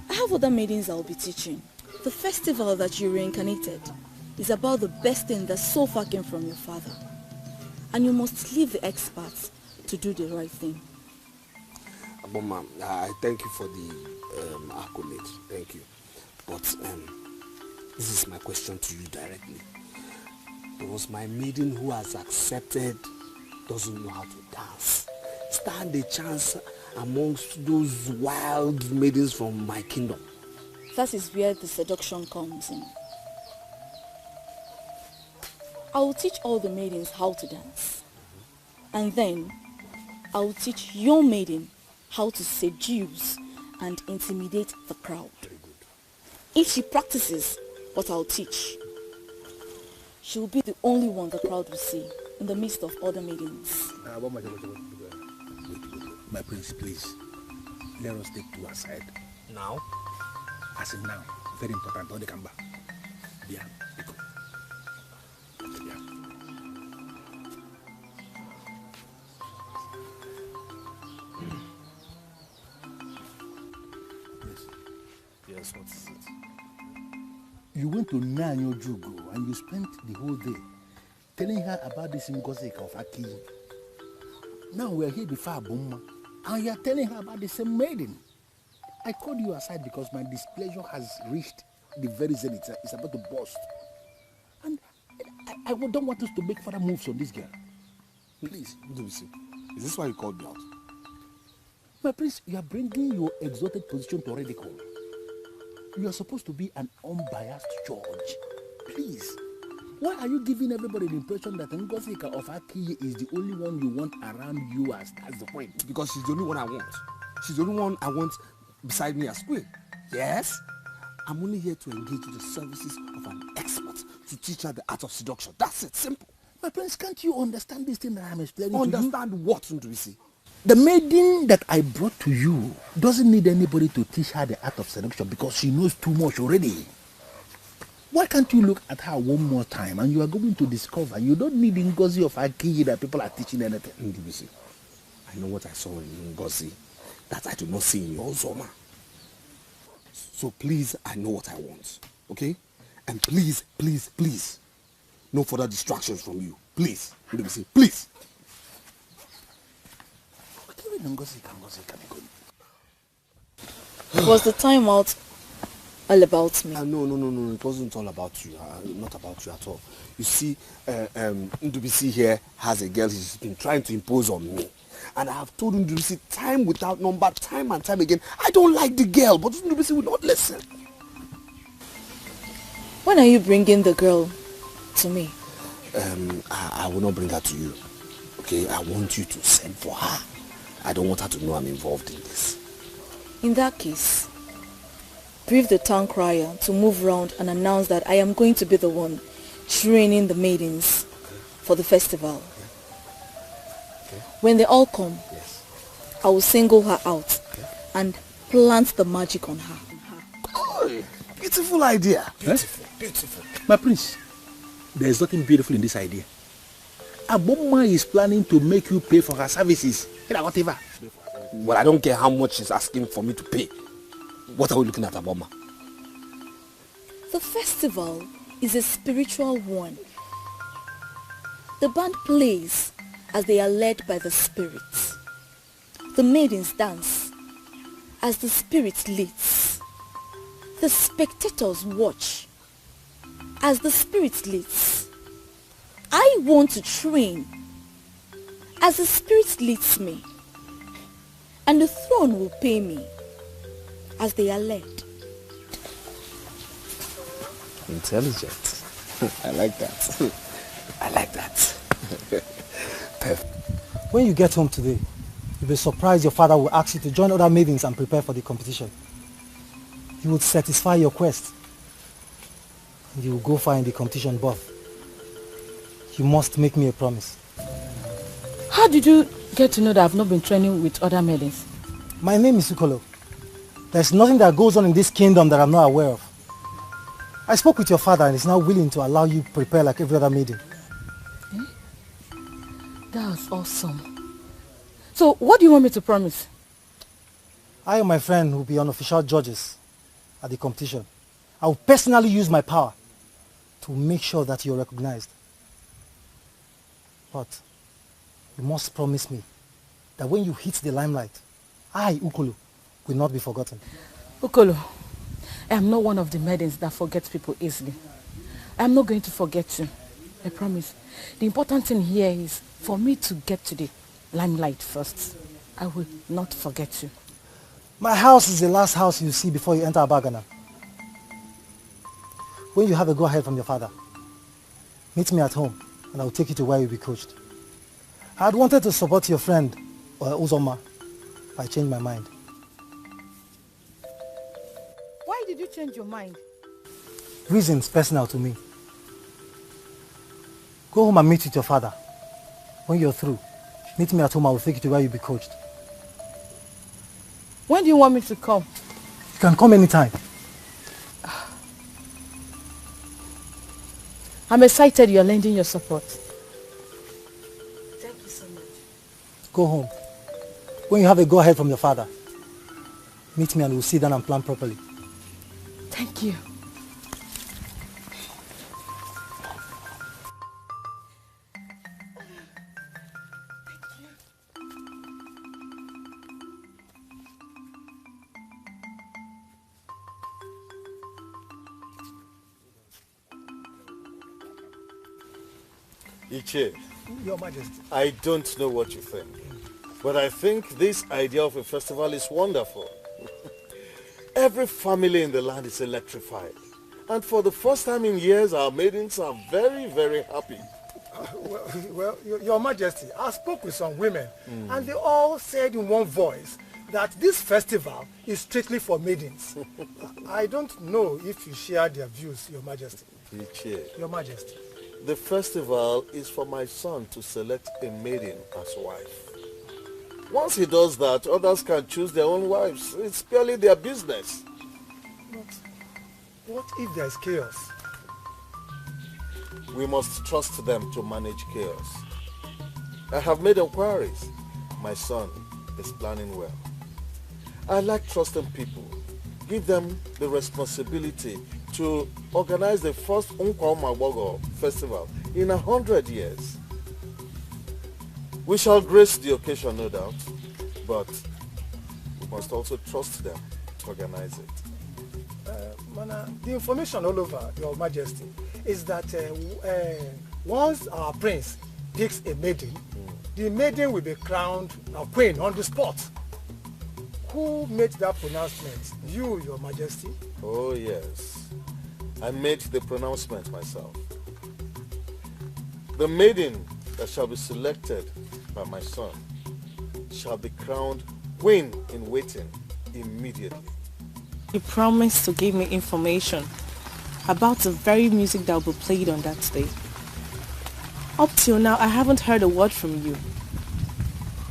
I have other maidens I'll be teaching. The festival that you reincarnated is about the best thing that so far came from your father. And you must leave the experts to do the right thing. Aboma, I thank you for the accolade. Thank you. But this is my question to you directly. Does my maiden who has accepted doesn't know how to dance stand a chance amongst those wild maidens from my kingdom? That is where the seduction comes in. I will teach all the maidens how to dance. And then I will teach your maiden how to seduce and intimidate the crowd. If she practices what I'll teach, she will be the only one the crowd will see in the midst of other maidens. My prince, please. let us take two aside. Now? As in now. Very important. Don't come back. Yeah. Yes, what is it? You went to Ugezu and you spent the whole day telling her about this Ngozi of Aki. Now we are here before Abuma and you are telling her about the same maiden. I called you aside because my displeasure has reached the very zenith. It's about to burst. And I don't want us to make further moves on this girl. Please. Is this why you called me out? My prince, you are bringing your exalted position to ridicule. You are supposed to be an unbiased judge. Please. Why are you giving everybody the impression that Ngozi of Aki is the only one you want around you as that's the point? Because she's the only one I want. She's the only one I want beside me as queen. Yes? I'm only here to engage with the services of an expert to teach her the art of seduction. That's it. Simple. My prince, can't you understand this thing that I'm explaining to you? Understand what, Nduisi? The maiden that I brought to you doesn't need anybody to teach her the art of seduction because she knows too much already. Why can't you look at her one more time and you are going to discover you don't need Ngozi of Aki that people are teaching anything? Nduisi, I know what I saw in Ngozi that I do not see in your Zoma. So please, I know what I want, okay? And please, please, please, no further distractions from you. Please, Nduisi, please. Was the time out all about me? No, it wasn't all about you. Not about you at all. You see, Nduisi here has a girl he's been trying to impose on me. And I have told Nduisi time without number, time and time again, I don't like the girl, but Nduisi will not listen. When are you bringing the girl to me? I will not bring her to you. Okay, I want you to send for her. I don't want her to know I'm involved in this. In that case, brief the town crier to move round and announce that I am going to be the one training the maidens for the festival. Okay. When they all come, I will single her out and plant the magic on her. Oh, beautiful idea. Beautiful, beautiful. My prince, there is nothing beautiful in this idea. Aboma is planning to make you pay for her services. Whatever. Well, I don't care how much she's asking for me to pay. What are we looking at, Aboma? The festival is a spiritual one. The band plays as they are led by the spirits. The maidens dance as the spirit leads. The spectators watch as the spirit leads. I want to train as the spirit leads me, and the throne will pay me as they are led. Intelligent. I like that. I like that. Perfect. When you get home today, you'll be surprised your father will ask you to join other maidens and prepare for the competition. He would satisfy your quest, and you will go far in the competition, Buff. You must make me a promise. How did you get to know that I've not been training with other maidens? My name is Ukolo. There's nothing that goes on in this kingdom that I'm not aware of. I spoke with your father and he's now willing to allow you prepare like every other maiden. That was awesome. So what do you want me to promise? I and my friend will be unofficial judges at the competition. I will personally use my power to make sure that you're recognized. But you must promise me that when you hit the limelight, I, Ukolo, will not be forgotten. Ukolo, I am not one of the maidens that forgets people easily. I am not going to forget you. I promise. The important thing here is for me to get to the limelight first. I will not forget you. My house is the last house you see before you enter Abagana. When you have a go-ahead from your father, meet me at home and I will take you to where you'll be coached. I had wanted to support your friend, Uzoma, but I changed my mind. Why did you change your mind? Reasons personal to me. Go home and meet with your father. When you're through, meet me at home, I will take you to where you'll be coached. When do you want me to come? You can come anytime. I'm excited you're lending your support. Thank you so much. Go home. When you have a go-ahead from your father, meet me and we'll sit down and plan properly. Thank you. Iyke, Your Majesty. I don't know what you think, but I think this idea of a festival is wonderful. Every family in the land is electrified. And for the first time in years, our maidens are very, very happy. Well, Your Majesty, I spoke with some women, and they all said in one voice that this festival is strictly for maidens. I don't know if you share their views, Your Majesty. Iyke, Your Majesty. the festival is for my son to select a maiden as wife. Once he does that, others can choose their own wives. It's purely their business. But what if there is chaos? We must trust them to manage chaos. I have made inquiries. My son is planning well. I like trusting people. Give them the responsibility to organize the first Nwokoye festival in 100 years. We shall grace the occasion, no doubt, but we must also trust them to organize it. Mana, the information all over, Your Majesty, is that once our prince picks a maiden, the maiden will be crowned a queen on the spot. Who made that pronouncement? You, Your Majesty? Oh yes, I made the pronouncement myself. The maiden that shall be selected by my son shall be crowned queen in waiting immediately. You promised to give me information about the very music that will be played on that day. Up till now, I haven't heard a word from you.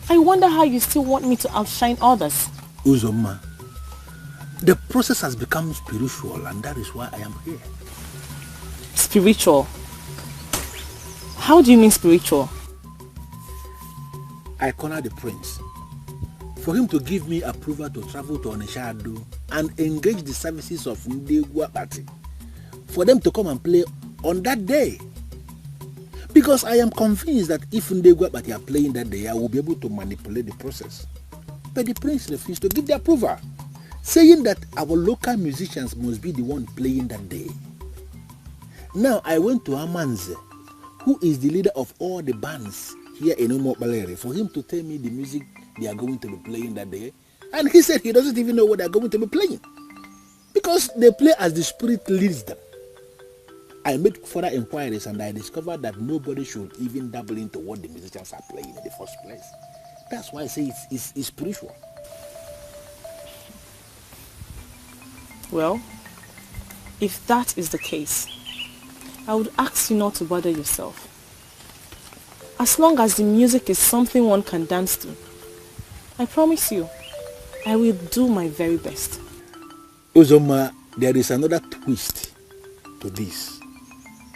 I wonder how you still want me to outshine others. Uzoma, the process has become spiritual, and that is why I am here. Spiritual? How do you mean spiritual? I cornered the prince for him to give me approval to travel to Onishadu and engage the services of Ndegwa party for them to come and play on that day. Because I am convinced that if Ndegwa party are playing that day, I will be able to manipulate the process. But the prince refused to give the approval, saying that our local musicians must be the one playing that day. Now I went to Amanze, who is the leader of all the bands here in Omobalere, for him to tell me the music they are going to be playing that day. And he said he doesn't even know what they are going to be playing, because they play as the spirit leads them. I made further inquiries and I discovered that nobody should even dabble into what the musicians are playing in the first place. That's why I say it's spiritual. Well, if that is the case, I would ask you not to bother yourself. As long as the music is something one can dance to, I promise you, I will do my very best. Uzoma, there is another twist to this.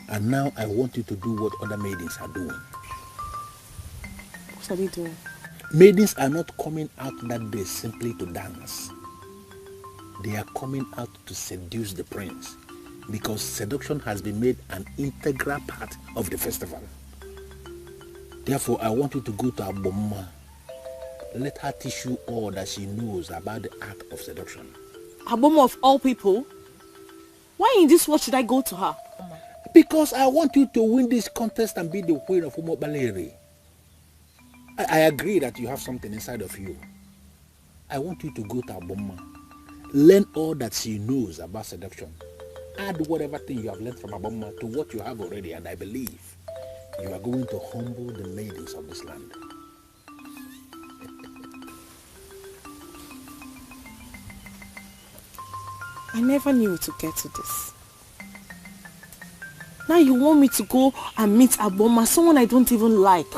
And now I want you to do what other maidens are doing. What are they doing? Maidens are not coming out that day simply to dance. They are coming out to seduce the prince, because seduction has been made an integral part of the festival. Therefore, I want you to go to Aboma. Let her teach you all that she knows about the art of seduction. Aboma of all people? Why in this world should I go to her? Because I want you to win this contest and be the queen of Umobalere. I agree that you have something inside of you. I want you to go to Aboma. Learn all that she knows about seduction. Add whatever thing you have learned from Aboma to what you have already, and I believe you are going to humble the maidens of this land. I never knew to get to this. Now you want me to go and meet Aboma, someone I don't even like.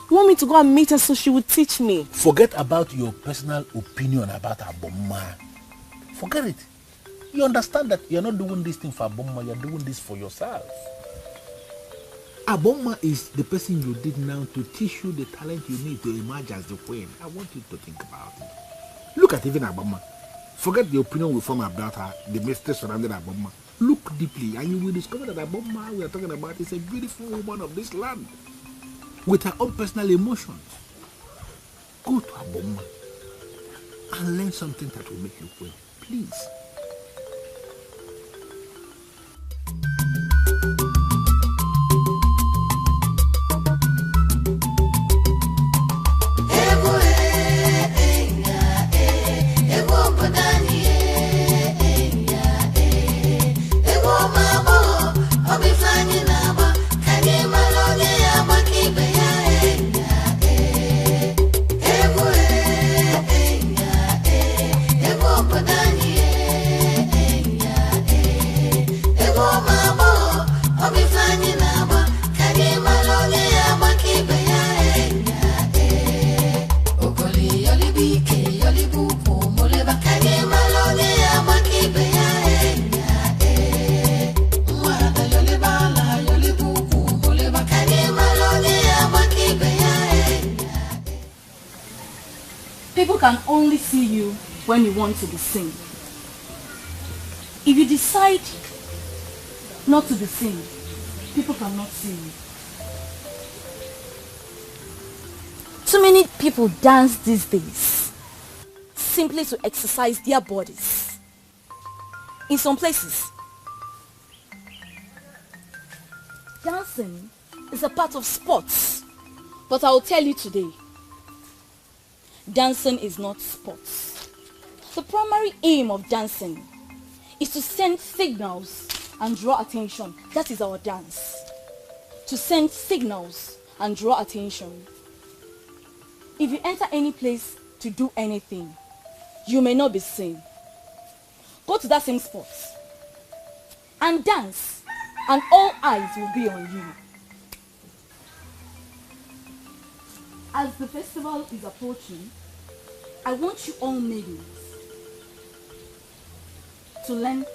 You You want me to go and meet her so she would teach me? Forget about your personal opinion about Aboma. Forget it. You understand that you're not doing this thing for Aboma, you're doing this for yourself. Aboma is the person you did now to teach you the talent you need to emerge as the queen. I want you to think about it. Look at even Aboma. Forget the opinion we form about her, the mystery surrounding Aboma. Look deeply and you will discover that Aboma we are talking about is a beautiful woman of this land with her own personal emotions. Go to Aboma and learn something that will make you queen. Please. People can only see you when you want to be seen. If you decide not to be seen, people cannot see you. Too many people dance these days simply to exercise their bodies. In some places, dancing is a part of sports. But I will tell you today, dancing is not sports. The primary aim of dancing is to send signals and draw attention. That is our dance. To send signals and draw attention. If you enter any place to do anything, you may not be seen. Go to that same spot and dance, and all eyes will be on you. As the festival is approaching, I want you all maidens to learn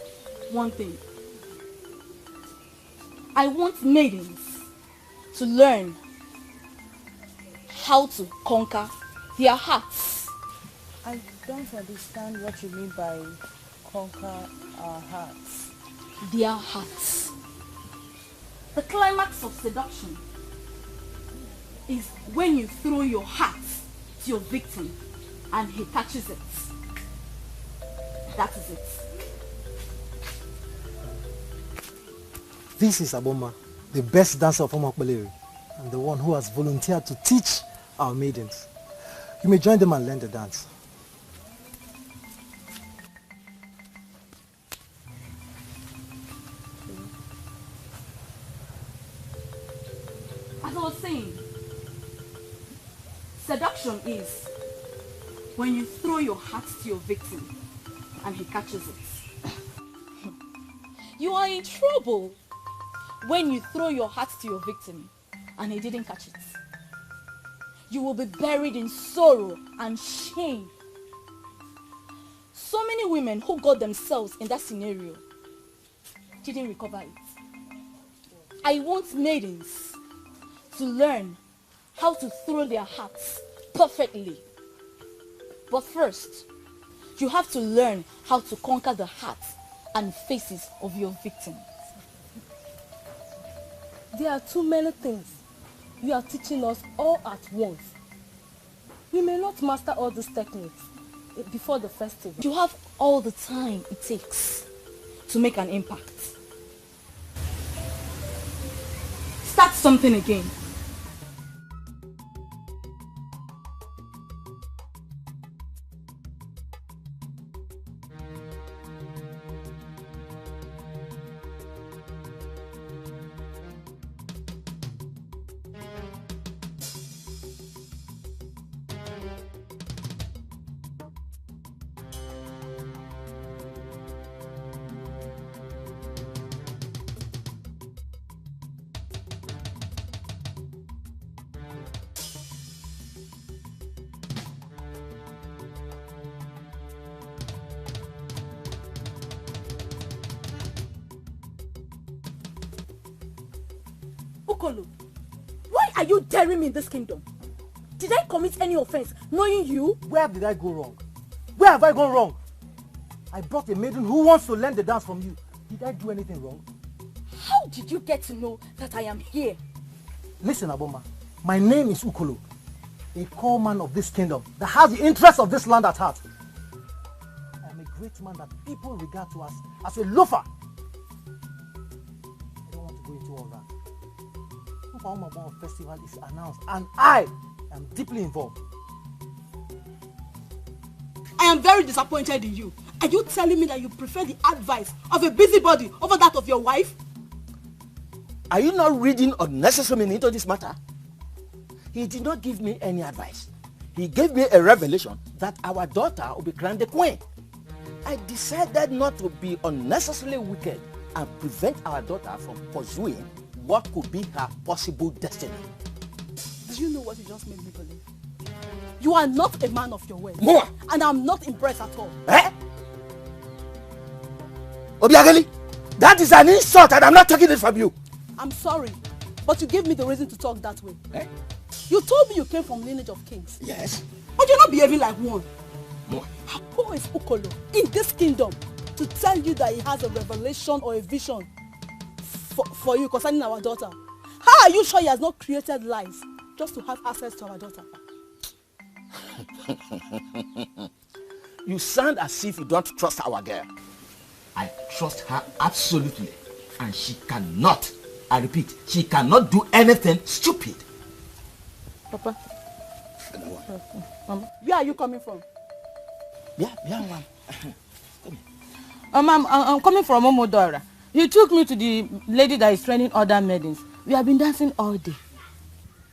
one thing. I want maidens to learn how to conquer their hearts. I don't understand what you mean by conquer our hearts. Their hearts. The climax of seduction is when you throw your heart to your victim and he catches it. That is it. This is Aboma, the best dancer of Omakbaleri, and the one who has volunteered to teach our maidens. You may join them and learn the dance. As I was saying, seduction is when you throw your heart to your victim and he catches it. You are in trouble when you throw your heart to your victim and he didn't catch it. You will be buried in sorrow and shame. So many women who got themselves in that scenario didn't recover it. I want maidens to learn how to throw their hearts perfectly. But first, you have to learn how to conquer the hearts and faces of your victims. There are too many things you are teaching us all at once. We may not master all these techniques before the festival. You have all the time it takes to make an impact. Start something again. Ukolo, why are you daring me in this kingdom? Did I commit any offense knowing you? Where did I go wrong? Where have I gone wrong? I brought a maiden who wants to learn the dance from you. Did I do anything wrong? How did you get to know that I am here? Listen, Aboma, my name is Ukolo, a core man of this kingdom that has the interests of this land at heart. I am a great man that people regard to us as a loafer. I don't want to go into all that. Upa Festival is announced and I am deeply involved. I am very disappointed in you. Are you telling me that you prefer the advice of a busybody over that of your wife? Are you not reading unnecessarily into this matter? He did not give me any advice. He gave me a revelation that our daughter will be crowned the queen. I decided not to be unnecessarily wicked and prevent our daughter from pursuing what could be her possible destiny. Do you know what you just made me believe? You are not a man of your word. Nouah! And I'm not impressed at all. Eh? Obiageli, that is an insult and I'm not taking it from you. I'm sorry, but you gave me the reason to talk that way. Eh? You told me you came from lineage of kings. Yes. But you're not behaving like one. Nouah. Who is Ukolo in this kingdom to tell you that he has a revelation or a vision for you concerning our daughter? How are you sure he has not created lies just to have access to our daughter? You sound as if you don't trust our girl. I trust her absolutely. And she cannot, I repeat, she cannot do anything stupid. Papa. Where are you coming from? Yeah, ma'am. I'm coming from Omodora. You took me to the lady that is training other maidens. We have been dancing all day.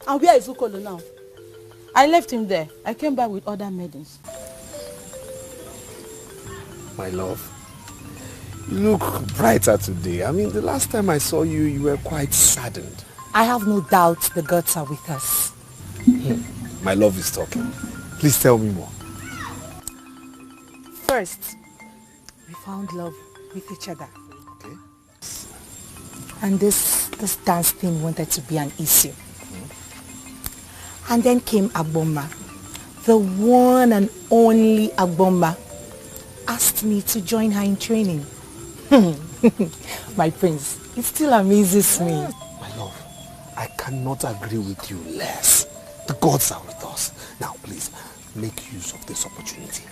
And where is Ukolo now? I left him there. I came back with other maidens. My love, you look brighter today. I mean, the last time I saw you, you were quite saddened. I have no doubt the gods are with us. My love is talking. Please tell me more. First, we found love with each other. Okay. And this dance thing wanted to be an issue. And then came Agboma, the one and only Agboma, asked me to join her in training. My prince, it still amazes me. My love, I cannot agree with you less. The gods are with us. Now please, make use of this opportunity.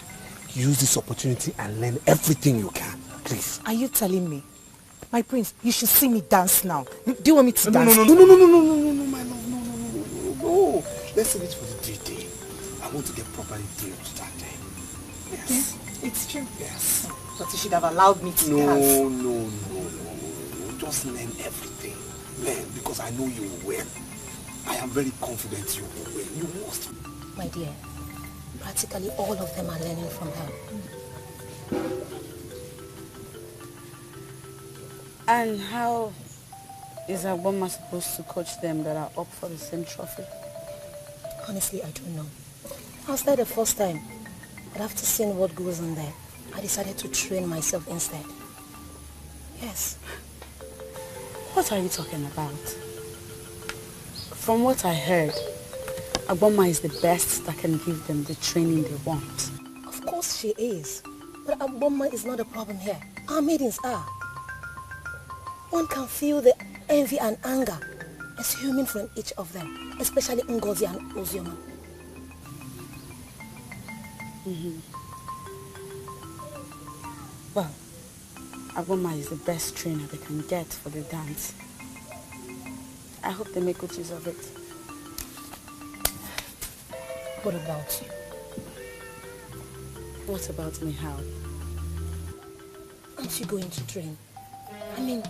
Use this opportunity and learn everything you can. Please. Are you telling me? My prince, you should see me dance now. Do you want me to dance? No, my love, no. Let's save it for the D-Day. I want to get properly drilled that day. Yes. It's true. Yes. But you should have allowed me to dance. No. Just learn everything. Learn, because I know you will win. I am very confident you will win. You must. My dear, practically all of them are learning from her. And how is Agboma supposed to coach them that are up for the same trophy? Honestly, I don't know. I was there the first time. But after seeing what goes on there, I decided to train myself instead. Yes. What are you talking about? From what I heard, Agboma is the best that can give them the training they want. Of course she is. But Agboma is not a problem here. Our maidens are. One can feel the envy and anger assuming from each of them, especially Ngozi and Ozioma. Well, Agboma is the best trainer they can get for the dance. I hope they make good use of it. What about you? What about me, how? Aren't you going to train? I mean,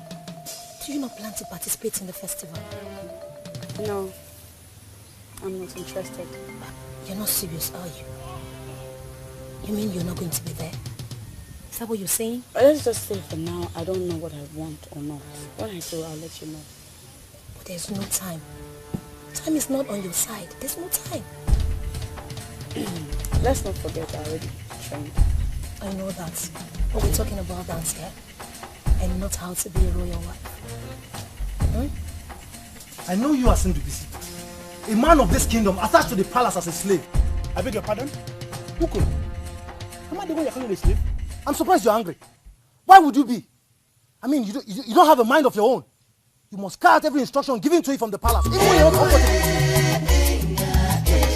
do you not plan to participate in the festival? No, I'm not interested. You're not serious, are you? You mean you're not going to be there? Is that what you're saying? Let's just say for now, I don't know what I want or not. When I do, I'll let you know. But there's no time. Time is not on your side. There's no time. Let's not forget I already trained. I know that. But we're talking about dance here. And not how to be a royal wife. I know you are Sindubisi. A man of this kingdom attached to the palace as a slave. I beg your pardon? Uko, am I the one you're calling a slave? I'm surprised you're angry. Why would you be? I mean, you don't have a mind of your own. You must carry out every instruction given to you from the palace, even when you're not comfortable.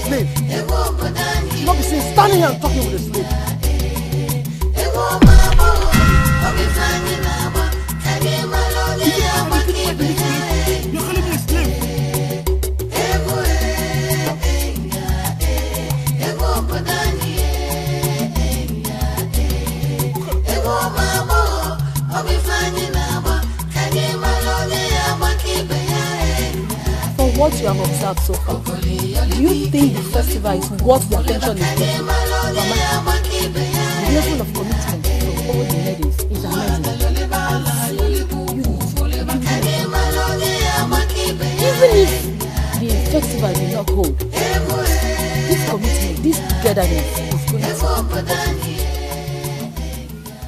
Slave. You should not be seen standing here and talking with a slave. You're calling me a slave? For what you have observed so far, do you think the festival is what the attention is getting? Mama, the level of commitment from all the ladies is amazing. Even if the festival will not hold, this commitment, this togetherness is going to be.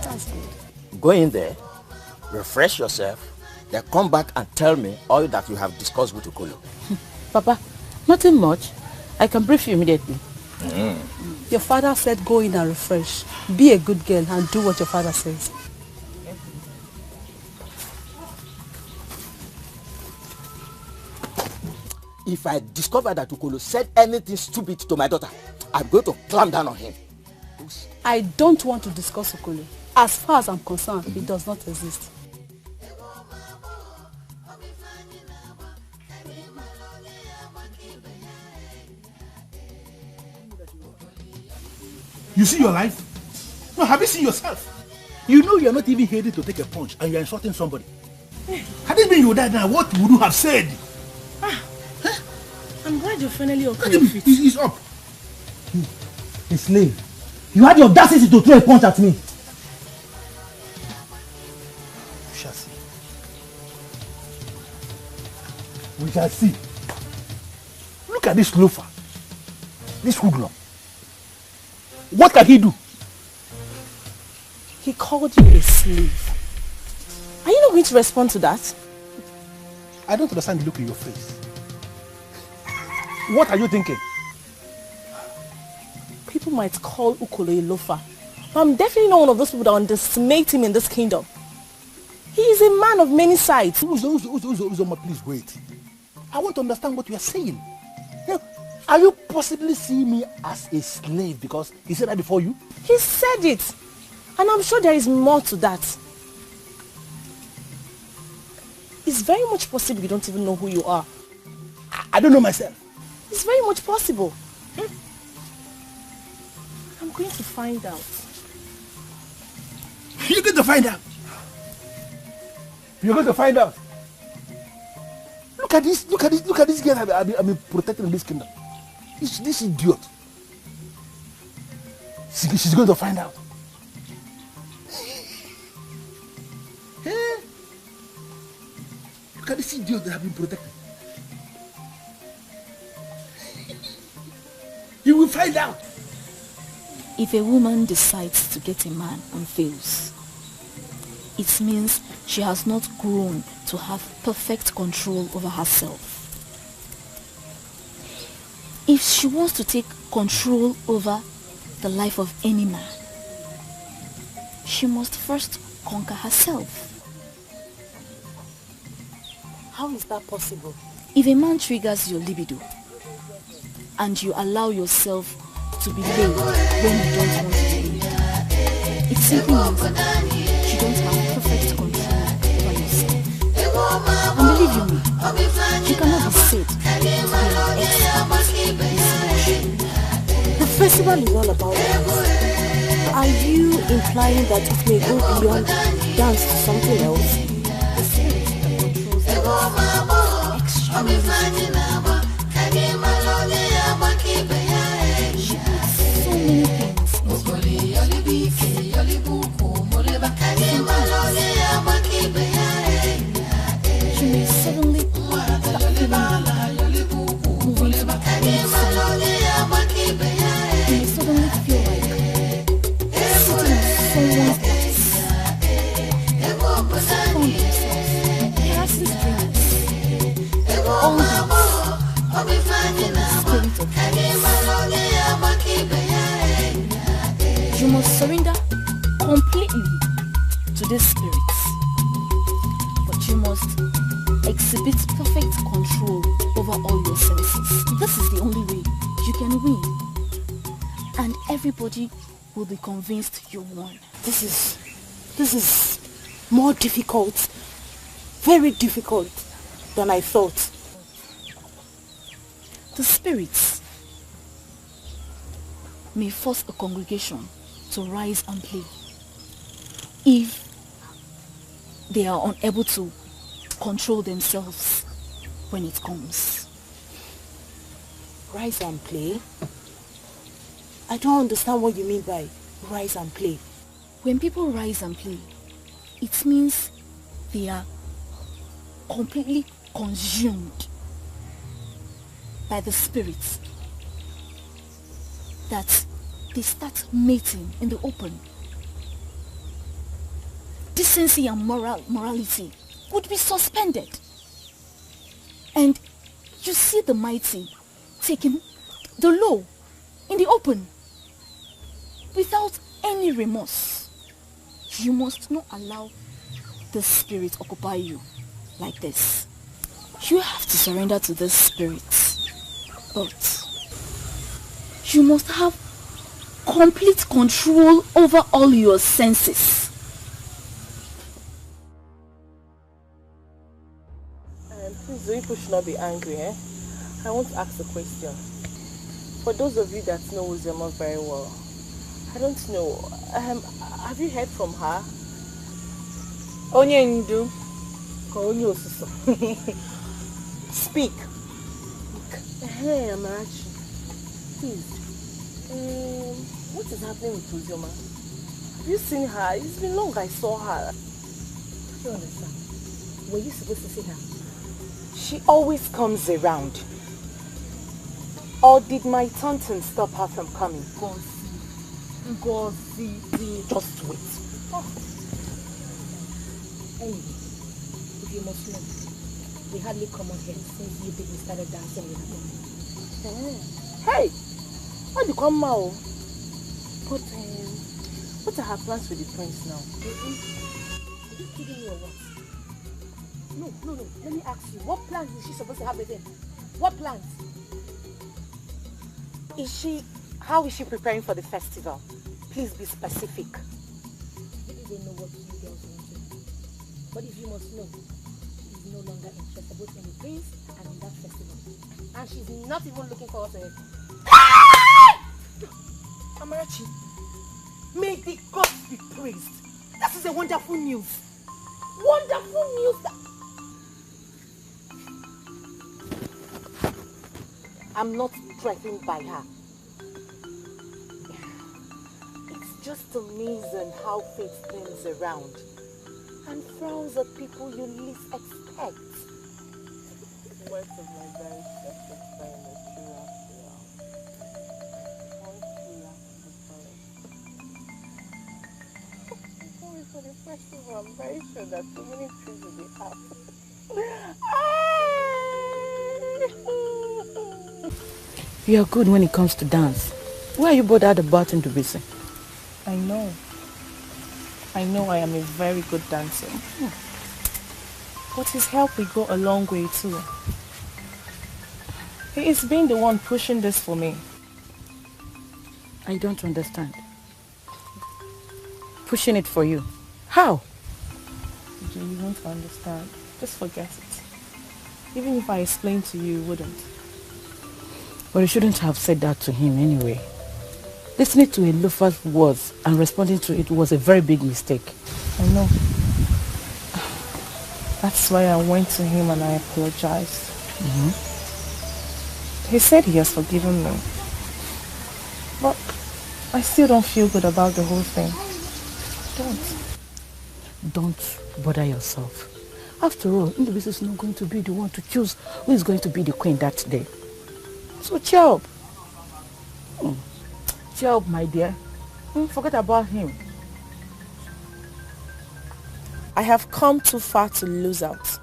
That's good. Go in there, refresh yourself, then come back and tell me all that you have discussed with Ukolo. Papa, nothing much. I can brief you immediately. Your father said go in and refresh. Be a good girl and do what your father says. If I discover that Ukolo said anything stupid to my daughter, I'm going to clamp down on him. I don't want to discuss Ukolo. As far as I'm concerned, it does not exist. You see your life? No, have you seen yourself? You know you're not even ready to take a punch and you're insulting somebody. Had it been your dad now, what would you have said? I'm glad you're finally okay. He's up. A slave. You had the audacity to throw a punch at me. We shall see. We shall see. Look at this loafer. This hoodlum. What can he do? He called you a slave. Are you not going to respond to that? I don't understand the look in your face. What are you thinking? People might call Ukolo a loafer, but I'm definitely not one of those people that underestimate him in this kingdom. He is a man of many sides. Uzoma, please wait. I want to understand what you are saying. Are you possibly seeing me as a slave because he said that before you? He said it. And I'm sure there is more to that. It's very much possible you don't even know who you are. I don't know myself. It's very much possible. I'm going to find out. You're going to find out. You're going to find out. Look at this girl I've been protecting in this kingdom. This idiot. She's going to find out. Hey. Look at this idiot that I've been protecting. You will find out. If a woman decides to get a man and fails, it means she has not grown to have perfect control over herself. If she wants to take control over the life of any man, she must first conquer herself. How is that possible? If a man triggers your libido and you allow yourself to be laid when you don't want to be laid, it simply means you don't have perfect control over yourself. And believe you me, you cannot be said to be an expert in seduction. The festival is all about dance. Are you implying that it may go beyond dance to something else? The spirit that controls the so many things she may suddenly start feeling moving to the inside. You may suddenly feel like sitting on someone's lap. Found themselves harassing strangers. all this from the spirit of truth. You must surrender completely to this spirit, but you must exhibit perfect control over all your senses. This is the only way you can win, and everybody will be convinced you won. This is more difficult, very difficult than I thought. The spirits may force a congregation to rise and play if they are unable to control themselves when it comes. Rise and play? I don't understand what you mean by rise and play. When people rise and play, it means they are completely consumed by the spirits, that they start mating in the open. Decency and morality would be suspended. And you see the mighty taking the low in the open without any remorse. You must not allow the spirit occupy you like this. You have to surrender to this spirit, but you must have complete control over all your senses. Please, the people should not be angry, eh? I want to ask a question. For those of you that know Uzema very well, I don't know, have you heard from her? Onye Ndu. Onye Osuso. Speak. Hey, Amarachi. Please. What is happening with Uzoma? Have you seen her? It's been long I saw her. I don't understand. Were you supposed to see her? She always comes around. Or did my taunting stop her from coming? Ngozi. Just wait. Oh. Anyway, if you must know, we hardly come on here since you people started dancing with her. Hey! What do you come now? But, what are her plans with the prince now? Are you kidding me or what? No. Let me ask you. What plans is she supposed to have with him? What plans? How is she preparing for the festival? Please be specific. Maybe they know what you girls want to do. But if you must know, she's no longer interested both in the prince and in that festival. And she's not even looking forward to it. Amarachi, may the gods be praised. That is a wonderful news. Wonderful news that... I'm not threatened by her. It's just amazing how fate spins around and frowns at people you least expect. Words of my very special friend, the true after all. Sorry for the festival. I'm very sure that so many things will be happening. You are good when it comes to dance. Why are you bothered about Ndubisi? I know I am a very good dancer. But his help will go a long way too. He is being the one pushing this for me. I don't understand. Pushing it for you? How? You won't understand. Just forget it. Even if I explained to you, you wouldn't. But you shouldn't have said that to him anyway. Listening to a loafer's words and responding to it was a very big mistake. I know. That's why I went to him and I apologized. He said he has forgiven me. But I still don't feel good about the whole thing. Don't bother yourself. After all, Ndubisi is not going to be the one to choose who is going to be the queen that day. So cheer up. Cheer up, my dear. Forget about him. I have come too far to lose out.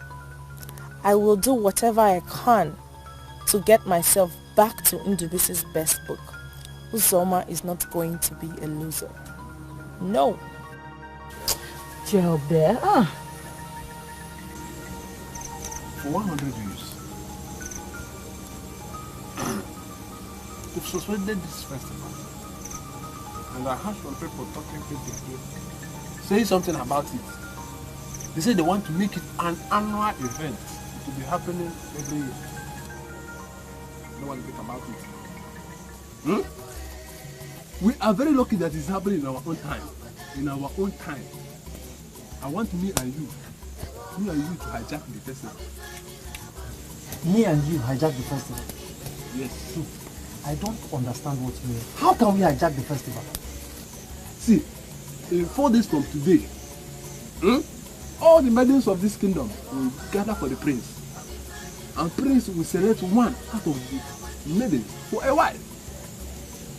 I will do whatever I can to get myself back to Ndubisi's best book. Uzoma is not going to be a loser. No. Job there. For 100 years, we've suspended this festival. And I heard from people talking saying something about it. They say they want to make it an annual event. It will be happening every year. No one think about it. We are very lucky that it's happening in our own time. In our own time. I want me and you to hijack the festival. Me and you hijack the festival? Yes. I don't understand what you mean. How can we hijack the festival? See, in 4 days from today, all the maidens of this kingdom will gather for the prince. And prince will select one out of the maidens for a wife.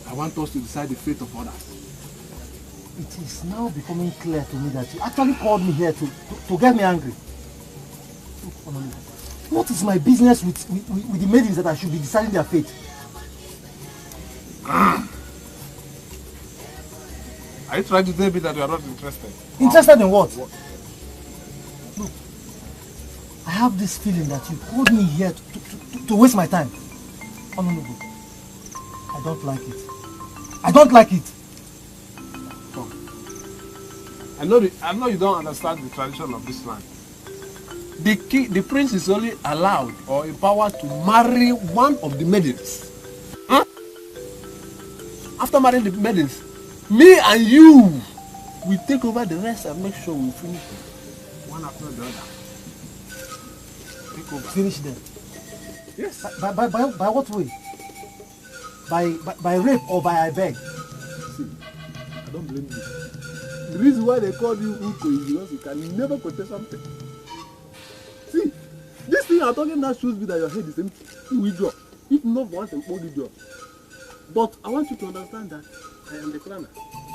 I want us to decide the fate of others. It is now becoming clear to me that you actually called me here to get me angry. What is my business with the maidens that I should be deciding their fate? Are you trying to tell me that you are not interested? Interested in what? Look, I have this feeling that you called me here to waste my time. Oh, no. I don't like it. I don't like it. Come. I know you don't understand the tradition of this land. The prince is only allowed or empowered to marry one of the maidens. After marrying the maidens, me and you will take over the rest and make sure we finish one after the other. Take over. Finish them? Yes. By what way? By rape or by I beg? See, I don't blame you. The reason why they call you Ukeje is because you can never contest something. See, this thing I'm talking now shows me that your head is empty. You withdraw. If not once and only draw. But I want you to understand that I am the planner.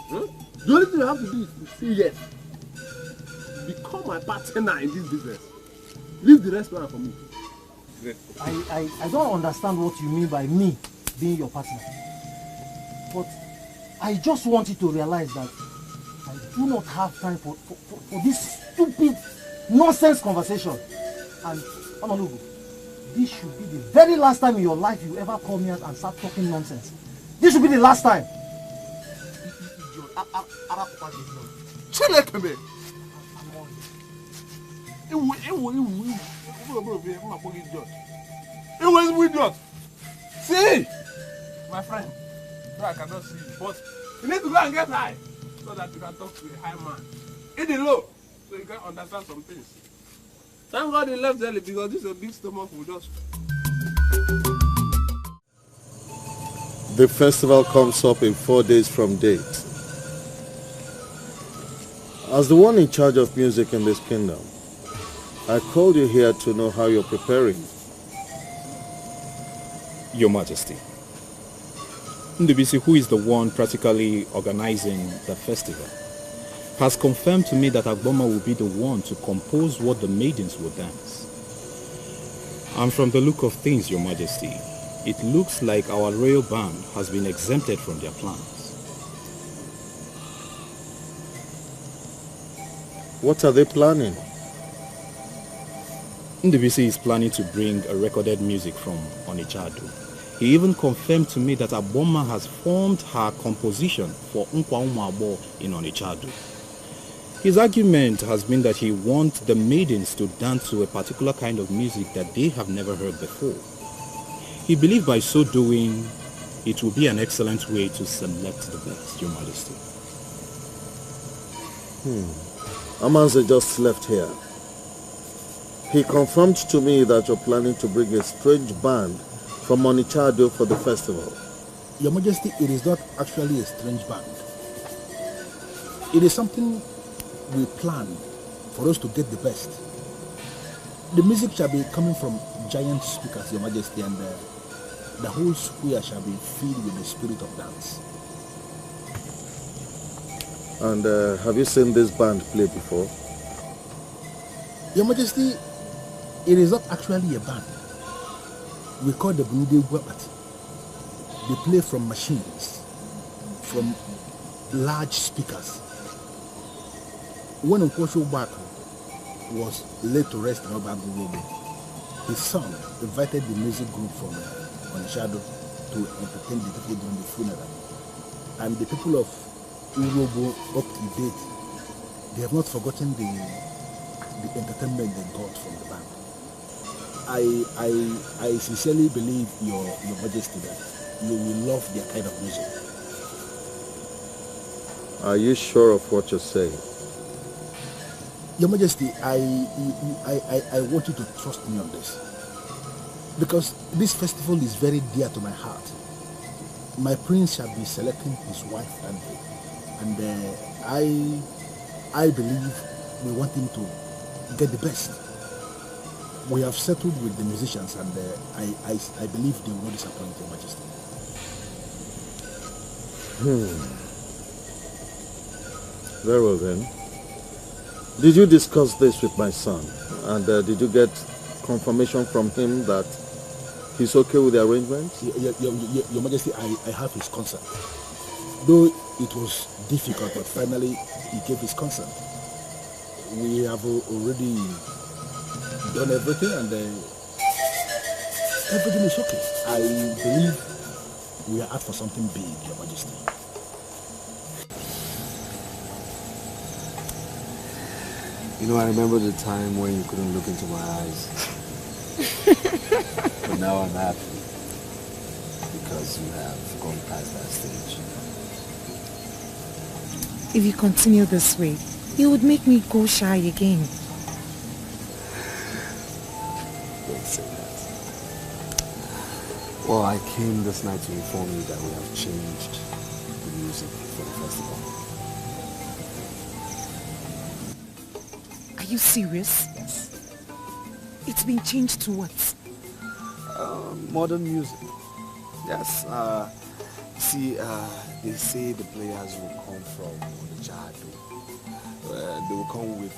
The only thing you have to do is to say yes. Become my partner in this business. Leave the rest plan for me. I don't understand what you mean by me being your partner. But I just want you to realize that I do not have time for this stupid nonsense conversation. And Honorable, this should be the very last time in your life you ever call me out and start talking nonsense. This should be the last time. See, my friend, no, I cannot see you, but you need to go and get high so that you can talk to a high man. Eat it low so you can understand some things. Thank God he left early because this is a big stomach will just. The festival comes up in 4 days from date. As the one in charge of music in this kingdom, I called you here to know how you're preparing. Your Majesty, Ndubisi, who is the one practically organizing the festival, has confirmed to me that Agboma will be the one to compose what the maidens will dance. And from the look of things, Your Majesty, it looks like our royal band has been exempted from their plans. What are they planning? Ndubisi is planning to bring a recorded music from Onichado. He even confirmed to me that Agboma has formed her composition for Nkwa Umabo in Onichado. His argument has been that he wants the maidens to dance to a particular kind of music that they have never heard before. He believed by so doing, it will be an excellent way to select the best, Your Majesty. Amanze just left here. He confirmed to me that you're planning to bring a strange band from Onichado for the festival. Your Majesty, it is not actually a strange band. It is something we plan for us to get the best. The music shall be coming from giant speakers, Your Majesty, and the whole square shall be filled with the spirit of dance. And have you seen this band play before? Your Majesty, It is not actually a band. We call the Bunude Guapati. They play from machines, from large speakers. When Nkosho Bako was laid to rest in Obagurobe, his son invited the music group from Onishado to entertain the people during the funeral. And the people of Urobo up to date, they have not forgotten the entertainment they got from the band. I sincerely believe your Majesty that you will love their kind of music. Are you sure of what you're saying? Your Majesty, I want you to trust me on this. Because this festival is very dear to my heart. My prince shall be selecting his wife and I believe we want him to get the best. We have settled with the musicians and I believe they will not disappoint Your Majesty. Very well then. Did you discuss this with my son? And did you get confirmation from him that he's okay with the arrangement? Your Majesty, I have his consent. Though it was difficult, but finally he gave his consent. We have already done everything and everything is okay. I believe we are out for something big, Your Majesty. You know, I remember the time when you couldn't look into my eyes. But now I'm happy because you have gone past that stage. If you continue this way, you would make me go shy again. Don't say that. Well, I came this night to inform you that we have changed the music for the festival. Are you serious? Yes. It's been changed to what? Modern music. Yes. See, they say the players will come from Onijado. They will come with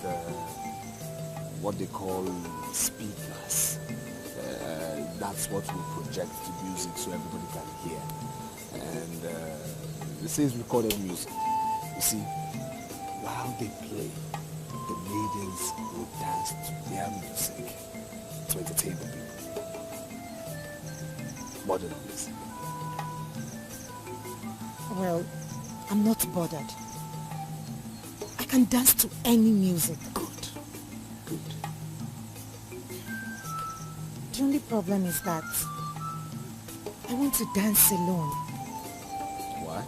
what they call speakers. That's what will project the music so everybody can hear. And they say it's recorded music. You see, while they play, the maidens will dance to their music to entertain the people. Modern music. Well, I'm not bothered. I can dance to any music. Good. Good. The only problem is that I want to dance alone. Why?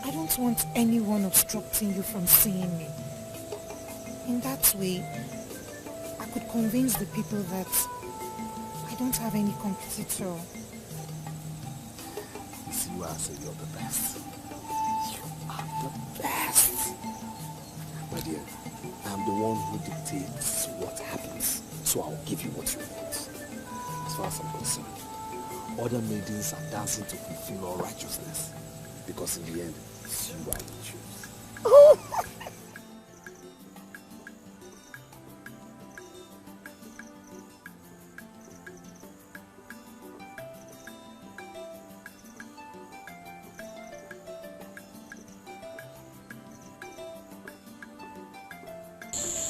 I don't want anyone obstructing you from seeing me. In that way, I could convince the people that I don't have any competitor. You see why I say you're the best. You are the best. My dear, I'm the one who dictates what happens. So I'll give you what you want. As far as I'm concerned, other maidens are dancing to fulfill all righteousness. Because in the end, it's you I will choose.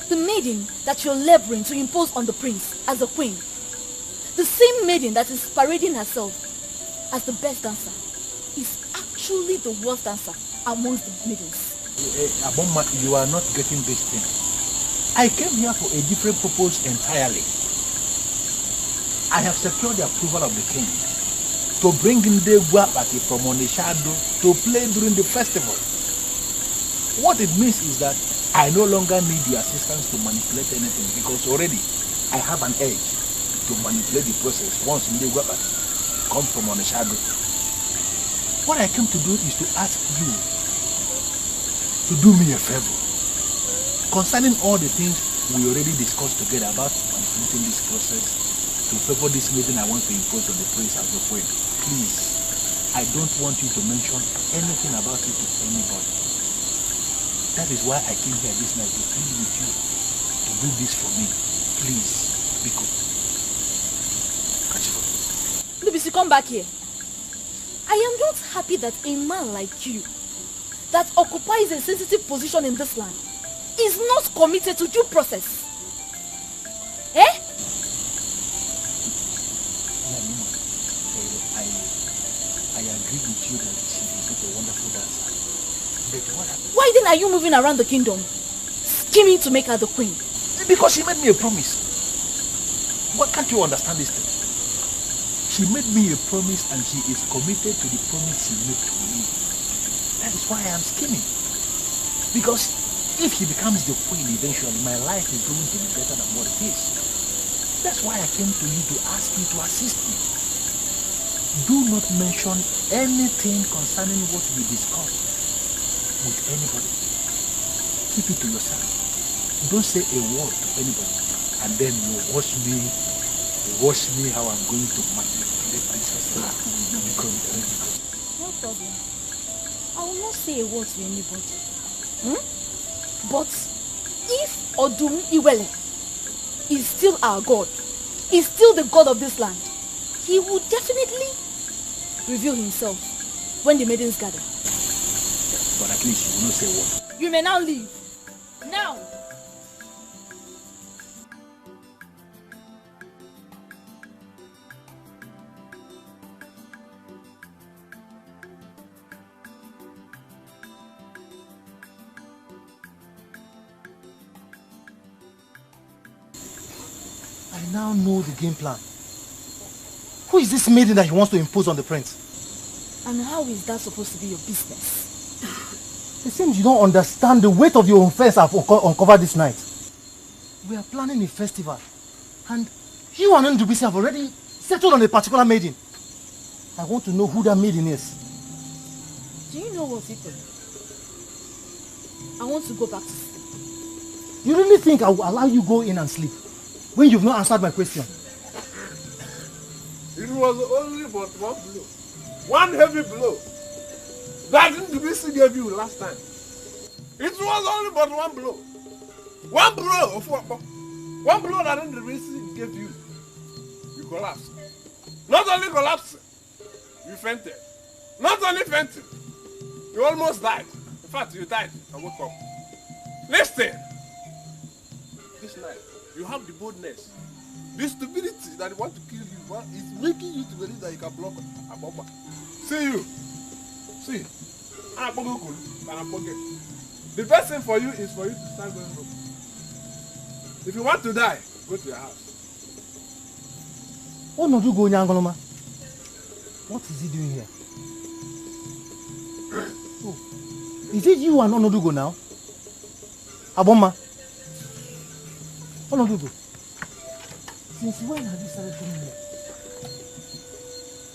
The maiden that you're laboring to impose on the prince as a queen, the same maiden that is parading herself as the best dancer, is actually the worst dancer amongst the maidens. Aboma, you are not getting this thing. I came here for a different purpose entirely. I have secured the approval of the king to bring in the Guapati from Onishado to play during the festival. What it means is that I no longer need your assistance to manipulate anything because already I have an edge to manipulate the process once in the Guapati comes from Onishado. What I came to do is to ask you to do me a favor concerning all the things we already discussed together about manipulating this process to favor this maiden I want to impose on the prince as the queen. Please, I don't want you to mention anything about it to anybody. That is why I came here this night to plead with you to do this for me. Please, be good. Lubisi, come back here. I am not happy that a man like you, that occupies a sensitive position in this land, is not committed to due process. Eh? I agree with you that she is such a wonderful dancer. But why then are you moving around the kingdom, scheming to make her the queen? Because she made me a promise. What can't you understand this thing? She made me a promise and she is committed to the promise she made to me. That is why I am scheming. Because if she becomes the queen eventually, my life is going to be better than what it is. That's why I came to you to ask you to assist me. Do not mention anything concerning what we discussed with anybody. Keep it to yourself. Don't say a word to anybody. And then you watch me how I'm going to manipulate Princess Lara. No problem. I will not say a word to anybody. But if Odum-Iwele is still our God, is still the God of this land, he will definitely reveal himself when the maidens gather. But at least you will not say a word. You may now leave. Now! I now know the game plan. Who is this maiden that he wants to impose on the prince? And how is that supposed to be your business? It seems you don't understand the weight of the offense I've uncovered this night. We are planning a festival, and you and Ndubisi have already settled on a particular maiden. I want to know who that maiden is. Do you know what, Ito? I want to go back to sleep. You really think I will allow you go in and sleep when you've not answered my question? It was only but one blow. One heavy blow. That Ndubisi gave you last time. It was only but one blow. One blow of what? One blow that Ndubisi gave you. You collapsed. Not only collapsed, you fainted. Not only fainted, you almost died. In fact, you died and woke up. Listen. This night, you have the boldness. The stupidity that want to kill you is making you to believe that you can block a bomber. See you. See. The best thing for you is for you to start going home. If you want to die, go to your house. What not you go Nyangoloma? What is he doing here? Oh. Is it you and Onodugo now? Aboma? Onodugo? Since when have you started coming here?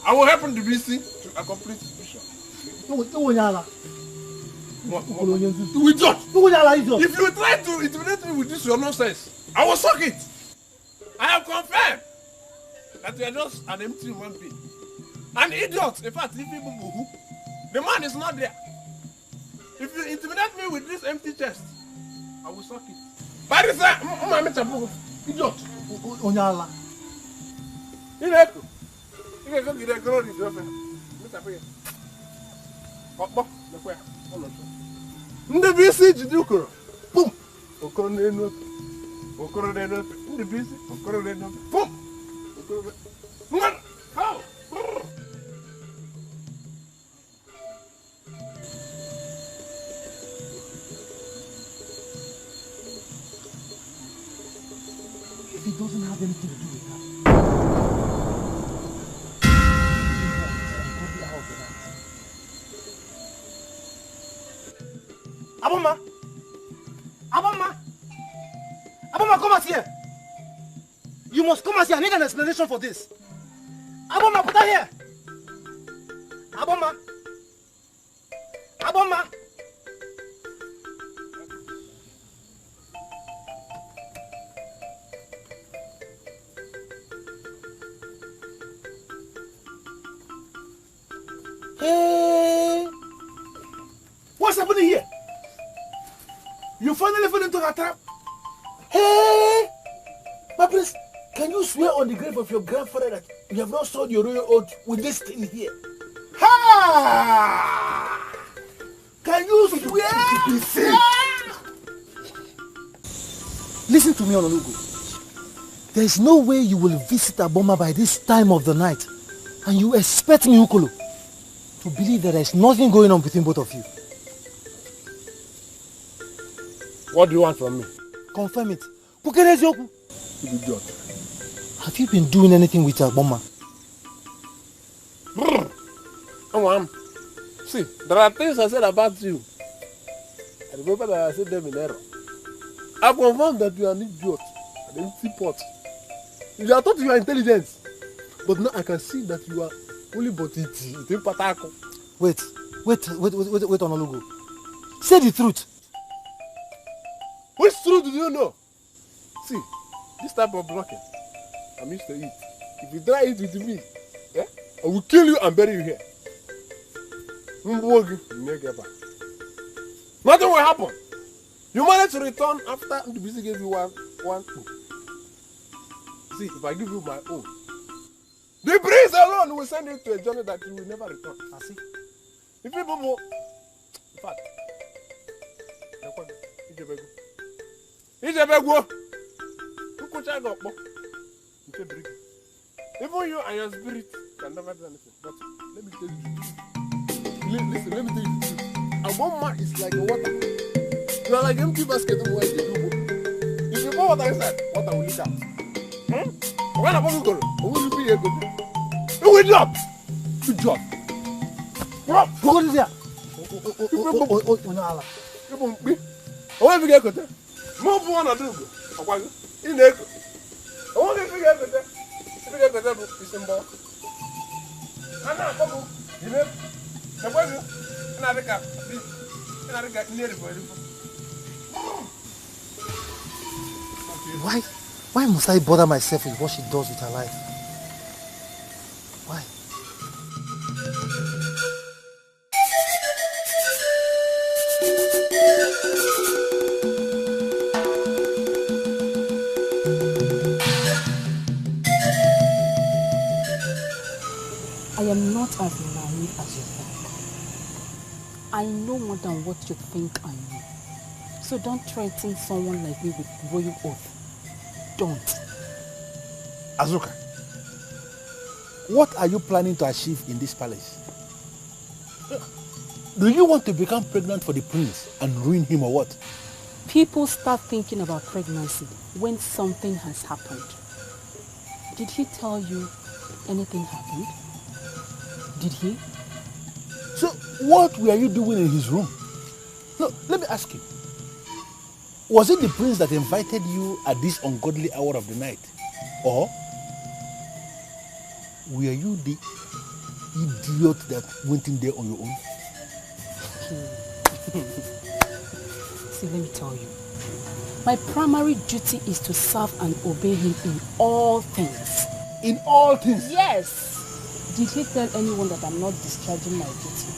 I will help him to be seen to accomplish his mission. We don't. If you try to intimidate me with this your nonsense, I will suck it. I have confirmed that you are just an empty human being. An idiot. In fact, if people boo, the man is not there. If you intimidate me with this empty chest, I will suck it. But it's a idiot. Onyala. Iheko. Iheko gide glory Ejiofor. Okpo, lekwe. Ndubisi jide ukoro. Boom. Okoro n'enu. Okoro n'enu. Ndubisi okoro n'enu. Boom. Okoro. Ngwan. How? If it doesn't have anything to do with that. Aboma! Aboma! Aboma, come out here! You must come out here. I need an explanation for this. Aboma, put her here! Aboma! Aboma! Hey! What's happening here? You finally fell into a trap. Hey! Prince, can you swear on the grave of your grandfather that you have not sold your royal oath with this thing here? Ha! Can you swear? Listen to me, Ononugo. There is no way you will visit Aboma by this time of the night and you expect me, Ukolo, to believe that there is nothing going on between both of you. What do you want from me? Confirm it. Idiot. Have you been doing anything with Aboma? See, there are things I said about you. I remember that I said them in error. I confirmed that you are an idiot, an empty pot. You are thought you are intelligent, but now I can see that you are only but it. Wait, Ononugo. Say the truth. Which truth do you know? See, this type of blocking, I'm used to it. If you try it with me, yeah, I will kill you and bury you here. Nothing will happen. You managed to return after the busy gave you one two. See, if I give you my own, the breeze alone will send you to a journey that you will never return. I see. If people more, in fact, even you and your spirit can never do anything. But let me tell you. Listen, let me tell you the truth. Aboma is like a water. You are like an empty basket of water. If you pour water inside, water will leak out. When Aboma go, will be a good. You will drop. You drop. Drop. What is that? I want to get good. Move one or two. In the echo. I want to get good. If you get good, it's in ball. I'm not coming. You know? Why must I bother myself with what she does with her life? Why? I am not as naive as you think. I know more than what you think I know. So don't threaten someone like me with royal oath. Don't. Azuka, what are you planning to achieve in this palace? Do you want to become pregnant for the prince and ruin him or what? People start thinking about pregnancy when something has happened. Did he tell you anything happened? Did he? So what were you doing in his room? No, let me ask you. Was it the prince that invited you at this ungodly hour of the night? Or were you the idiot that went in there on your own? See, let me tell you. My primary duty is to serve and obey him in all things. In all things? Yes. Did he tell anyone that I'm not discharging my duty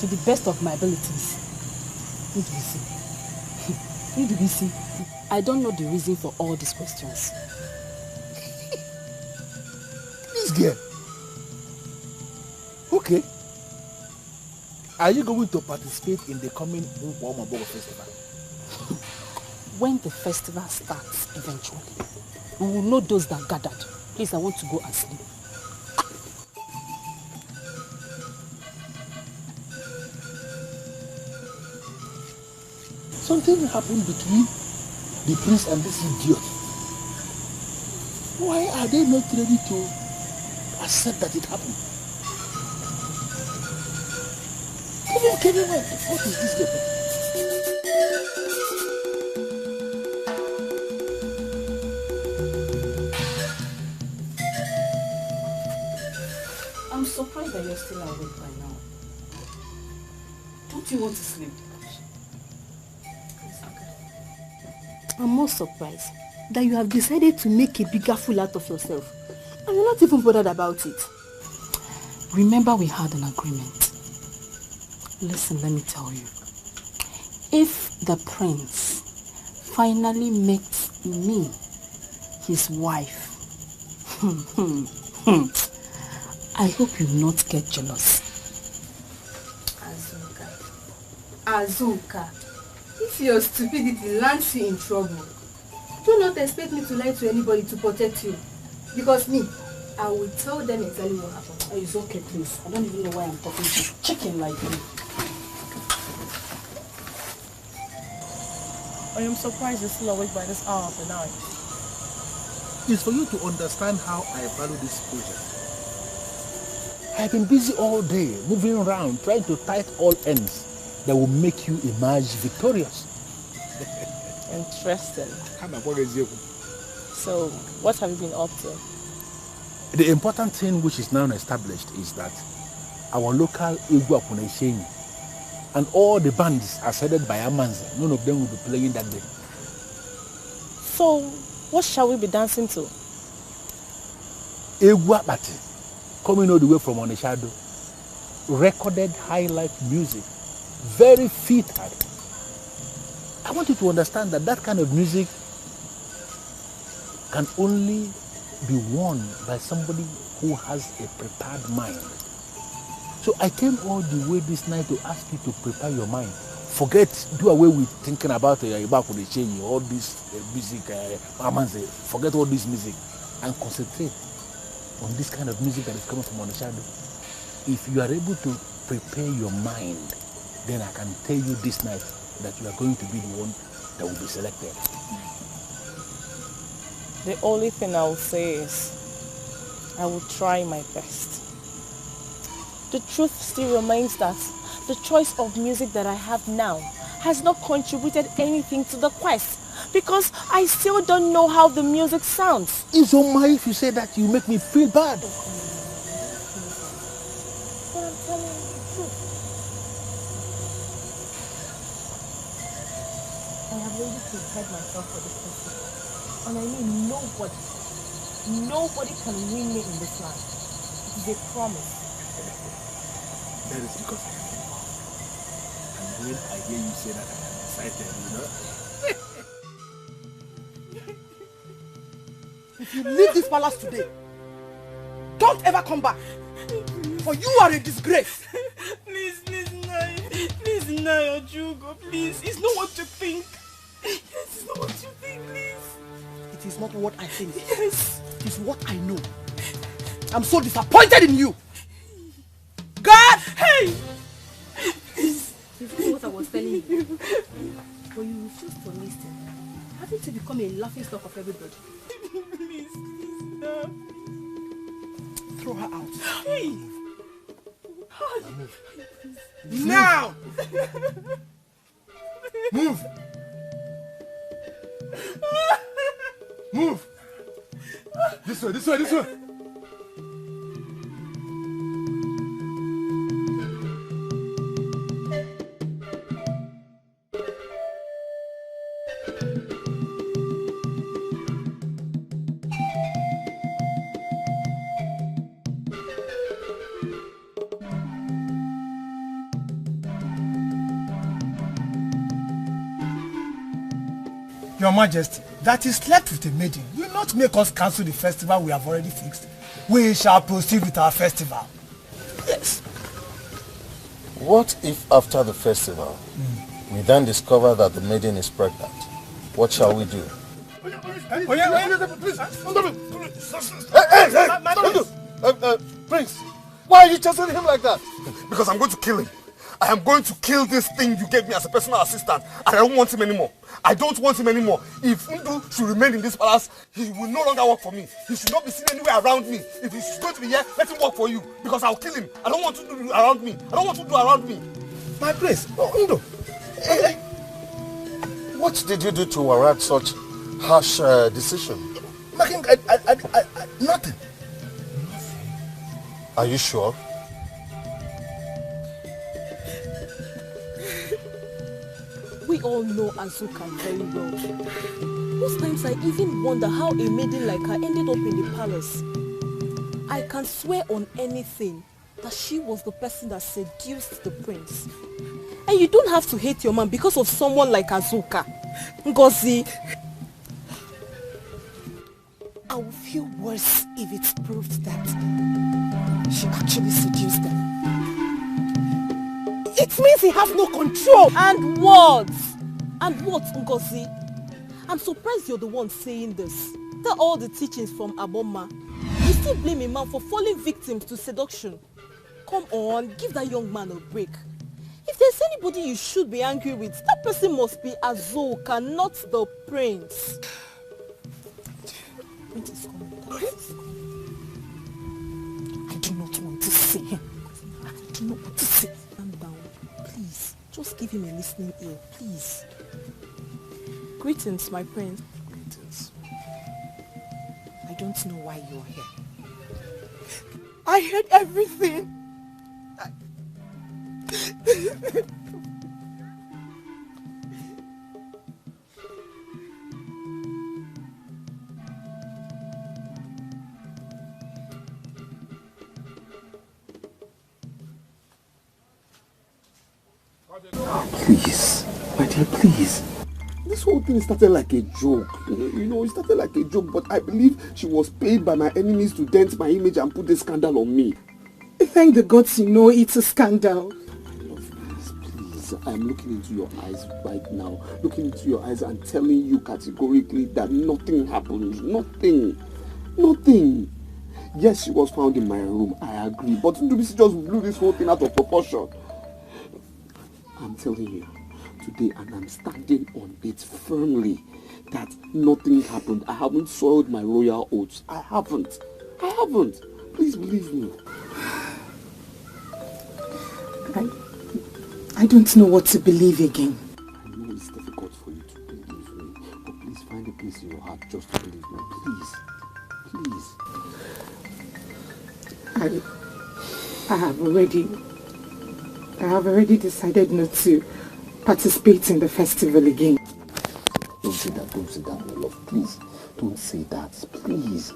to the best of my abilities? Who do we see? I don't know the reason for all these questions. This girl. Okay. Are you going to participate in the coming Nwokoye festival? When the festival starts eventually, we will know those that gathered. Please, I want to go and sleep. Something happened between the prince and this idiot. Why are they not ready to accept that it happened? Can you what is this girl? I'm surprised that you're still awake by now. Don't you want to sleep? I'm more surprised that you have decided to make a bigger fool out of yourself. And you're not even bothered about it. Remember we had an agreement. Listen, let me tell you. If the prince finally makes me his wife. I hope you not get jealous. Azuka, if your stupidity lands you in trouble, do not expect me to lie to anybody to protect you. Because me, I will tell them exactly what happened. Oh, it's okay, please. I don't even know why I'm talking to chicken like you. I am surprised you're still awake by this hour of the night. It's for you to understand how I value this project. I've been busy all day, moving around, trying to tie all ends that will make you emerge victorious. Interesting. So, what have you been up to? The important thing which is now established is that our local Igbo and all the bands are headed by Amanze. None of them will be playing that day. So, what shall we be dancing to? Igbo Party, coming all the way from Onitsha, recorded high life music, very fitted. I want you to understand that that kind of music can only be won by somebody who has a prepared mind. So I came all the way this night to ask you to prepare your mind. Do away with thinking about all this music, forget all this music and concentrate on this kind of music that is coming from Onitsha. If you are able to prepare your mind, then I can tell you this night that you are going to be the one that will be selected. The only thing I will say is, I will try my best. The truth still remains that the choice of music that I have now has not contributed anything to the quest, because I still don't know how the music sounds. It's on my if you say that, you make me feel bad. But I'm telling you the truth. I have already prepared myself for this festival. And I mean nobody can win me in this land. It is a promise. That is because I am involved. And when I hear you say that, I am excited, If you leave this palace today, don't ever come back. For you are a disgrace. Please, Nai. Please, Nai, Ojugo, please. It's not what you think. Yes, it's not what you think, please. It is not what I think. Yes. It is what I know. I'm so disappointed in you. God! Hey! Please. This is what I was telling you. But you refuse to listen. Haven't you become a laughing stock of everybody? Please, stop. Throw her out. Hey! Now! Move! Move! This way, this way, this way! Your Majesty, that he slept with a maiden will not make us cancel the festival we have already fixed. We shall proceed with our festival. Yes. What if after the festival, we then discover that the maiden is pregnant? What shall we do? Prince, why are you chasing him like that? Because I'm going to kill him. I am going to kill this thing you gave me as a personal assistant. I don't want him anymore. I don't want him anymore. If Ndu should remain in this palace, he will no longer work for me. He should not be seen anywhere around me. If he's going to be here, let him work for you. Because I'll kill him. I don't want to do around me. I don't want to do around me. My prince, Ndu, what did you do to warrant such harsh decision? Nothing. Are you sure? We all know Azuka very well. Most times I even wonder how a maiden like her ended up in the palace. I can swear on anything that she was the person that seduced the prince. And you don't have to hate your man because of someone like Azuka. Ngozi. feel worse if it's proved that she actually seduced them. It means he has no control. And what? And what, Ngozi? I'm surprised you're the one saying this. After all the teachings from Aboma, you still blame a man for falling victim to seduction. Come on, give that young man a break. If there's anybody you should be angry with, that person must be Azuka, not the prince. Prince is coming. I do not want to see him. I do not want to see him. Calm down, please. Just give him a listening ear, please. Greetings, my prince. Greetings. I don't know why you're here. I heard everything. Please, my dear, please. This whole thing started like a joke. You know, it started like a joke, but I believe she was paid by my enemies to dent my image and put a scandal on me. Thank the gods you know it's a scandal. Please, I'm looking into your eyes right now. Looking into your eyes and telling you categorically that nothing happened. Nothing. Nothing. Yes, she was found in my room. I agree. But Ndubisi just blew this whole thing out of proportion. I'm telling you today, and I'm standing on it firmly, that nothing happened. I haven't soiled my royal oaths. I haven't. Please believe me. I don't know what to believe again. I know it's difficult for you to believe me, but please find a place in your heart just to believe me. Please. I have already decided not to participate in the festival again. Don't say that, my love. Please, don't say that. Please.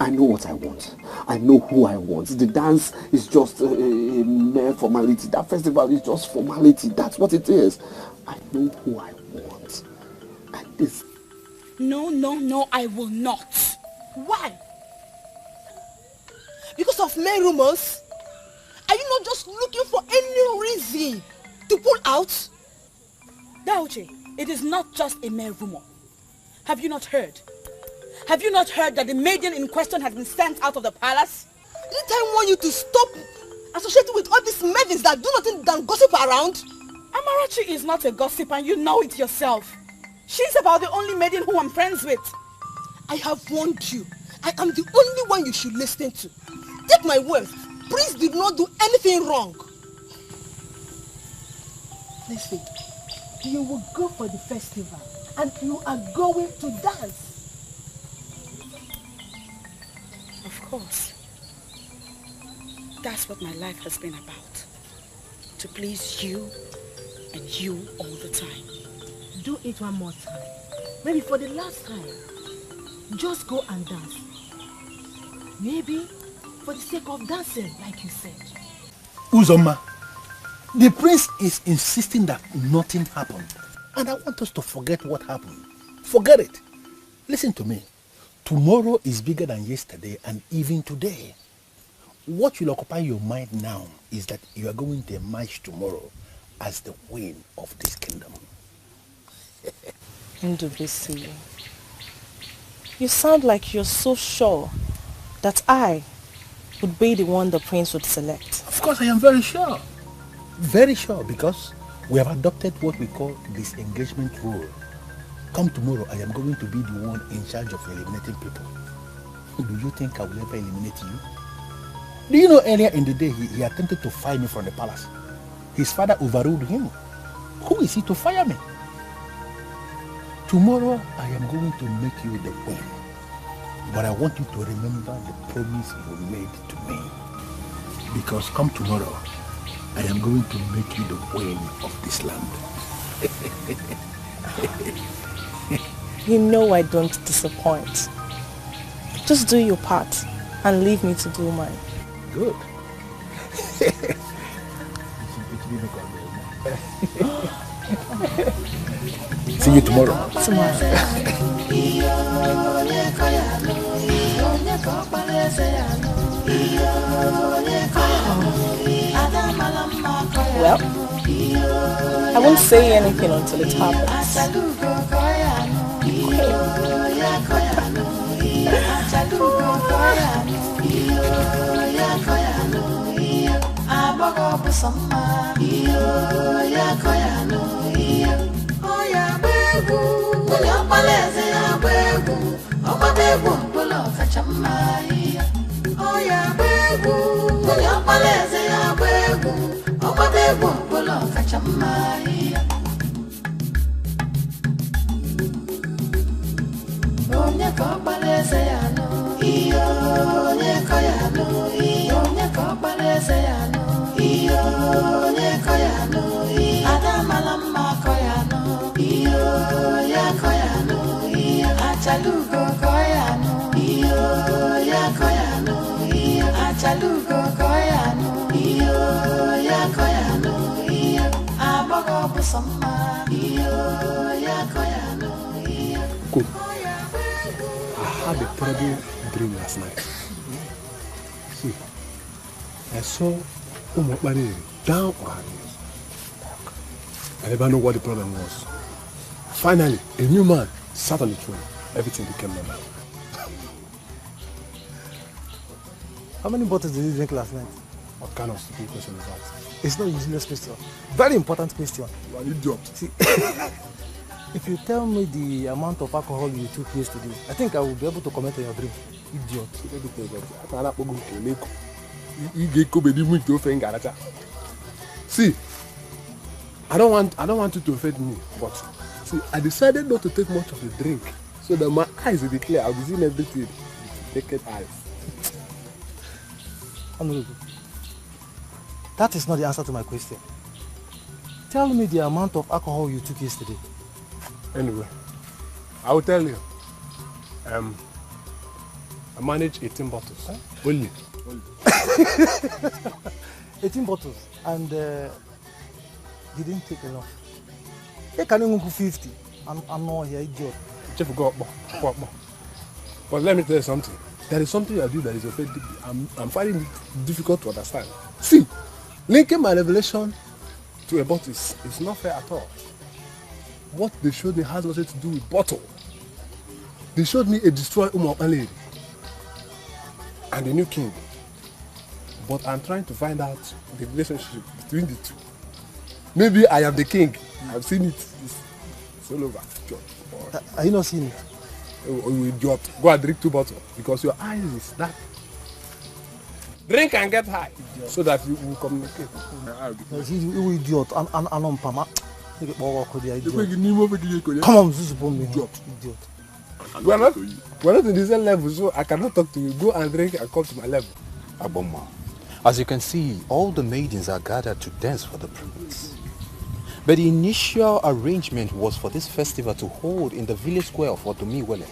I know what I want. I know who I want. The dance is just a mere formality. That festival is just formality. That's what it is. I know who I want. And this... No, I will not. Why? Because of mere rumors? Are you not just looking for any reason to pull out? Edochie, it is not just a mere rumor. Have you not heard? Have you not heard that the maiden in question has been sent out of the palace? Didn't I want you to stop associating with all these maidens that do nothing than gossip around? Amarachi is not a gossip and you know it yourself. She's about the only maiden who I'm friends with. I have warned you. I am the only one you should listen to. Take my word. Prince did not do anything wrong. Listen, you will go for the festival and you are going to dance. Of course. That's what my life has been about. To please you and you all the time. Do it one more time. Maybe for the last time. Just go and dance. Maybe for the sake of dancing, like you said. Uzoma, the prince is insisting that nothing happened. And I want us to forget what happened. Forget it. Listen to me. Tomorrow is bigger than yesterday and even today. What will occupy your mind now is that you are going to emerge tomorrow as the queen of this kingdom. Ndubisi, you sound like you're so sure that I would be the one the prince would select. Of course I am very sure. Very sure, because we have adopted what we call disengagement rule. Come tomorrow, I am going to be the one in charge of eliminating people. Do you think I will ever eliminate you? Do you know earlier in the day he attempted to fire me from the palace? His father overruled him. Who is he to fire me? Tomorrow I am going to make you the queen. But I want you to remember the promise you made to me. Because come tomorrow, I am going to make you the queen of this land. You know I don't disappoint. Just do your part and leave me to do mine. Good. See you tomorrow. Well, I won't say anything until it happens. Cool. I had a terrible dream last night. See, I saw Umoke down on her knees. I never know what the problem was. Finally, a new man sat on the throne. Everything became normal. How many bottles did you drink last night? What kind of stupid question is that? It's not a useless question. Very important question. You are an idiot. See, if you tell me the amount of alcohol you took yesterday, I think I will be able to comment on your dream. Idiot. See, I don't want you to offend me, but see, I decided not to take much of the drink so that my eyes will be clear. I'll be seeing everything with naked eyes. Honorable, that is not the answer to my question. Tell me the amount of alcohol you took yesterday. Anyway, I will tell you. I managed 18 bottles. Huh? Only. 18 bottles, and you didn't take enough. They can even go 50. I'm not here, idiot. Jeff, go up. But let me tell you something. There is something I do that is offending. I'm finding it difficult to understand. See, linking my revelation to a bottle is not fair at all. What they showed me has nothing to do with bottle. They showed me a destroyed Umoke and a new king. But I'm trying to find out the relationship between the two. Maybe I am the king. I've seen it. It's all over. Are you not seeing it? Oh, you idiot. Go and drink 2 bottles because your eyes is that. Drink and get high so that you will communicate. You idiot. Come on, idiot. We're not in the same level, so I cannot talk to you. Go and drink and come to my level. Aboma, as you can see, all the maidens are gathered to dance for the prince. But the initial arrangement was for this festival to hold in the village square of Etomi-Wellington.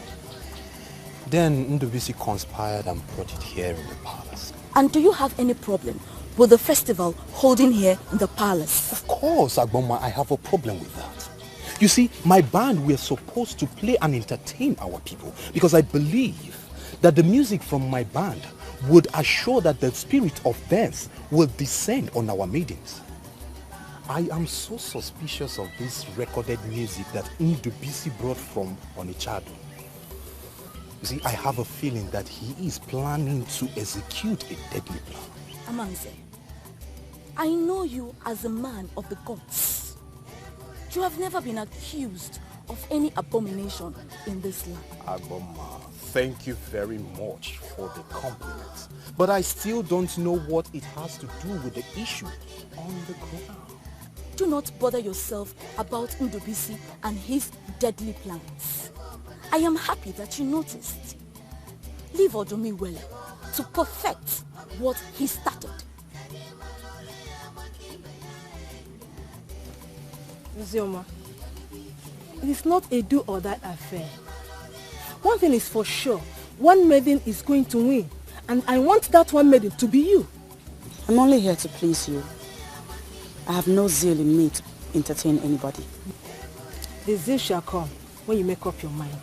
Then Ndubisi conspired and brought it here in the palace. And do you have any problem with the festival holding here in the palace? Of course, Agboma, I have a problem with that. You see, my band, we're supposed to play and entertain our people because I believe that the music from my band would assure that the spirit of dance will descend on our maidens. I am so suspicious of this recorded music that Ndubisi brought from Onichado. You see, I have a feeling that he is planning to execute a deadly plan. Amanze, I know you as a man of the gods. You have never been accused of any abomination in this land. Agboma, thank you very much for the compliment. But I still don't know what it has to do with the issue on the ground. Do not bother yourself about Ndubisi and his deadly plans. I am happy that you noticed. Leave Odomi well to perfect what he started. Zioma, it is not a do or die affair. One thing is for sure, one maiden is going to win, and I want that one maiden to be you. I'm only here to please you. I have no zeal in me entertain anybody. The zeal shall come when you make up your mind.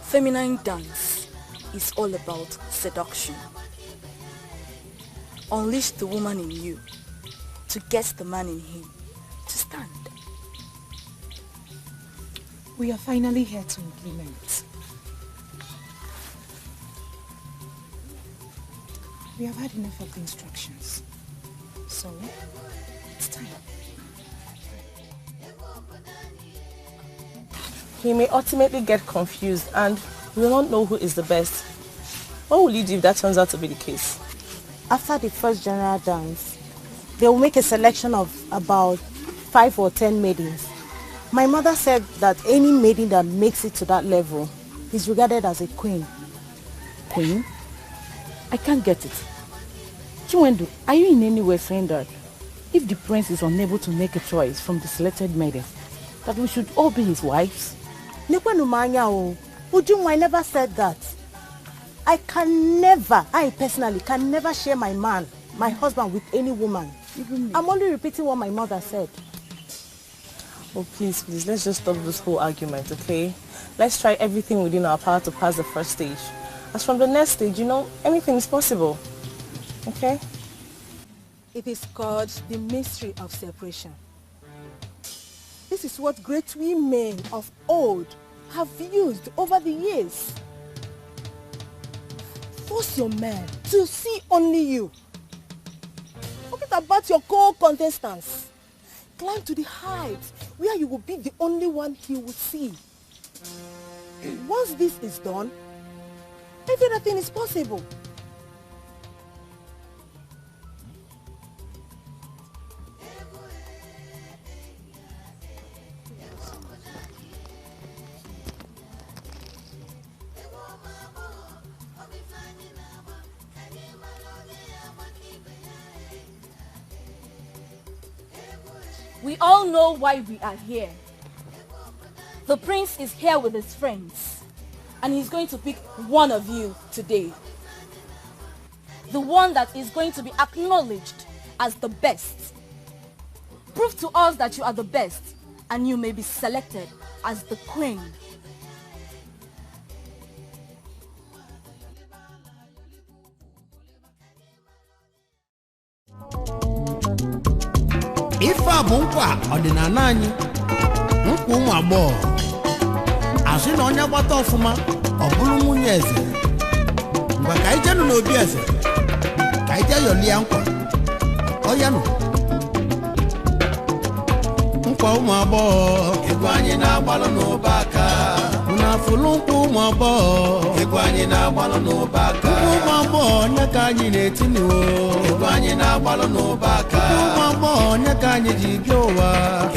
Feminine dance is all about seduction. Unleash the woman in you to get the man in him to stand. We are finally here to implement. We have had enough of the instructions. So, it's time. He may ultimately get confused and will not know who is the best. What will you do if that turns out to be the case? After the first general dance, they will make a selection of about 5 or 10 maidens. My mother said that any maiden that makes it to that level is regarded as a queen. Queen? I can't get it. Chinedu, are you in any way saying that if the prince is unable to make a choice from the selected maidens, that we should all be his wives? Ujunwa never said that. I personally can never share my man, my husband with any woman. I'm only repeating what my mother said. Oh, please, let's just stop this whole argument, okay? Let's try everything within our power to pass the first stage. As from the next stage, anything is possible, okay? It is called the mystery of separation. This is what great women of old have used over the years. Force your man to see only you. Forget about your co-contestants. Climb to the heights where you will be the only one he will see. Once this is done, everything is possible. We all know why we are here. The prince is here with his friends, and he's going to pick one of you today. The one that is going to be acknowledged as the best. Prove to us that you are the best, and you may be selected as the queen. Ife a bụ nkwa ọdịnala anyị, nkwa ụmụ agbọghọ. Asị na onye gbata ọfụma ọ bụrụ nwunye eze. Ngwa ka anyị jenu n'obi eze, ka anyị jee yọlie nkwa. Ọ ya nụ. Nkwa ụmụ agbọghọ, ego anyị na-agbalụ n'ụba aka. Unu afụlụ nkwa ụmụ agbọghọ, ego anyị na-agbalụ n'ụba aka. Nkwa ụmụ agbọghọ onye ka anyị na-etini o. Ego anyị na-agbalụ n'ụba aka. Ụmụ agbọghọ onye ka anyị ji bịa ụwa.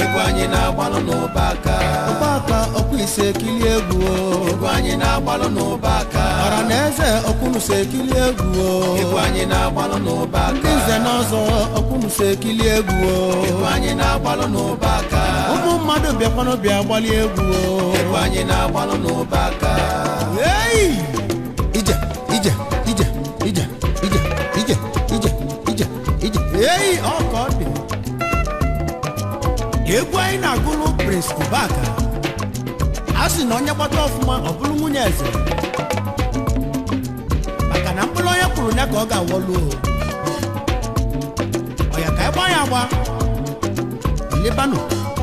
Ego anyị na-agbalụ n'ụba aka. Ụba aka ọkụ ise ekili egwu o. Ego anyị na-agbalụ n'ụba aka. Ọra na eze ọkwụnụsa ekili egwu o. Ego anyị na-agbalụ n'ụba aka. Ndị nze na ọzọ ọkwụnụsa ekili egwu o. Ego anyị na-agbalụ n'ụba aka. Ụmụ mmadụ bịakwanụ bịa gbali egwu o. Ego anyị na-agbalụ n'ụba aka. Hey! Ije, ije, ije, ije, ije, ije, ije, ije, ije. Hey! Ọ ka ọ dị. Egwu anyị na-agụrụ Prince Kubaka. A sị na onye gbata ọfụma ọ bụrụ nwunye eze. Maka na mkpụrụ onye kwuru ya ka ọ ga-awọlụ o. Ọ ya ka ebe anyị agba. Libano,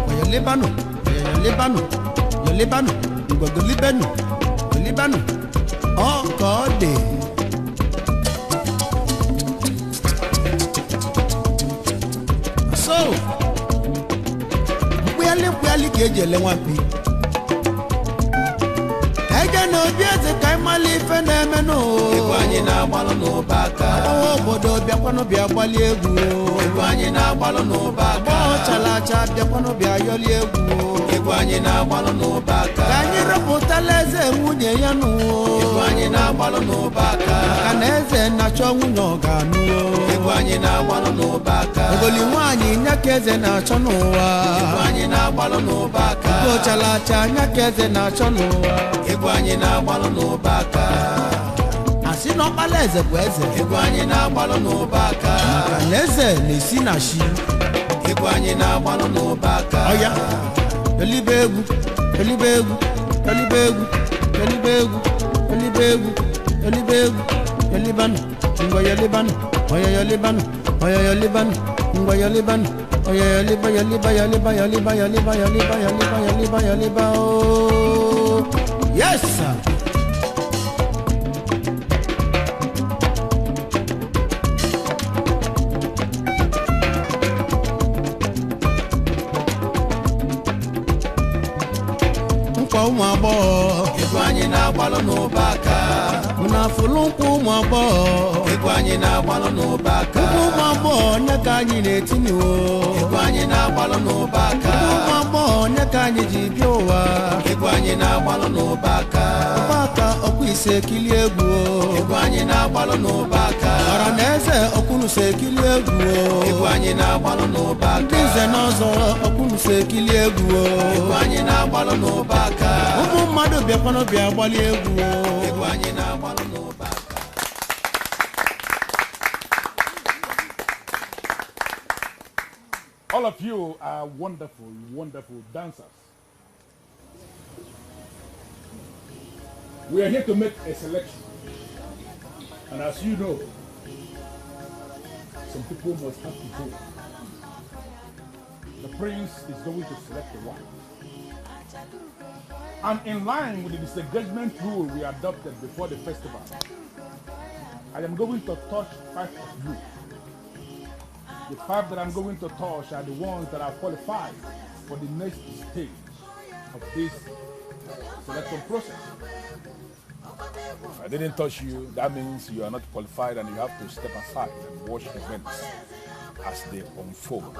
oyo Libano, oyo Libano, yo Libano, ngwago Libano, yo Libano. Ọ ka ọ dị. So, mkpụyali ka eji ele nwampi. Eje na obi eze ka ịmali ife na-eme n'o. Ego anyị na-agbalụ n'ụba aka. Ọwa obodo bịakwanụ bịa gbali egwu. Ego anyị na-agbalụ n'ụba aka. Ọgbọ chala acha bịakwanụ bịa yọli egwu. Ego anyị na-agbalụ n'ụba aka. Ka anyị rọpụtala eze nwunye ya nụ. Ego anyị na-agbalụ n'ụba aka. Maka na eze na-achọ nwunye ọ ga-anụ. Ego anyị na-agbalụ n'ụba aka. Ogoli nwaanyị nya ka eze na-achọ n'ụwa. Ego anyị na-agbalụ n'ụba aka. Ọgbọ chala acha nya ka eze na-achọ n'ụwa. Ego anyị na-agbalụ n'ụba aka. asị na ọkpala eze bụ eze egwu anyị na-agbalụ n'ụba aka maka na eze na-esi na shi egwu anyị na-agbalụ n'ụba aka ọya elibe egwu elibe egwu elibe egwu elibe egwu elibe egwu elibe egwu elibanu ngwa ya libanu oya ya libanu oya ya libanu ngwa ya libanu oya ya liba ya liba ya liba ya liba ya liba ya liba ya liba ya liba ya liba oh yes sir. Nkwa ụmụ agbọghọ egwu anyị na-agbalụ n'ụba aka unu afụlụ nkwa ụmụ agbọghọ egwu anyị na-agbalụ n'ụba aka ụmụ agbọghọ onye ka anyị na-etinye egwu anyị na-agbalụ n'ụba aka ụmụ agbọghọ onye ka anyị ji bịa ụwa egwu anyị na-agbalụ n'ụba aka ụba aka ọkwa ise ekili egwu egwu anyị na-agbalụ n'ụba aka ọra na eze ọkwụnụso ekili egwu egwu anyị na-agbalụ n'ụba aka ndị nze na ọzọ ọkwụnụso ekili egwu egwu anyị na-agbalụ n'ụba aka ụmụ mmadụ bịakwanụ bịa gbalị egwu egwu anyị na-agbalụ n'ụba aka. All of you are wonderful, wonderful dancers. We are here to make a selection. And as you know, some people must have to go. The prince is going to select the wife. And in line with the disengagement rule we adopted before the festival, I am going to touch 5 of you. The 5 that I'm going to touch are the ones that are qualified for the next stage of this selection process. If I didn't touch you, that means you are not qualified and you have to step aside and watch events as they unfold.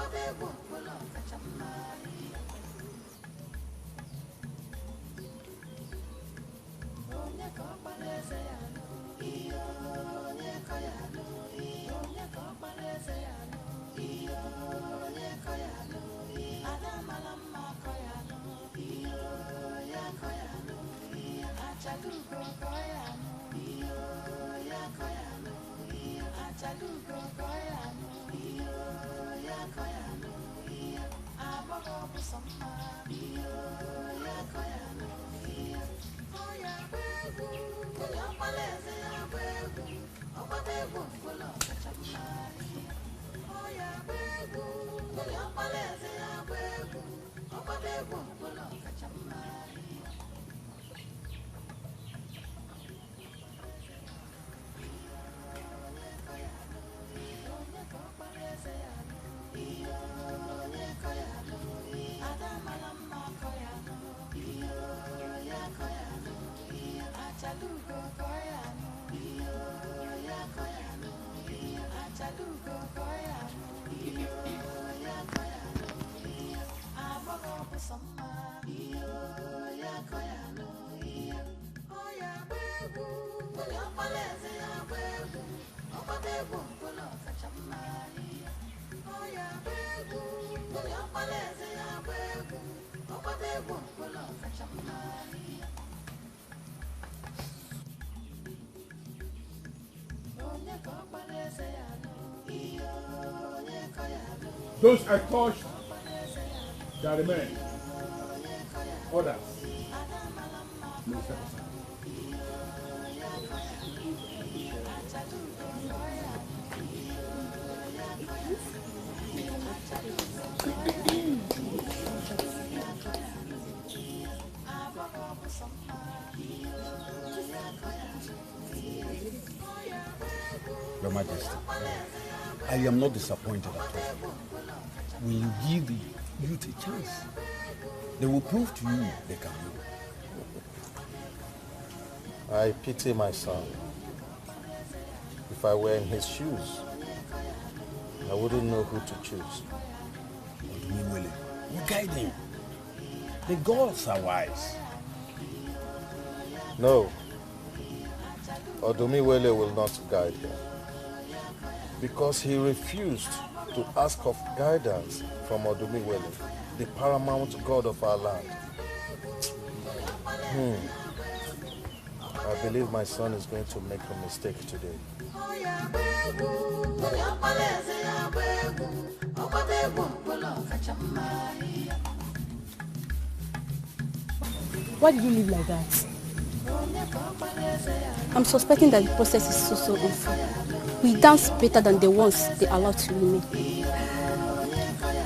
Those I touched, that remain. Others, may step aside. Your Majesty, I am not disappointed at all. Will you give the youth a chance? They will prove to you they can do. I pity my son. If I were in his shoes, I wouldn't know who to choose. You guide him. The gods are wise. No. Etomi-Wellington will not guide him. Because he refused to ask of guidance from Etomi-Wellington, the paramount god of our land. I believe my son is going to make a mistake today. Why did you live like that? I'm suspecting that the process is so unfair. We dance better than the ones they allowed to remain.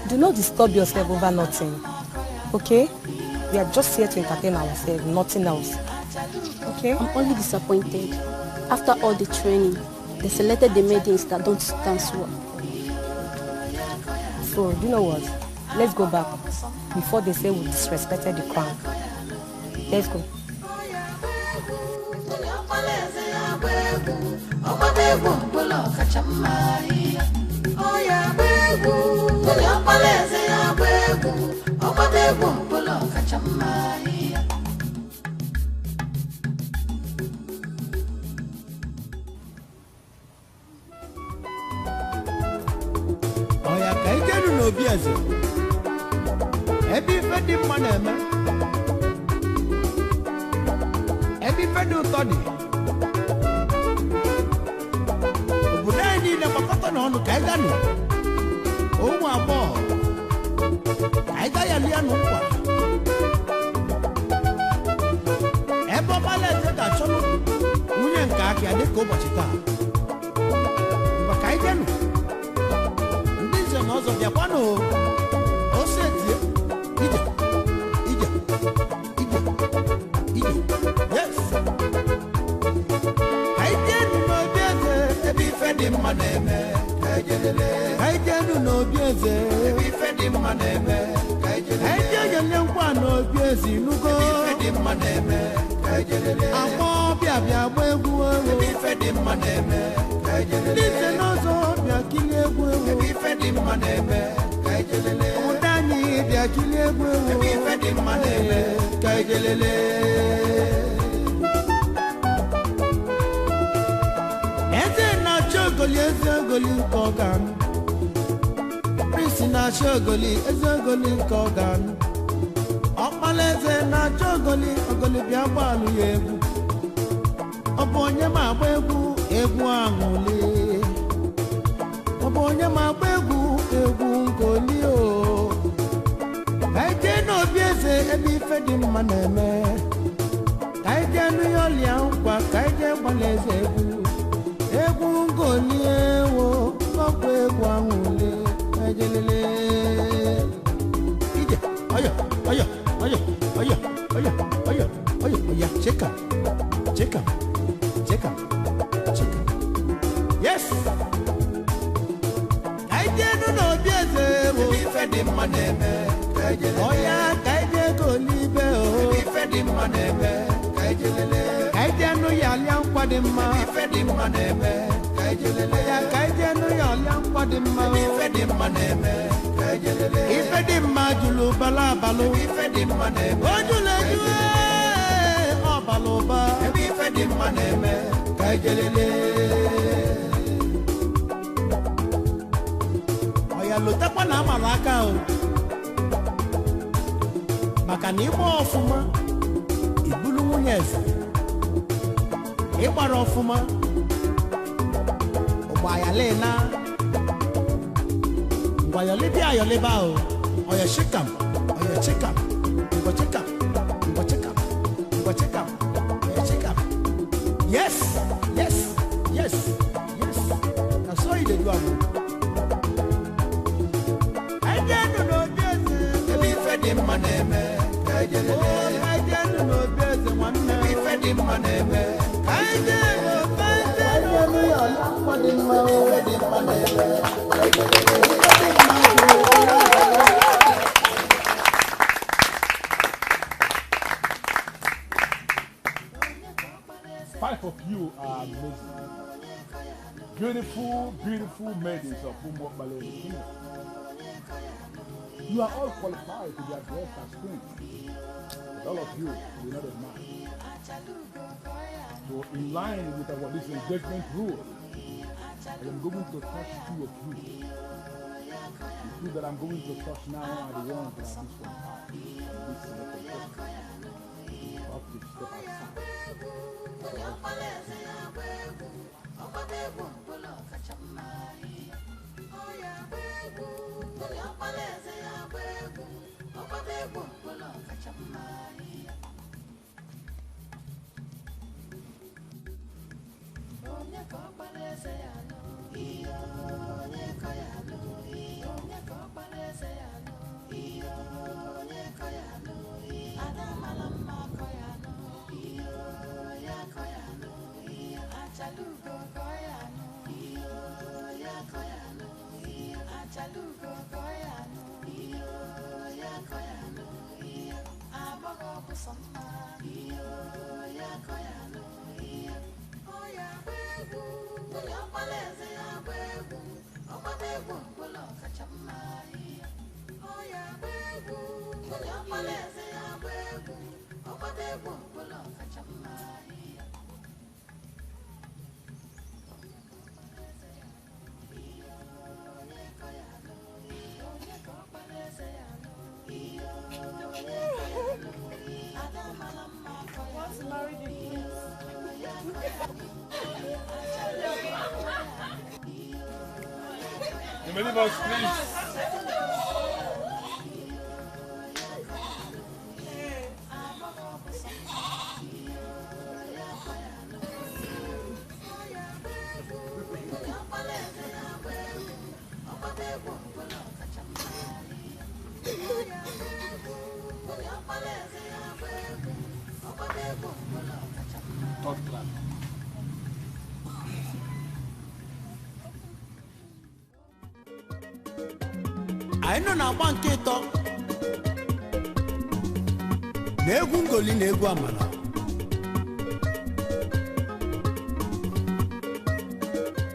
Do not disturb yourself over nothing, okay? We are just here to entertain ourselves, nothing else. Okay? I'm only disappointed. After all the training, they selected the maidens that don't dance well. So, do you know what? Let's go back before they say we disrespected the crown. Let's go. Oya ka ijenu n'obi eze. Ebe ife dị mma na-eme. Ebe ife dị ụtọ dị. Obodo anyị niile gbakọta n'ọnụ ka anyị ganụ. Ụmụ agbọghọ. Ka anyị ga ya lia n'ụkwa. Ebe ọmala eze ga-achọnụ nwunye nke aka dị ka ụbọchị taa. Mgbe ka anyị ganụ. N'ọzọ bịakwanụ ose tie ije yes kaijenu n'obi eze ebe ife dị mma na-eme kaijenu n'obi eze ebe ife dị mma na-eme kaijenu nkwa n'obi eze inugo ebe ife dị mma na-eme akpọ bịa agba egwu ebe ife dị mma na-eme Lise n'ọzọ bịa kilie egwu ebe ife dị mma na-eme ụda anyị bịa kilie egwu ebe ife dị mma na-eme ka ejelele eze na-achọ ogoli eze ogoli nke ọ ga-anụ Prince na-achọ ogoli eze ogoli nke ọ ga-anụ ọkpala eze na-achọ ogoli bịa gbaalụ ya egwu ọ bụ onye ma agba egwu aṅụli ọ bụ onye ma agba egwu ngoli o ka anyị jee n'obi eze ebe ife dị mma na-eme ka anyị jee nụ ya ọlịa nkwa ka anyị jee gbala eze egwu ngoli ewo ọkwa egwu aṅụli ejelele ije ọyọ ya cheka yes kaijenu n'obi eze ebe ife dị mma na-eme ọya kaije golibe o ebe ife dị mma na-eme kaijenu ya alịa nkwa dị mma ife dị mma na-eme ya kaijenu ya alịa nkwa dị mma ebe ife dị mma na-eme ife dị mma julu bala abalụ ife dị mma na-eme o julu eju ọbala ụba ebe ife dị mma na-eme kaijelele ọya lotakwa na amara aka o maka na ịgba ọfụma ibulu nwunye eze ịgbara ọfụma ụgbọayalena ngwayọlibi ayọliba o ọya chikam yes that's all you do am kaijenu n'obi eze ebe ife dị mma na-eme kaijenu n'obi eze nwanne ebe ife dị mma na-eme kaijenu ya ọla mma dị mma ife dị mma na-eme Five of you are amazing. Beautiful maidens of Ukeje. You are all qualified to be addressed as queens. But all of you will not admire. So in line with our this engagement rule, I am going to touch two of you. The two that I'm going to touch now are the ones that are disqualified. You have to step aside. Many of us, please. Third class. anyị nọ na-agba nke ịtọ na egwu ngoli na egwu amala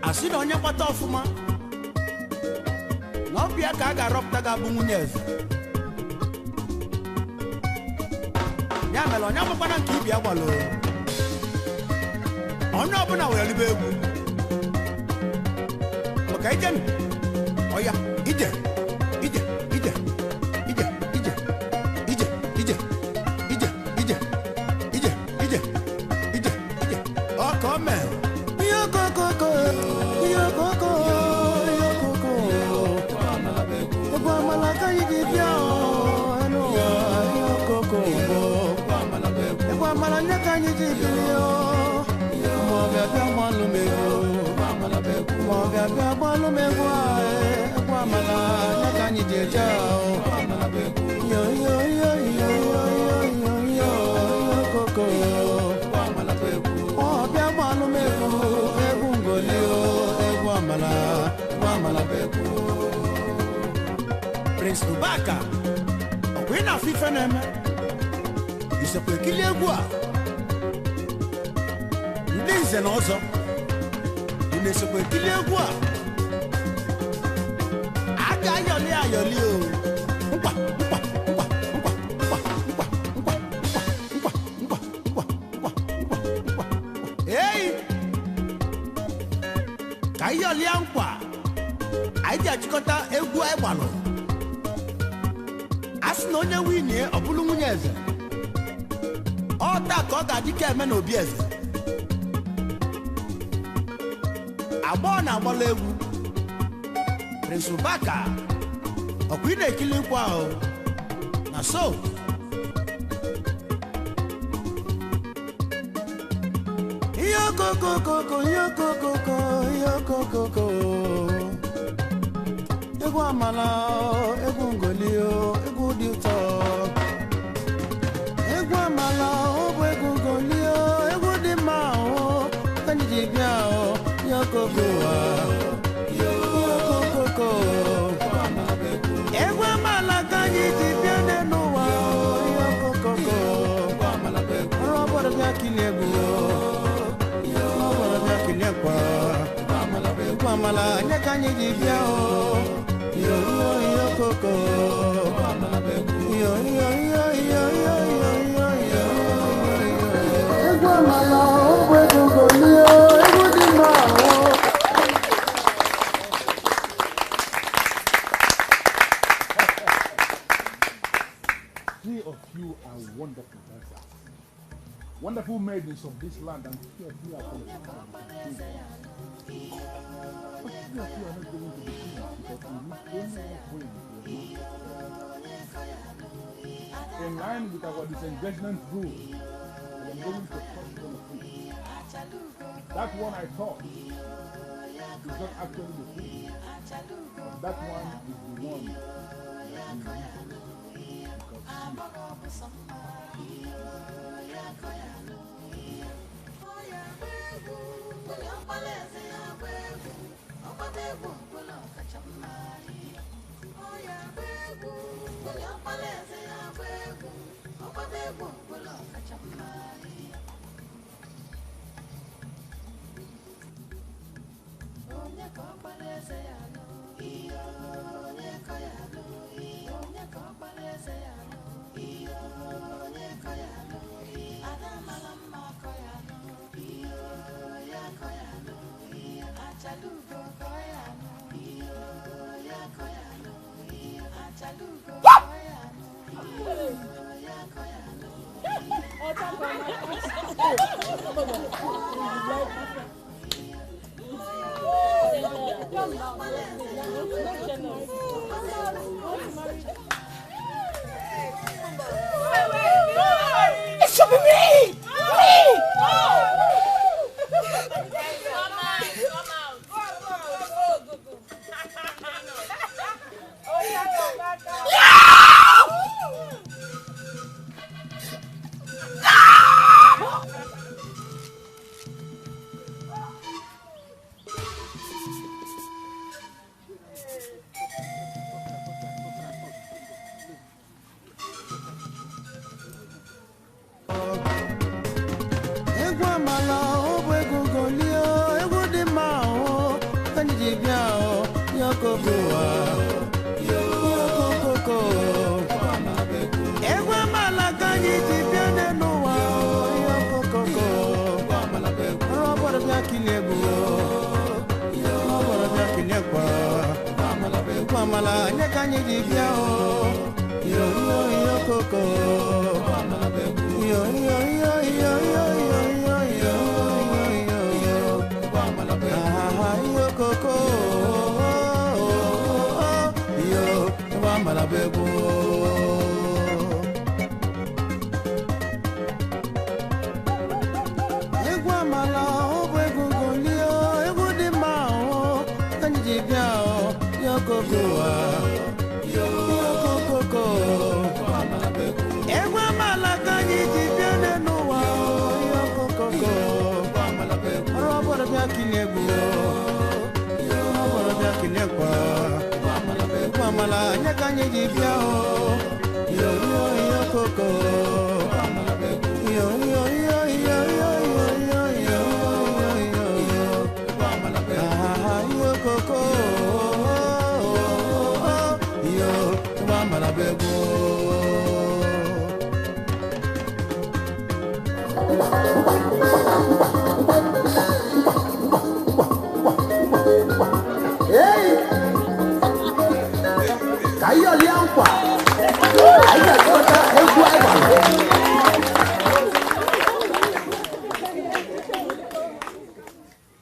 asị na onye kpata ọfụma na ọbịa ka a ga-arọpụta ga-abụ nwunye eze ya mere onye agbakwana nke ibi agbalụ onye ọbụla were libe egwu maka ije ọya ije ije ije ije ije ije ije ije ije ije ije ije ije ọkọ mee ihe okokoko ihe okoko ihe okoko egwu amala ka anyị ga-ebịa enu ụwa ihe okoko egwu amala nye ka anyị ga-ebịa ma ọ bịa gbalụ m ego ma ọ bịa gbalụ m egwu egwu amala nye ka anyị ji eje yo yo yo yo yo yo yo okoko ọ bịa gbalụ m egwu ngoli egwu amala bụ egwu Prince Ubaka ọkwa ị na-afụ ife na-eme isekwa ekili egwu a ndị nze na ọzọ ị na-esekwa ekili egwu a aga ayọli ayọli o nkwa nkwa nkwa nkwa nkwa nkwa nkwa nkwa nkwa nkwa nkwa nkwa ei ka ayọlia nkwa anyị ji achịkọta egwu anyị gbalụ a sị na onye winie ọ bụrụ nwunye eze ọ taa ka ọ ga-adị ka eme n'obi eze agbọọ na-agbala egwu Prince Ubaka ọkwa ị na-ekili nkwa ahụ na so ihe okokokoko ihe okokoko ihe okokoko egwu amala egwu ngoli egwu dị ụtọ egwu amala ọ bụ egwu ngoli egwu dị mma ka anyị ji bịa ihe okoko egwu amala ka anyị ji bịa n'ụwa ihe okokoko ọrụ ọbọdọ bịa kilie egwu ọbọdọ bịa kilie ekwa egwu amala nye ka anyị ji bịa yo yo yo okoko yo yo yo yo yo yo yo egwu amala ọ bụ egwu ngoli egwu dị mma Of you are wonderful dancers, wonderful maidens of this land, and few of you are from the town. But few of you are not going to be king because you need only one in line with our disengagement rule, I am going to touch one of you. That one I thought is not actually the thing. That one is the one that It should be me!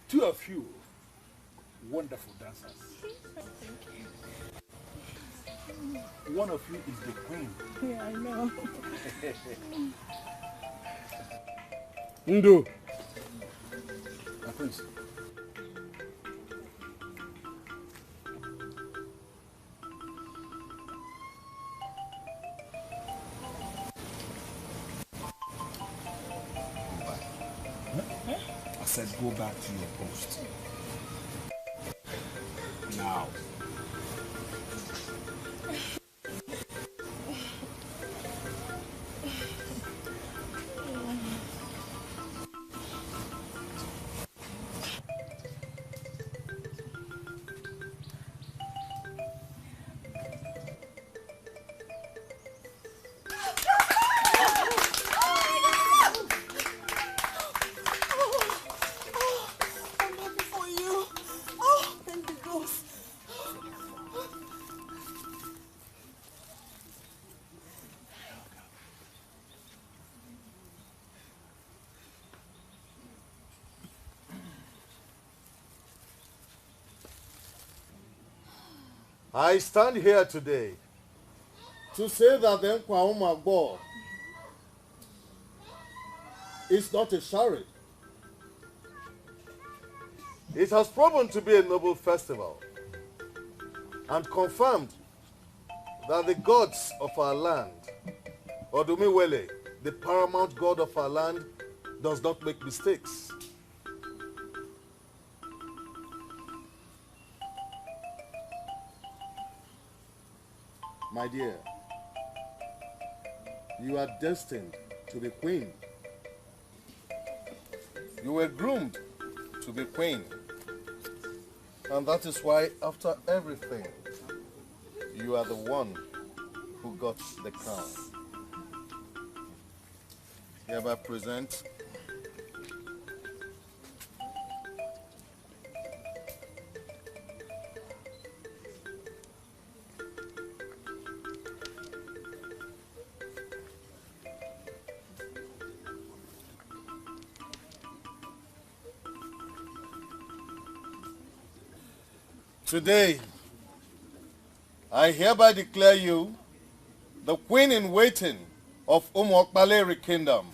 Two of you, wonderful dancers. One of you is the queen. Yeah, I know. Ndo. Prince. I said go back to your post. Now. I stand here today to say that the Ugezu is not a charade, It has proven to be a noble festival and confirmed that the gods of our land, Odumiwele, the paramount god of our land, does not make mistakes. My dear, you are destined to be queen. You were groomed to be queen. And that is why after everything, you are the one who got the crown. Hereby present today, I hereby declare you the queen in waiting of Umuokpaleri Kingdom.